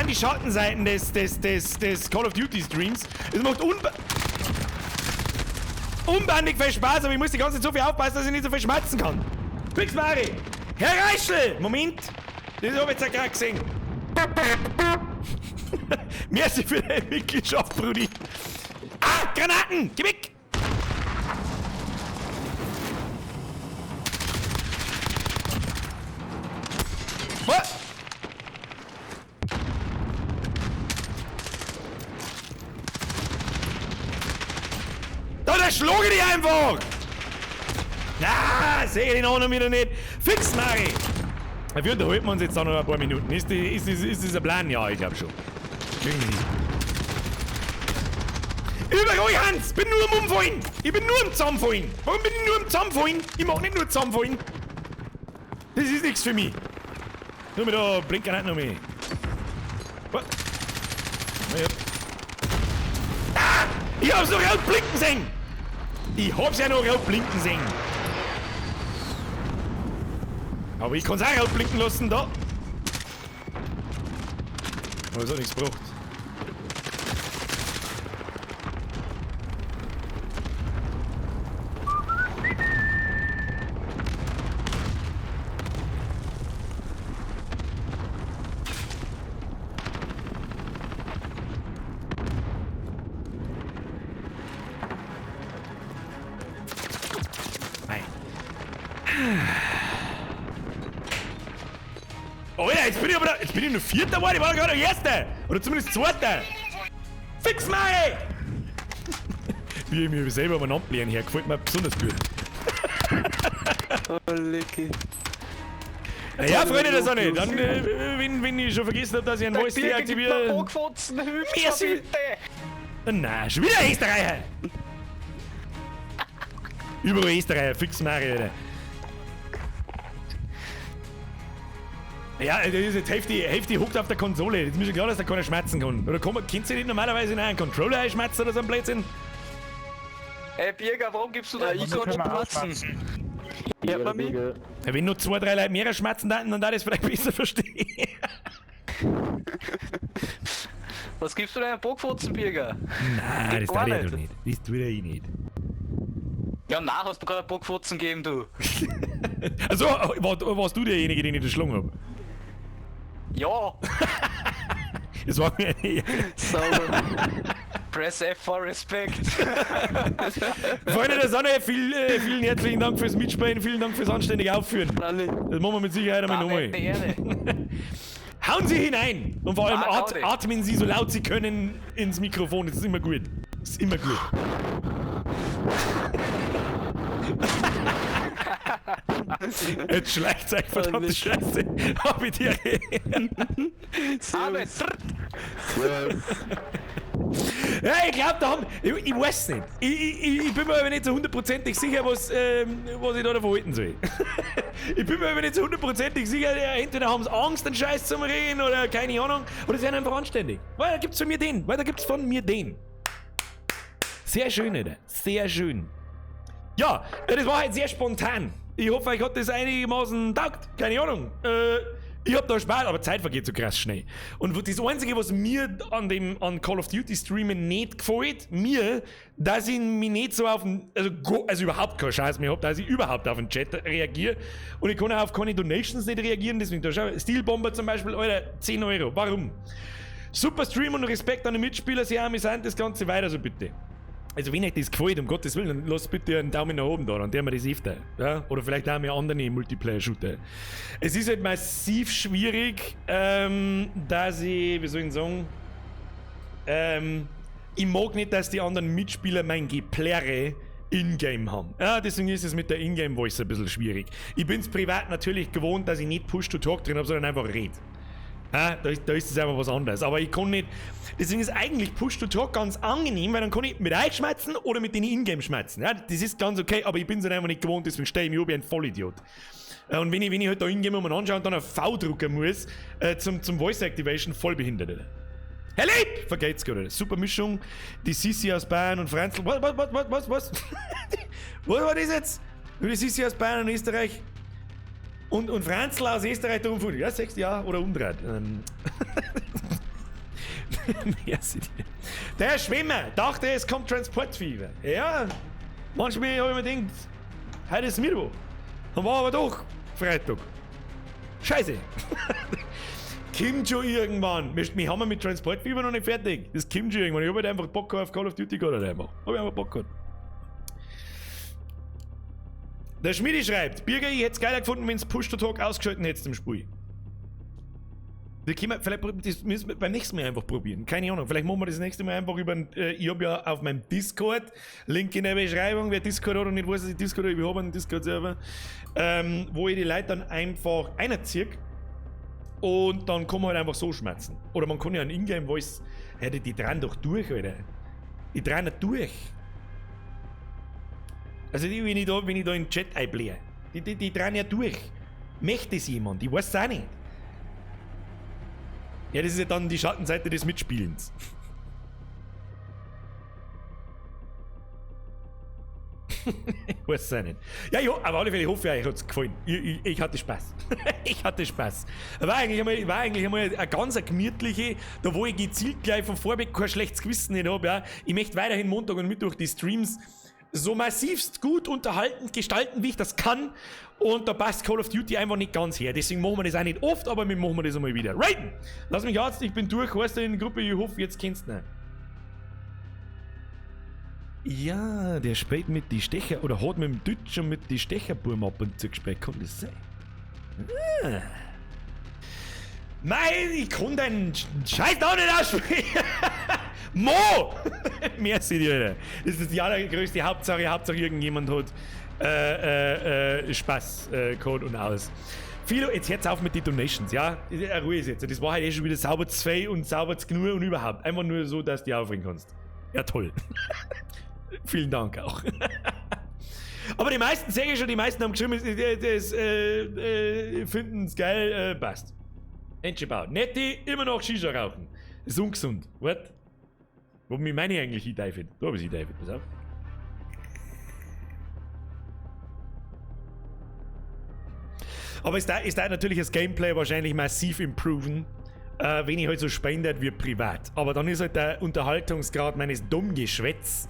die Schattenseiten des Call of Duty Streams. Es macht unbandig viel Spaß, aber ich muss die ganze Zeit so viel aufpassen, dass ich nicht so viel schmatzen kann. Fix Mari! Herr Reichel! Moment! Das habe ich jetzt ja gerade gesehen. Merci für deine Mitgliedschaft, Brudi. Ah! Granaten! Geh weg! Was? Da schlage ich einfach! Na, sehe ich den anderen wieder nicht. Fix, Mari! Dafür unterhalten wir uns jetzt auch noch ein paar Minuten. Ist das ein Plan? Ja, ich glaube schon. Über euch, Hans! Bin nur am Umfallen! Ich bin nur am Zusammenfallen! Warum bin ich nur am Zusammenfallen? Ich mach nicht nur Zusammenfallen! Das ist nichts für mich! Nur mit da blinken nicht noch mehr. Was? Ah! Ich hab's noch rot blinken sehen! Ich hab's ja noch rot blinken sehen! Aber ich kann's auch rot blinken lassen, da! Aber es hat nichts gebracht. Oh ja, jetzt bin ich nur Vierter geworden, ich war gerade der Erste! Oder zumindest Zweiter! Fix mal! Wie ich mir selber mal anblähen her, gefällt mir besonders gut. Oh, lecky. Naja, Freunde, das auch nicht. Dann, wenn ich schon vergessen habe, dass ich einen Voice deaktiviere. Merci! Nein, schon wieder Österreicher! Überall Österreicher, fix Mario, Alter. Ja, das ist jetzt Hälfte huckt auf der Konsole. Jetzt ist mir schon klar, dass da keiner schmerzen kann. Oder kennst du nicht normalerweise in einen Controller einschmerzen oder so ein Blödsinn? Ey, Birger, warum gibst du da I-Code-Schmerzen? Ja, bei mir. Ja, wenn nur 2, 3 Leute mehr schmerzen dann da das vielleicht besser verstehen. Was gibst du deinen Bockfotzen, Birger? Nein, das tue ich doch nicht. Das tue ich nicht. Ja, nach hast du gerade einen Bockfotzen gegeben, du. Also, warst du derjenige, den ich geschlagen habe? Ja! Das war mir nicht. Sauber. Press F for Respect. Freunde der Sonne, vielen herzlichen Dank fürs Mitspielen, vielen Dank fürs anständige Aufführen. Das machen wir mit Sicherheit einmal nochmal. Hauen Sie hinein! Und vor allem atmen Sie so laut Sie können ins Mikrofon, das ist immer gut. Das ist immer gut. Jetzt schleicht euch, verdammte Scheiße. Hab ich dir Ja, ich glaub, da haben. Ich weiß nicht. Ich bin mir aber nicht so hundertprozentig sicher, was ich da davon halten soll. Ich bin mir aber nicht so hundertprozentig sicher, entweder haben sie Angst, den Scheiß zu reden oder keine Ahnung, oder sie sind einfach anständig. Weil da gibt's von mir den. Sehr schön, Alter. Sehr schön. Ja, das war halt sehr spontan. Ich hoffe, euch hat das einigermaßen taugt. Keine Ahnung. Ich hab da Spaß, aber Zeit vergeht so krass schnell. Und das Einzige, was mir an Call of Duty Streamen nicht gefällt, dass ich mich nicht so auf den, also überhaupt keinen Scheiß mehr hab, dass ich überhaupt auf den Chat reagiere. Und ich kann auch auf keine Donations nicht reagieren, deswegen da schau, Steelbomber zum Beispiel, Alter, 10 Euro. Warum? Super Stream und Respekt an die Mitspieler, sehr amüsant, das Ganze weiter so bitte. Also wenn euch das gefällt, um Gottes Willen, dann lasst bitte einen Daumen nach oben da, dann tun wir das öfter. Ja? Oder vielleicht auch mehr andere Multiplayer-Shooter. Es ist halt massiv schwierig, dass ich, wie soll ich sagen, ich mag nicht, dass die anderen Mitspieler mein Geplärre in-game haben. Ja, deswegen ist es mit der In-game-Voice ein bisschen schwierig. Ich bin's privat natürlich gewohnt, dass ich nicht Push-to-Talk drin habe, sondern einfach red. Ja, da ist es einfach was anderes. Aber ich kann nicht. Deswegen ist eigentlich Push-to-Talk ganz angenehm, weil dann kann ich mit euch schmerzen oder mit den Ingame schmerzen. Ja, das ist ganz okay, aber ich bin es halt einfach nicht gewohnt, deswegen stehe ich mich wie ein Vollidiot. Und wenn ich halt da Ingame mal anschaue und dann auf V drücken muss, zum Voice Activation, voll behindert. Herr Lieb! Vergeht's gerade. Super Mischung. Die Sissi aus Bayern und Franzl. Was? Was war das jetzt? Die Sissi aus Bayern und Österreich. Und Franzl aus Österreich da umgefahren. Ja, 6 Jahre oder umdreht. Merci dir. Der Schwimmer dachte, es kommt Transportfieber. Ja, manchmal habe ich mir gedacht, heute ist Mittwoch. Dann war aber doch Freitag. Scheiße. Kommt schon irgendwann. Wir haben mit Transportfieber noch nicht fertig. Das kommt schon irgendwann. Ich habe halt einfach Bock auf Call of Duty gehabt. Einfach. Habe ich einfach Bock gehabt. Der Schmiedi schreibt, Birger, ich hätte es geiler gefunden, wenn es Push-to-Talk ausgeschalten hättest im Spiel. Das müssen wir beim nächsten Mal einfach probieren. Keine Ahnung. Vielleicht machen wir das nächste Mal einfach über. Ich habe ja auf meinem Discord, Link in der Beschreibung, wer Discord hat und nicht weiß, dass ich Discord habe, ich habe einen Discord-Server, wo ich die Leute dann einfach einziehe und dann kann man halt einfach so schmerzen. Oder man kann ja einen Ingame-Voice, die drehen doch durch, Alter. Die drehen nicht durch. Also wenn ich da in den Chat einblähe, die drehen ja durch. Möchte es jemand? Ich weiß es auch nicht. Ja, das ist ja dann die Schattenseite des Mitspielens. Ich weiß es auch nicht. Ja, aber auf alle Fälle, ich hoffe, euch hat es gefallen. Ich hatte Spaß. Ich hatte Spaß. War eigentlich einmal eine ganz gemütliche, da wo ich gezielt gleich von vorweg kein schlechtes Gewissen nicht habe. Ja. Ich möchte weiterhin Montag und Mittwoch die Streams so massivst gut unterhaltend gestalten, wie ich das kann. Und da passt Call of Duty einfach nicht ganz her. Deswegen machen wir das auch nicht oft, aber wir machen das einmal wieder. Raiden! Lass mich Arzt, ich bin durch. Heißt du in der Gruppe, ich hoffe, jetzt kennst du ihn. Ja, der spielt mit die Stecher, oder hat mit dem Deutsch schon mit die Stecherburm ab und zu gespielt. Kann das sein? Ah. Nein, ich kann deinen Scheiß auch nicht ausspielen. Mo! Merci dir, Alter. Das ist die allergrößte Hauptsache. Hauptsache irgendjemand hat Spaß, Code und aus. Philo, jetzt hört's auf mit den Donations, ja? Ruhe ist jetzt. Das war halt schon wieder sauber zu viel und sauber zu genug und überhaupt. Einfach nur so, dass du aufregen kannst. Ja, toll. Vielen Dank auch. Aber die meisten, sehe ich schon, die meisten haben geschrieben, finden es geil, passt. Entschebau. Netti, immer noch Shisha rauchen. Das ist ungesund. What? Wo meine ich eigentlich hinein? Da habe ich hinein, pass auf. Aber es da natürlich das Gameplay wahrscheinlich massiv improven, wenn ich halt so spendet wie privat. Aber dann ist halt der Unterhaltungsgrad meines Dummgeschwätz,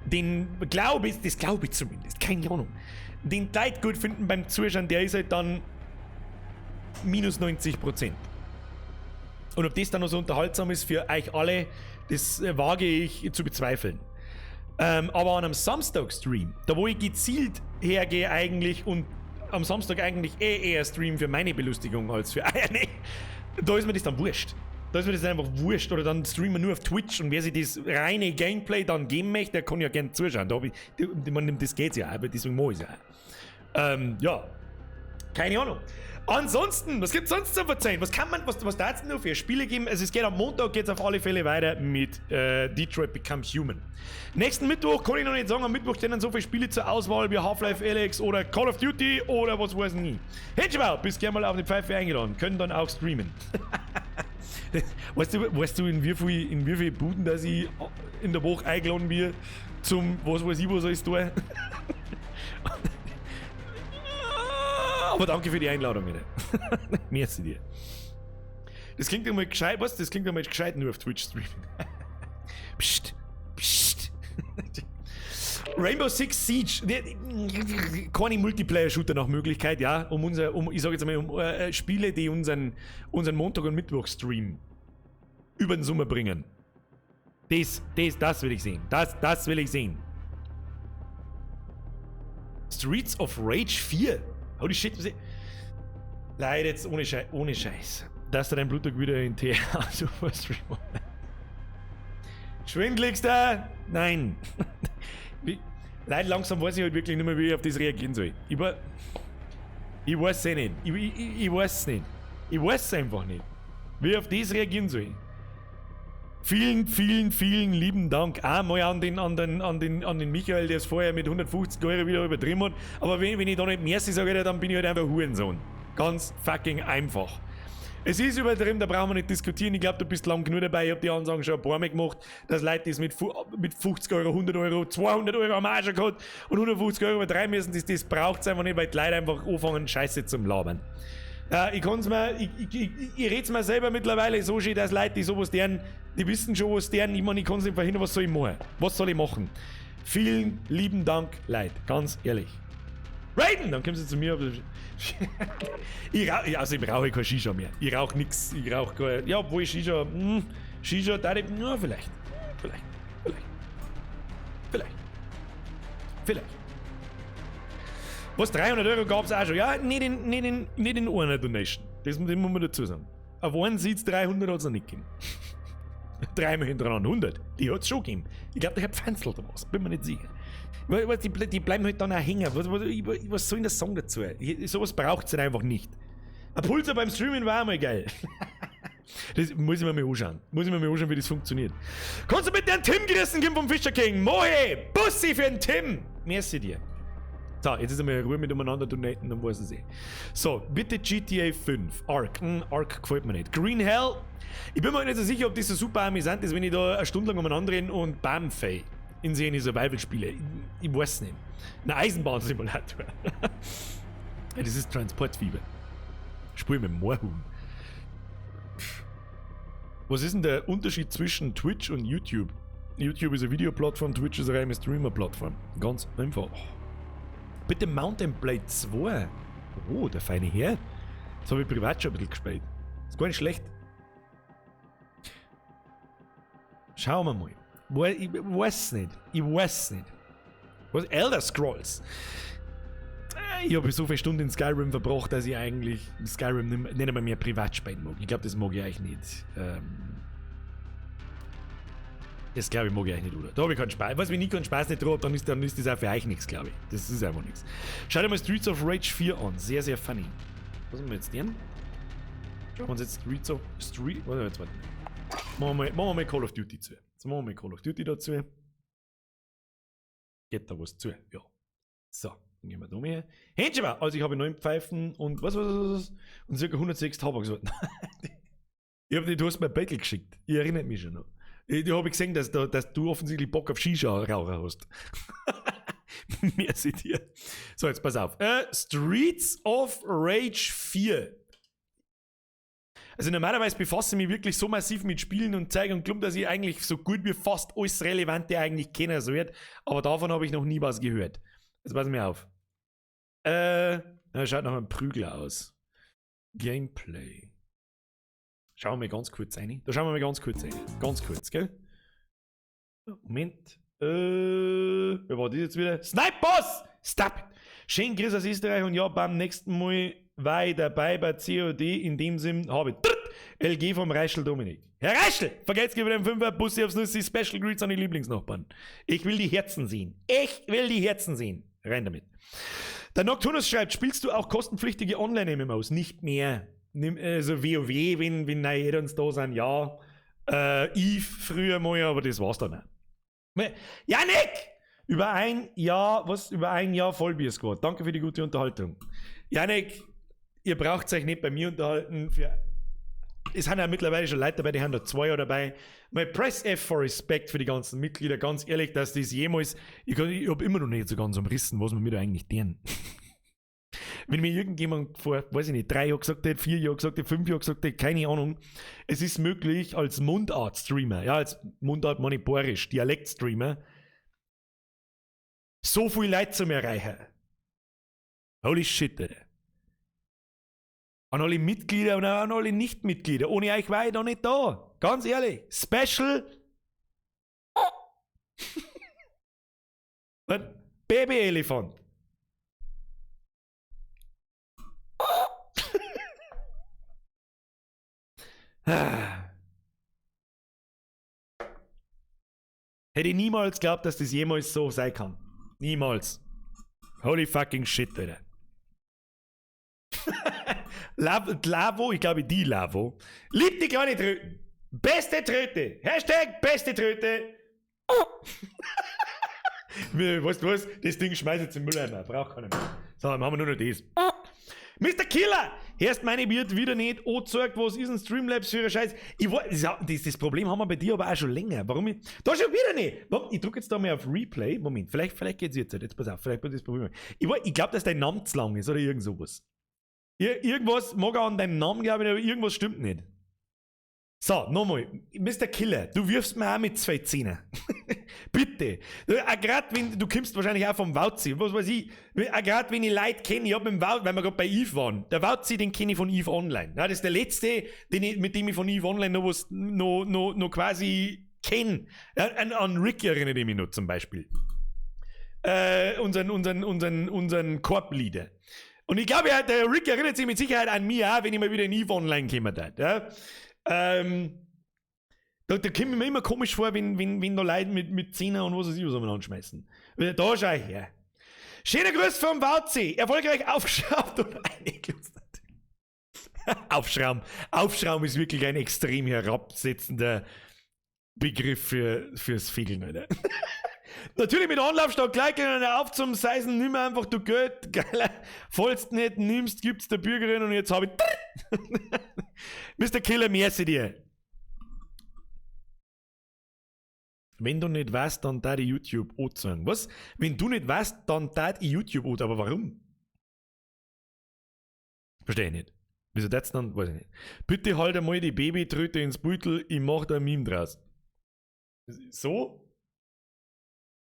das glaube ich zumindest, keine Ahnung, den die Leute gut finden beim Zuschauen, der ist halt dann minus 90%. Und ob das dann noch so unterhaltsam ist für euch alle, das wage ich zu bezweifeln. Aber an einem Samstag-Stream, da wo ich gezielt hergehe eigentlich und am Samstag eigentlich eher Stream für meine Belustigung als für eine, da ist mir das dann wurscht. Da ist mir das einfach wurscht. Oder dann streamen wir nur auf Twitch und wer sich das reine Gameplay dann geben möchte, der kann ja gerne zuschauen. Das geht's ja, aber deswegen mache ich es ja. Ja, keine Ahnung. Ansonsten, was gibt's sonst zu verzeihen? Was da jetzt noch für Spiele geben? Also es geht am Montag geht's auf alle Fälle weiter mit Detroit Become Human. Nächsten Mittwoch kann ich noch nicht sagen, am Mittwoch stehen dann so viele Spiele zur Auswahl wie Half-Life Alyx oder Call of Duty oder was weiß ich nie. Henschbau, bist gerne mal auf die Pfeife eingeladen, können dann auch streamen. Weißt du in wie viel Buden, dass ich in der Woche eingeladen bin zum, was weiß ich, was alles tun? Aber danke für die Einladung, bitte. Merci dir. Das klingt einmal gescheit, was? Das klingt einmal gescheit nur auf Twitch streamen. Psst, psst. Rainbow Six Siege, keine Multiplayer-Shooter nach Möglichkeit, ja, ich sage jetzt mal, Spiele, die unseren Montag- und Mittwoch-Stream über den Sommer bringen. Das will ich sehen. Das will ich sehen. Streets of Rage 4. Holy shit, was ich... Leider jetzt ohne Scheiß. Dass du dein Blutdruck wieder in TH Super Stream. Schwindeligster? Nein. Leider langsam weiß ich halt wirklich nicht mehr, wie ich auf das reagieren soll. Ich weiß es nicht. Ich weiß es nicht. Ich weiß es einfach nicht. Wie ich auf das reagieren soll. Vielen, vielen, vielen lieben Dank auch mal an den Michael, der es vorher mit 150 € wieder übertrieben hat. Aber wenn ich da nicht Merci sage, dann bin ich halt einfach Hurensohn. Ganz fucking einfach. Es ist übertrieben, da brauchen wir nicht diskutieren. Ich glaube, du bist lang genug dabei. Ich habe die Ansagen schon ein paar Mal gemacht, dass Leute das mit 50 Euro, 100 Euro, 200 Euro am Arsch gehabt und 150 Euro übertreiben müssen. Das braucht es einfach nicht, weil die Leute einfach anfangen, Scheiße zum Labern. Ich red's mir selber mittlerweile so schön, dass Leute, die sowas deren, die wissen schon, was deren, ich meine, ich kann es nicht verhindern, was soll ich machen? Was soll ich machen? Vielen lieben Dank, Leute, ganz ehrlich. Raiden, dann kommen sie zu mir. Ich rauche kein Shisha mehr. Ich rauche nix, ich rauche kein, ja, obwohl Shisha, Shisha, da ja, vielleicht. Was, 300 Euro gab's auch schon? Ja, nicht in einer Donation. Das muss man dazu sagen. Auf einen Sitz 300 hat's noch nicht gegeben. Dreimal hintereinander 100. Die hat's schon gegeben. Ich glaube, der hat Pfänzelt oder was. Bin mir nicht sicher. Die bleiben halt dann auch hängen. Was soll ich das sagen dazu? Sowas braucht's halt einfach nicht. Ein Pulsar beim Streamen war auch mal geil. Das muss ich mir mal anschauen. Wie das funktioniert. Kannst du bitte einen Tim gerissen geben vom Fischer King? Mohe! Bussi für den Tim! Merci dir. So, jetzt ist einmal Ruhe mit umeinander donaten, dann weiß ich eh. So, bitte GTA 5. Ark. Ark gefällt mir nicht. Green Hell. Ich bin mir nicht so sicher, ob das so super amüsant ist, wenn ich da eine Stunde lang umeinander renne und bam, fey. In seine Survival-Spiele. Ich weiß nicht. Ein Eisenbahnsimulator. Ja, das ist Transportfieber. Spiel mit Moorhuhn. Was ist denn der Unterschied zwischen Twitch und YouTube? YouTube ist eine Videoplattform, Twitch ist eine reine Streamer-Plattform. Ganz einfach. Bitte Mountain Blade 2. Oh, der feine Herr. Das habe ich privat schon ein bisschen gespielt. Ist gar nicht schlecht. Schauen wir mal. Ich weiß nicht. Was? Elder Scrolls. Ich habe so viele Stunden in Skyrim verbracht, dass ich eigentlich Skyrim nicht einmal mehr privat spielen mag. Ich glaube, das mag ich eigentlich nicht. Das glaube ich mag ich eigentlich nicht, oder? Da habe ich keinen Spaß. Was, wenn ich keinen Spaß nicht drauf habe, dann ist das auch für euch nichts, glaube ich. Das ist einfach nichts. Schaut euch mal Streets of Rage 4 an. Sehr, sehr funny. Was haben wir jetzt denn? Schauen wir uns jetzt warte. Machen wir mal Call of Duty zu. Jetzt machen wir mal Call of Duty dazu. Geht da was zu? Ja. So, dann gehen wir da mehr. Händchen mal! Also ich habe 9 Pfeifen und was? Und ca. 106 Tabaksorten. Du hast mir ein Battle geschickt. Ich erinnere mich schon noch. Ich habe gesehen, dass du offensichtlich Bock auf Shisha-Raucher hast. Merci dir. So, jetzt pass auf. Streets of Rage 4. Also normalerweise befasse ich mich wirklich so massiv mit Spielen und zeige und glaube, dass ich eigentlich so gut wie fast alles Relevante eigentlich kennen sollte. Aber davon habe ich noch nie was gehört. Jetzt pass mir auf. Schaut nach einem Prügler aus. Gameplay. Schauen wir mal ganz kurz rein. Da schauen wir mal ganz kurz rein. Ganz kurz, gell? Moment. Wer war das jetzt wieder? Snipe Boss! Stop! Schön Grüß aus Österreich und ja, beim nächsten Mal war ich dabei bei COD. In dem Sinn habe ich LG vom Reischl Dominik. Herr Reischl! Vergesst über den 5er Bussi aufs Nüssi. Special Greets an die Lieblingsnachbarn. Ich will die Herzen sehen. Rein damit. Der Nocturnus schreibt, spielst du auch kostenpflichtige Online-MMOs? Nicht mehr. Also WoW, wenn neue Add-ons da sind, ja. Eve früher mal, aber das war's dann auch. Janik! Über ein Jahr Vollbier Squad. Danke für die gute Unterhaltung. Janik, ihr braucht euch nicht bei mir unterhalten. Es sind ja mittlerweile schon Leute dabei, die haben da 2 Jahre dabei. Mal Press F for Respect für die ganzen Mitglieder. Ganz ehrlich, dass das jemals. Ich habe immer noch nicht so ganz umrissen, was wir mir da eigentlich tun. Wenn mir irgendjemand vor, weiß ich nicht, 3 Jahren gesagt hat, 4 Jahre gesagt hat, 5 Jahre gesagt hat, keine Ahnung, es ist möglich als Mundart-Streamer, ja, als Mundart-Maniporisch, Dialekt-Streamer, so viel Leute zu erreichen. Holy shit, Alter. An alle Mitglieder und auch an alle Nicht-Mitglieder. Ohne euch war ich da nicht da. Ganz ehrlich. Special. Baby-Elefant. Hätte ich niemals geglaubt, dass das jemals so sein kann. Niemals. Holy fucking shit, Alter. Lavo, ich glaube die Lavo. Liebt die kleine Tröten. Beste Tröte. Hashtag beste Tröte. Weißt du was? Das Ding schmeißt jetzt in den Mülleimer. Braucht keiner mehr. So, dann machen wir nur noch das. Mr. Killer! Erst meine wird wieder nicht angezeigt, was ist ein Streamlabs für ein Scheiß. Das Problem haben wir bei dir aber auch schon länger. Warum ich. Da schon wieder nicht! Ich drücke jetzt da mal auf Replay. Moment, vielleicht geht's jetzt. Jetzt pass auf, vielleicht wird das Problem. Ich glaube, dass dein Name zu lang ist oder irgend sowas. Irgendwas mag auch an deinem Namen, glaube ich, aber irgendwas stimmt nicht. So, nochmal. Mr. Killer, du wirfst mir auch mit 2 Zehner. Bitte. Gerade wenn du kommst wahrscheinlich auch vom Wauzi, was weiß ich. Gerade wenn ich Leute kenne, ich hab mit dem Wauzi, weil wir gerade bei Eve waren. Der Wauzi, den kenne ich von Eve Online. Ja, das ist der letzte, mit dem ich von Eve Online noch quasi kenne. Ja, an Rick erinnere ich mich noch zum Beispiel. Unseren Korb-Leader. Und ich glaube, der Rick erinnert sich mit Sicherheit an mich auch, wenn ich mal wieder in Eve Online komme. Ja? Da kommt mir immer komisch vor, wenn da Leute mit Zehner und was weiß ich was anschmeißen. Da schau ich her. Schöner Gruß vom Wauzi. Erfolgreich aufgeschraubt und eingeklustert. Aufschrauben ist wirklich ein extrem herabsetzender Begriff fürs Fiegeln, oder? Natürlich mit Anlaufstab gleich können auf zum Seisen, nimm einfach du Geld, geiler, falls du nicht nimmst, gibt's der Bürgerin und jetzt habe ich Mr. Killer, merci dir. Wenn du nicht weißt, dann da die YouTube anzeigen. Was? Wenn du nicht weißt, dann da die YouTube an, aber warum? Verstehe ich nicht. Wieso das dann? Weiß ich nicht. Bitte halt einmal die Babytröte ins Beutel, ich mach da ein Meme draus. So?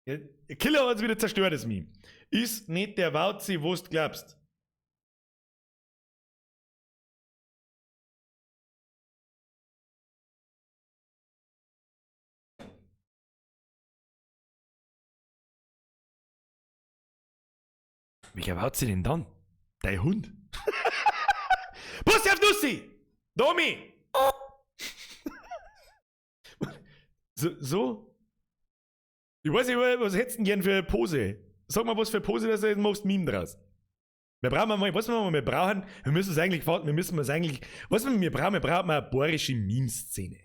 Ja, Killer hat es wieder zerstört, das Meme. Ist nicht der Wauzi, wo du glaubst. Welcher Wauzi denn dann? Dein Hund? Bussi auf Nussi! Domi! So? Ich weiß nicht, was hättest du denn gern für eine Pose? Sag mal, was für eine Pose, dass du jetzt machst, Meme draus. Wir brauchen mal, was wir brauchen, wir müssen es eigentlich, wir brauchen mal eine bohrische Meme-Szene.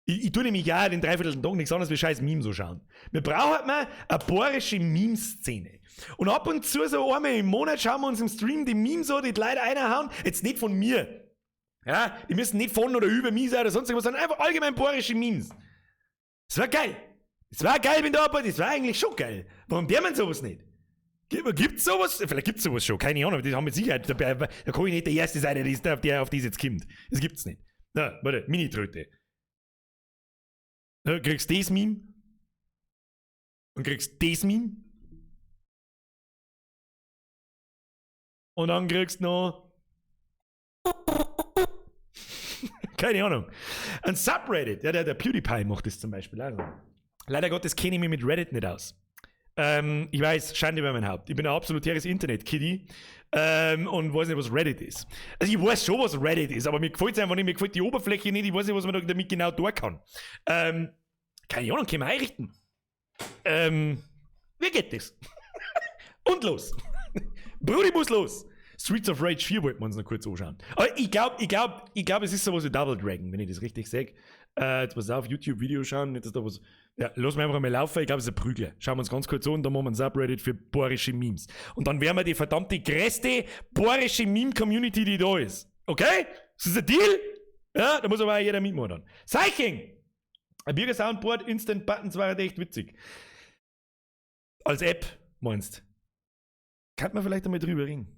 Ich tue nämlich ja den dreiviertel Tag nichts anderes wie scheiß Meme so schauen. Wir brauchen mal eine bohrische Meme-Szene. Und ab und zu so einmal im Monat schauen wir uns im Stream die Memes so, die Leute reinhauen. Jetzt nicht von mir. Ja, die müssen nicht von oder über mich sein oder sonst irgendwas, sondern einfach allgemein bohrische Memes. Das war geil. Das war geil, wenn da aber das war eigentlich schon geil. Warum der man sowas nicht? Gibt's sowas? Vielleicht gibt's sowas schon, keine Ahnung, das haben wir mit Sicherheit. Da kann ich nicht der Erste sein, der auf die jetzt kommt. Das gibt's nicht. Na, warte, Mini-Tröte. Du kriegst das Meme. Und kriegst das Meme. Und dann kriegst du noch. Keine Ahnung. Ein Subreddit. Ja, der PewDiePie macht das zum Beispiel. Also. Leider Gottes kenne ich mich mit Reddit nicht aus. Ich weiß, Schande über mein Haupt. Ich bin ein absolutäres Internet-Kiddie und weiß nicht, was Reddit ist. Also ich weiß schon, was Reddit ist, aber mir gefällt es einfach nicht, mir gefällt die Oberfläche nicht, ich weiß nicht, was man damit genau tun kann. Keine Ahnung, können wir einrichten. Wie geht das? Und los. Brudi muss los. Streets of Rage 4 wollten wir uns noch kurz anschauen. Aber ich glaube, es ist sowas wie Double Dragon, wenn ich das richtig sage. Jetzt pass auf, YouTube-Video schauen, nicht, dass da was. Ja, lassen wir einfach mal laufen, ich glaube, es ist ein Prügler. Schauen wir uns ganz kurz an, dann machen wir ein Subreddit für bohrische Memes. Und dann wären wir die verdammte größte bohrische Meme-Community, die da ist. Okay? Ist das ein Deal? Ja, da muss aber auch jeder mitmachen dann. Psyching! Ein Bürger-Soundboard, Instant-Buttons war echt witzig. Als App, meinst. Kann man vielleicht einmal drüber reden.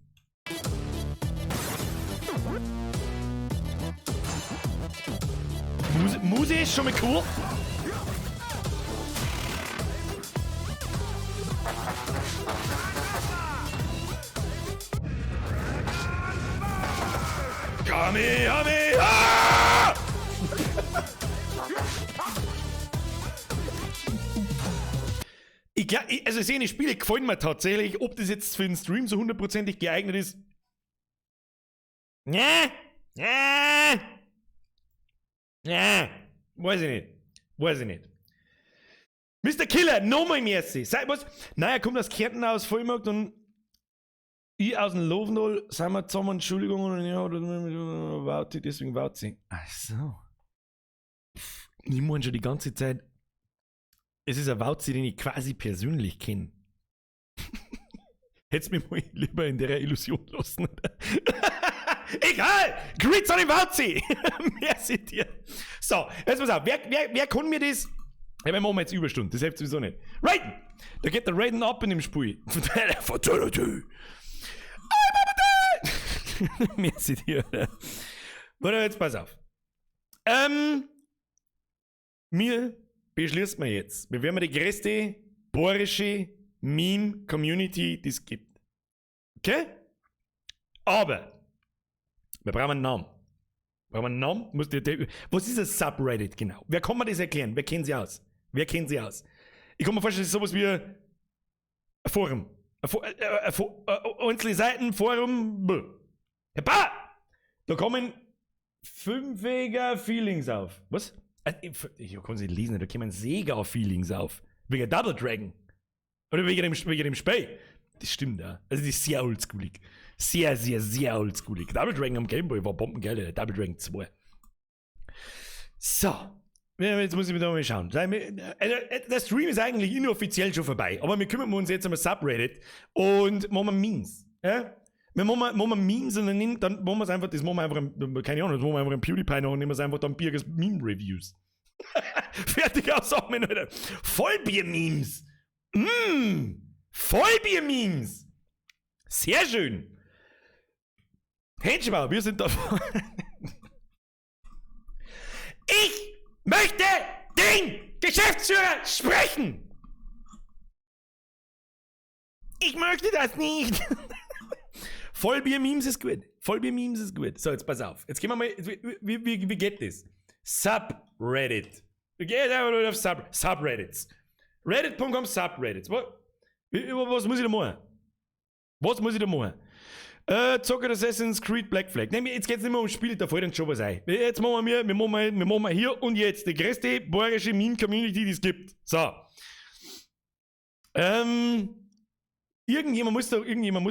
Musik ist schon mal cool. Kamehameha! Also seine Spiele gefallen mir tatsächlich. Ob das jetzt für den Stream so hundertprozentig geeignet ist. Ja, weiß ich nicht. Mr. Killer, nochmal merci. Sei was? Naja, kommt aus Kärnten aus Vollmarkt und ich aus dem Lovendal, sind wir zusammen, Entschuldigung, und ja, Wauzi, deswegen Wauzi. Ach so. Ich meine schon die ganze Zeit, es ist ein Wauzi, den ich quasi persönlich kenne. Hättest mich mal lieber in der Illusion lassen. Egal! Grits an den Wauzi! Merci dir. So, jetzt pass auf. Wer kann mir das? Ja, wir machen jetzt Überstunden, das hilft sowieso nicht. Raiden! Da geht der Raiden ab in dem Spiel. Merci dir. Warte, jetzt pass auf. Wir beschließen jetzt. Wir werden die größte bohrische Meme-Community, die es gibt. Okay? Aber wir brauchen einen Namen. Was ist ein Subreddit genau? Wer kann mir das erklären? Wer kennt sie aus? Ich kann mir vorstellen, das ist sowas wie ein Forum. Einzelne Seiten, Forum. Hepa! Da kommen 5 Feelings auf. Was? Ich kann sie nicht lesen, da kommen Sega-Feelings auf. Wegen Double Dragon. Oder wegen dem Spiel. Das stimmt, ja. Also, das ist sehr oldschoolig. Sehr, sehr, sehr oldschoolig. Double Dragon am Gameboy war bombengeil, Double Dragon 2. So. Jetzt muss ich mir da mal schauen. Der Stream ist eigentlich inoffiziell schon vorbei. Aber wir kümmern uns jetzt um ein Subreddit und machen Memes. Ja? Wir machen Memes und dann machen wir es einfach, keine Ahnung, das machen wir einfach ein PewDiePie noch und nehmen wir es einfach dann Birgers Meme-Reviews. Fertig ausatmen, Alter. Vollbier-Memes. Vollbier-Memes. Sehr schön. Henschbau, wir sind da. Ich möchte den Geschäftsführer sprechen. Ich möchte das nicht. Vollbier-Memes ist gut. Vollbier-Memes ist gut. So, jetzt pass auf. Jetzt gehen wir mal. Wie geht das? Subreddit. Wir gehen einfach auf Subreddits. Reddit.com Subreddits. Was muss ich da machen? Zocker Assassin's Creed Black Flag. Nein, jetzt geht's nicht mehr ums Spiel, da fällt uns schon was ein. Jetzt machen wir hier und jetzt die größte bohrische Meme-Community, die es gibt. So. Irgendjemand muss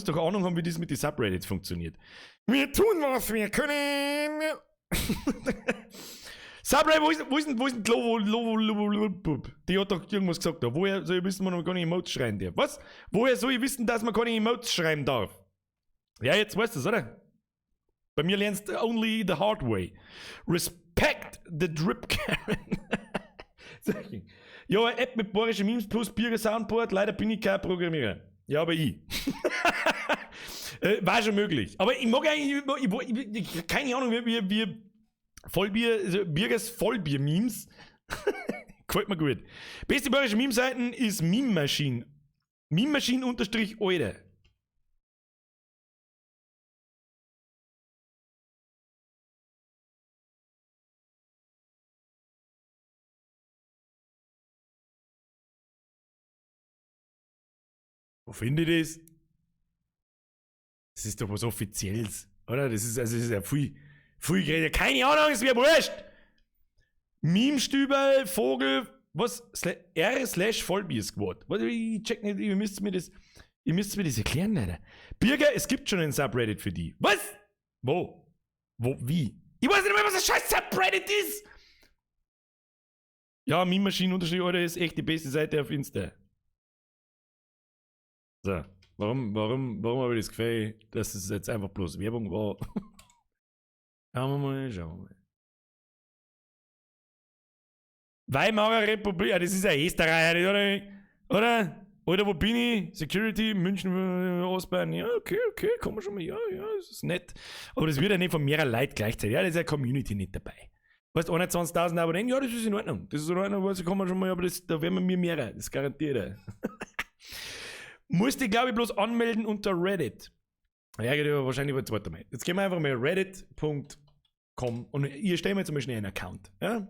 doch Ahnung haben, wie das mit den Subreddits funktioniert. Wir tun, was wir können. Subreddit, wo ist denn Glovo? Die hat doch irgendwas gesagt. Woher soll ich wissen, dass man gar nicht Emotes schreiben darf? Was? Woher soll ich wissen, dass man gar nicht Emotes schreiben darf? Ja, jetzt weißt du es, oder? Bei mir lernst du only the hard way. Respect the drip Karen. Ja, eine App mit bohrischen Memes plus Birger Soundboard. Leider bin ich kein Programmierer. Ja, aber ich. War schon möglich. Aber ich mag eigentlich, keine Ahnung, wie Birgers Vollbier-Memes. Gefällt mir gut. Beste bohrische Meme-Seiten ist Meme Machine. Meme Machine _Alter. Wo finde ich das? Das ist doch was Offizielles, oder? Das ist ja viel geredet. Keine Ahnung, ist mir wurscht! Meme-Stüberl, Vogel, was? R/Vollbier-Squad. Ich check nicht, ihr müsst mir das erklären, leider. Birger, es gibt schon einen Subreddit für die. Was? Wo? Wie? Ich weiß nicht mehr, was das scheiß Subreddit ist! Ja, Meme Machine _Alter ist echt die beste Seite auf Insta. So, warum habe ich das Gefühl, dass es jetzt einfach bloß Werbung war? Schauen wir mal. Weimarer Republik, ja, das ist ja Österreich, oder? Oder wo bin ich? Security, München, Ostbayern, ja, okay, kommen wir schon mal, ja, das ist nett. Aber das wird ja nicht von mehreren Leuten gleichzeitig, ja, da ist ja Community nicht dabei. Weißt du, 21.000 Abonnenten, ja, das ist in Ordnung, weißt du, kann man schon mal, aber da werden wir mir mehrere, das garantiert. Musste, glaube ich, bloß anmelden unter Reddit. Ja, geht aber wahrscheinlich über zweiter Mal. Jetzt gehen wir einfach mal reddit.com und ihr stellt mir jetzt mal schnell einen Account. Ja?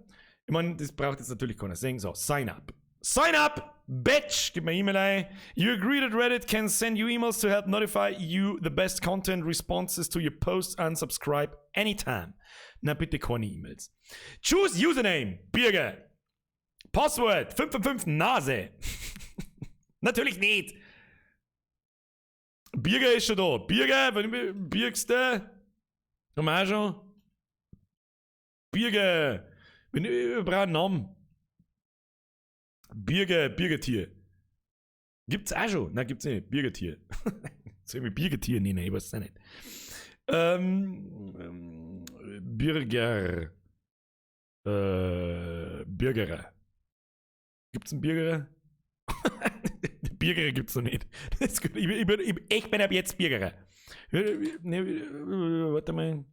Ich meine, das braucht jetzt natürlich keiner sehen. So, sign up. Sign up, bitch! Gib mir E-Mail ein. You agree that Reddit can send you emails to help notify you the best content responses to your posts and subscribe anytime. Na bitte keine E-Mails. Choose Username, Birger. Passwort, 555 Nase. Natürlich nicht. Birger ist schon da. Birger, wenn birgst du? Haben wir auch schon? Birger. Wir brauchen einen Namen. Birgertier. Gibt's auch schon? Nein, gibt's nicht. Birgertier. Soll ich mich Birgertier nennen? Ich weiß es nicht. Bürger. Bürgerer. Gibt's einen Bürgerer? Bürgerer gibt's noch nicht. Das ist gut. Ich bin ab jetzt Bürgerer. Warte mal.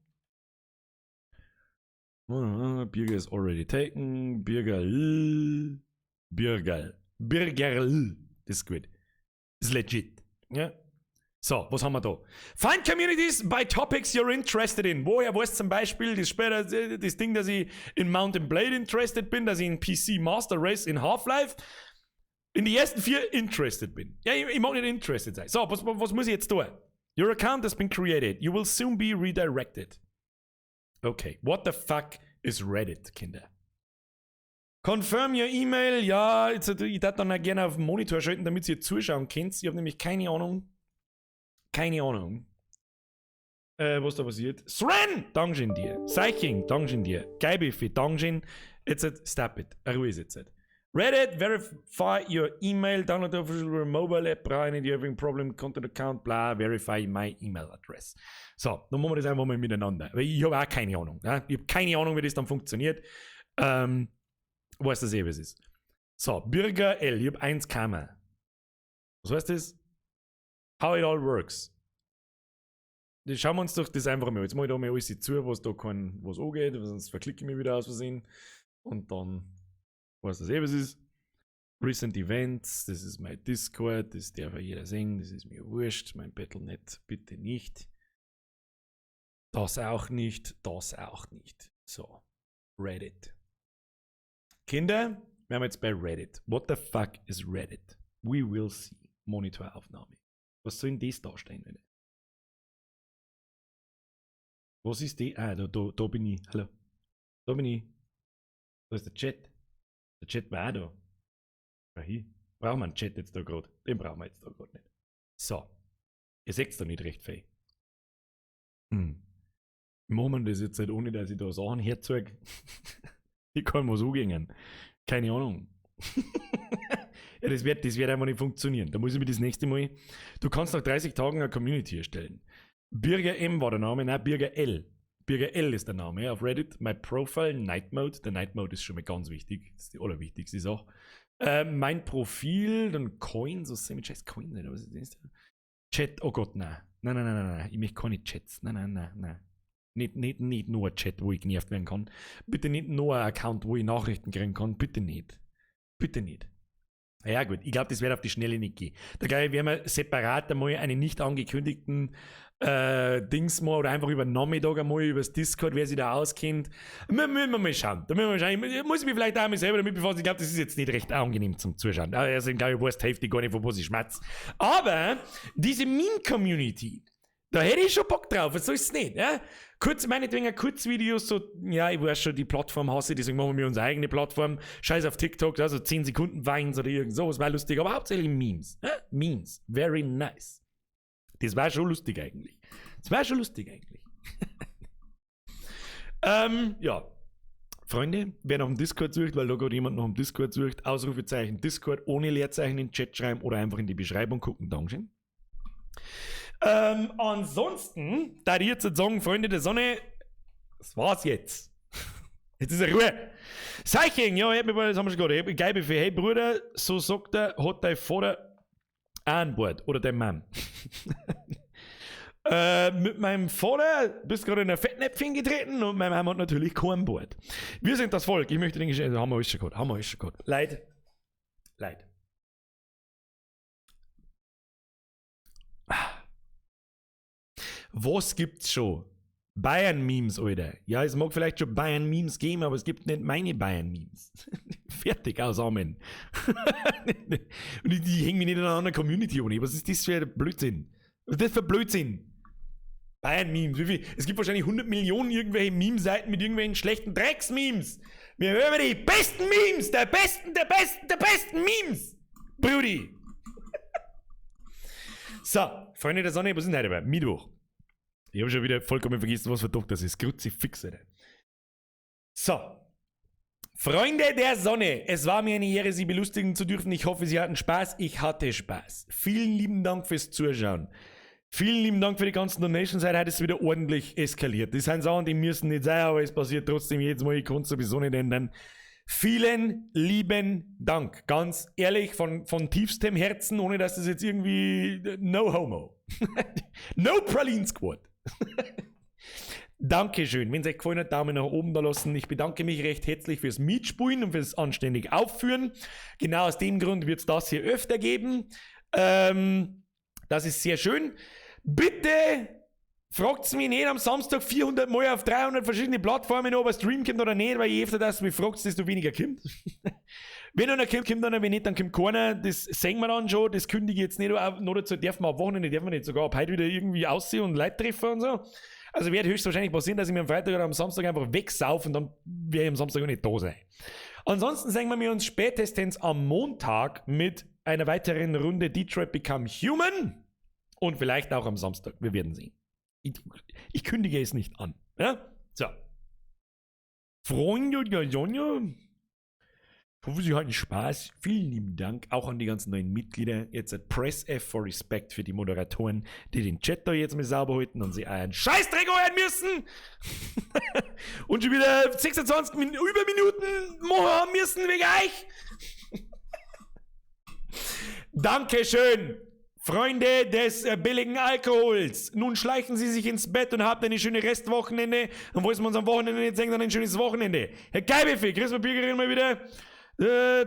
Bürger is already taken. Bürgerl. Das ist gut. Das ist legit. Ja. So, was haben wir da? Find communities by topics you're interested in. Woher weißt zum Beispiel das Ding, dass ich in Mountain Blade interested bin, dass ich in PC Master Race in Half-Life in die ersten 4 interested bin. Ja, ich mag nicht interested sein. So, was muss ich jetzt tun? Your account has been created. You will soon be redirected. Okay, what the fuck is Reddit, Kinder? Confirm your email. Ja, ich darf dann auch gerne auf den Monitor schalten, damit ihr zuschauen könnt. Ich habe nämlich keine Ahnung. Was da passiert. Sren! Dankeschön dir. Seiching, Dankeschön dir. Geibifi, Dankeschön. Jetzt stop it. Ruhe jetzt. Reddit, verify your email, download the official mobile app, Brian, if you having problem, content account, bla, verify my email address. So, dann machen wir das einfach mal miteinander. Weil ich habe auch keine Ahnung. Ja? Ich habe keine Ahnung, wie das dann funktioniert. Weiß das was ist. So, Bürger L, ich habe 1 Kammer. Was heißt das? How it all works. Das schauen wir uns doch das einfach mal. Jetzt mache ich da mal alles zu, was da was angeht, sonst verklicke ich mich wieder aus Versehen. Und dann weiß das was ist. Recent Events, das ist mein Discord, das darf ja jeder sehen, das ist mir wurscht. Mein Battle.net bitte nicht. Das auch nicht, das auch nicht. So, Reddit. Kinder, wir haben jetzt bei Reddit. What the fuck is Reddit? We will see. Monitoraufnahme. Was soll denn das darstellen? Bitte? Was ist die? Ah, da bin ich. Hallo. Da bin ich. Da ist der Chat. Der Chat war auch da. Brauchen wir einen Chat jetzt da gerade? Den brauchen wir jetzt da gerade nicht. So. Ihr seht es da nicht recht viel. Machen wir das jetzt nicht, ohne dass ich da Sachen herzeige. Ich kann mal so gehen. Keine Ahnung. Ja, das wird einfach nicht funktionieren. Da muss ich mir das nächste Mal. Du kannst nach 30 Tagen eine Community erstellen. Bürger M war der Name, nein, Bürger L. Bürger L ist der Name auf Reddit. My Profile, Night Mode. Der Night Mode ist schon mal ganz wichtig. Das ist die allerwichtigste Sache. Mein Profil, dann Coin, so semi-scheiß Coin, oder was ist das? Chat, oh Gott, nein. Nein. Ich möchte keine Chats. Nein. Nicht nur ein Chat, wo ich genervt werden kann. Bitte nicht nur ein Account, wo ich Nachrichten kriegen kann. Bitte nicht. Ja gut, ich glaube, das wird auf die Schnelle nicht gehen. Da glaube ich, werden wir separat einmal einen nicht angekündigten Dings mal oder einfach über den Nachmittag einmal über das Discord, wer sich da auskennt. Müssen wir mal schauen. Ich muss mich vielleicht auch mal selber damit befassen. Ich glaube, das ist jetzt nicht recht angenehm zum Zuschauen. Also, glaube ich, weiß die Hälfte gar nicht, von was ich schmerz. Aber diese Meme-Community, da hätte ich schon Bock drauf. Was soll es nicht? Ja? Meinetwegen Kurzvideos, so, ja, ich weiß schon, die Plattform hasse, deswegen machen wir unsere eigene Plattform. Scheiß auf TikTok, also 10 Sekunden Weins oder irgend sowas, war lustig, aber hauptsächlich Memes. Ja? Memes, very nice. Das war schon lustig eigentlich. Ja. Freunde, wer nach dem Discord sucht, weil da gerade jemand nach dem Discord sucht, Ausrufezeichen Discord ohne Leerzeichen in den Chat schreiben oder einfach in die Beschreibung gucken. Dankeschön. Ansonsten, da ich jetzt sagen, Freunde der Sonne, das war's jetzt. Jetzt ist er Ruhe. Seiching, ja, das haben wir schon gerade. Geibe für, hey Bruder, so sagt er, hat dein Vater an Bord oder dein Mann. Mit meinem Vater bist gerade in ein Fettnäpfchen getreten und meine Mama hat natürlich kein Bord. Wir sind das Volk. Ich möchte den Geschenk. Haben wir alles schon gehabt. Leid. Was gibt's schon? Bayern-Memes, Alter. Ja, es mag vielleicht schon Bayern-Memes geben, aber es gibt nicht meine Bayern-Memes. Fertig, aus Amen. Und die hängen mich nicht in einer anderen Community an. Was ist das für ein Blödsinn? Was ist das für ein Blödsinn? Bayern-Memes, wie viel? Es gibt wahrscheinlich 100 Millionen irgendwelche Meme-Seiten mit irgendwelchen schlechten Drecks-Memes. Wir hören die besten Memes, der besten Memes. Brudi. So, Freunde der Sonne, was ist denn heute? Mittwoch. Ich habe schon wieder vollkommen vergessen, was für Tag das ist. Kruzifix, Alter. So. Freunde der Sonne, es war mir eine Ehre, Sie belustigen zu dürfen. Ich hoffe, Sie hatten Spaß. Ich hatte Spaß. Vielen lieben Dank fürs Zuschauen. Vielen lieben Dank für die ganzen Donations. Heute ist es wieder ordentlich eskaliert. Das sind Sachen, die müssen nicht sein, aber es passiert trotzdem jedes Mal. Ich kann es sowieso nicht ändern. Vielen lieben Dank. Ganz ehrlich, von tiefstem Herzen, ohne dass das jetzt irgendwie... No homo. No Praline Squad. Dankeschön. Wenn es euch gefallen hat, Daumen nach oben da lassen. Ich bedanke mich recht herzlich fürs Mitspielen und fürs anständig Aufführen. Genau aus dem Grund wird es das hier öfter geben. Das ist sehr schön. Bitte fragt mich nicht am Samstag 400 Mal auf 300 verschiedene Plattformen, ob ein Stream kommt oder nicht, weil je öfter das mich fragt, desto weniger kommt. Wenn einer kommt, kommt einer, wenn nicht, dann kommt keiner. Das sehen wir dann schon. Das kündige ich jetzt nicht noch dazu. Dürfen wir am Wochenende, dürfen wir nicht sogar ab heute wieder irgendwie aussehen und Leute treffen und so. Also wird höchstwahrscheinlich passieren, dass ich mir am Freitag oder am Samstag einfach wegsaufe und dann werde ich am Samstag auch nicht da sein. Ansonsten sehen wir uns spätestens am Montag mit einer weiteren Runde Detroit Become Human und vielleicht auch am Samstag. Wir werden sehen. Ich kündige es nicht an. Ja? So. Freunde der Sonne. Ich hoffe, Sie hatten Spaß. Vielen lieben Dank auch an die ganzen neuen Mitglieder. Jetzt ein Press F for Respect für die Moderatoren, die den Chat da jetzt mal sauber halten und sie einen Scheißdreck hören müssen. Und schon wieder 26 Überminuten machen müssen wegen euch. Dankeschön. Freunde des billigen Alkohols, nun schleichen Sie sich ins Bett und habt eine schöne Restwochenende. Und wollen wir uns am Wochenende nicht sagen, dann ein schönes Wochenende. Herr Geibefee, Chris Papiergerin mal wieder.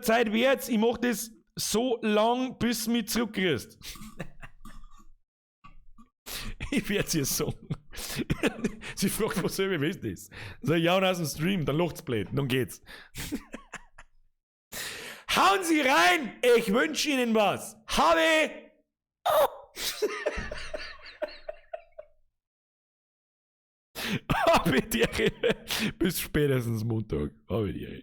Zeit wird's. Ich mach das so lang, bis du mich zurückkriegst. Ich werd's ihr sagen. Sie fragt, was soll ich das? Sag ja und aus dem Stream, dann lacht's blöd, dann geht's. Hauen Sie rein! Ich wünsche Ihnen was. Habe die Ehre. Bis spätestens Montag. Habe die Ehre.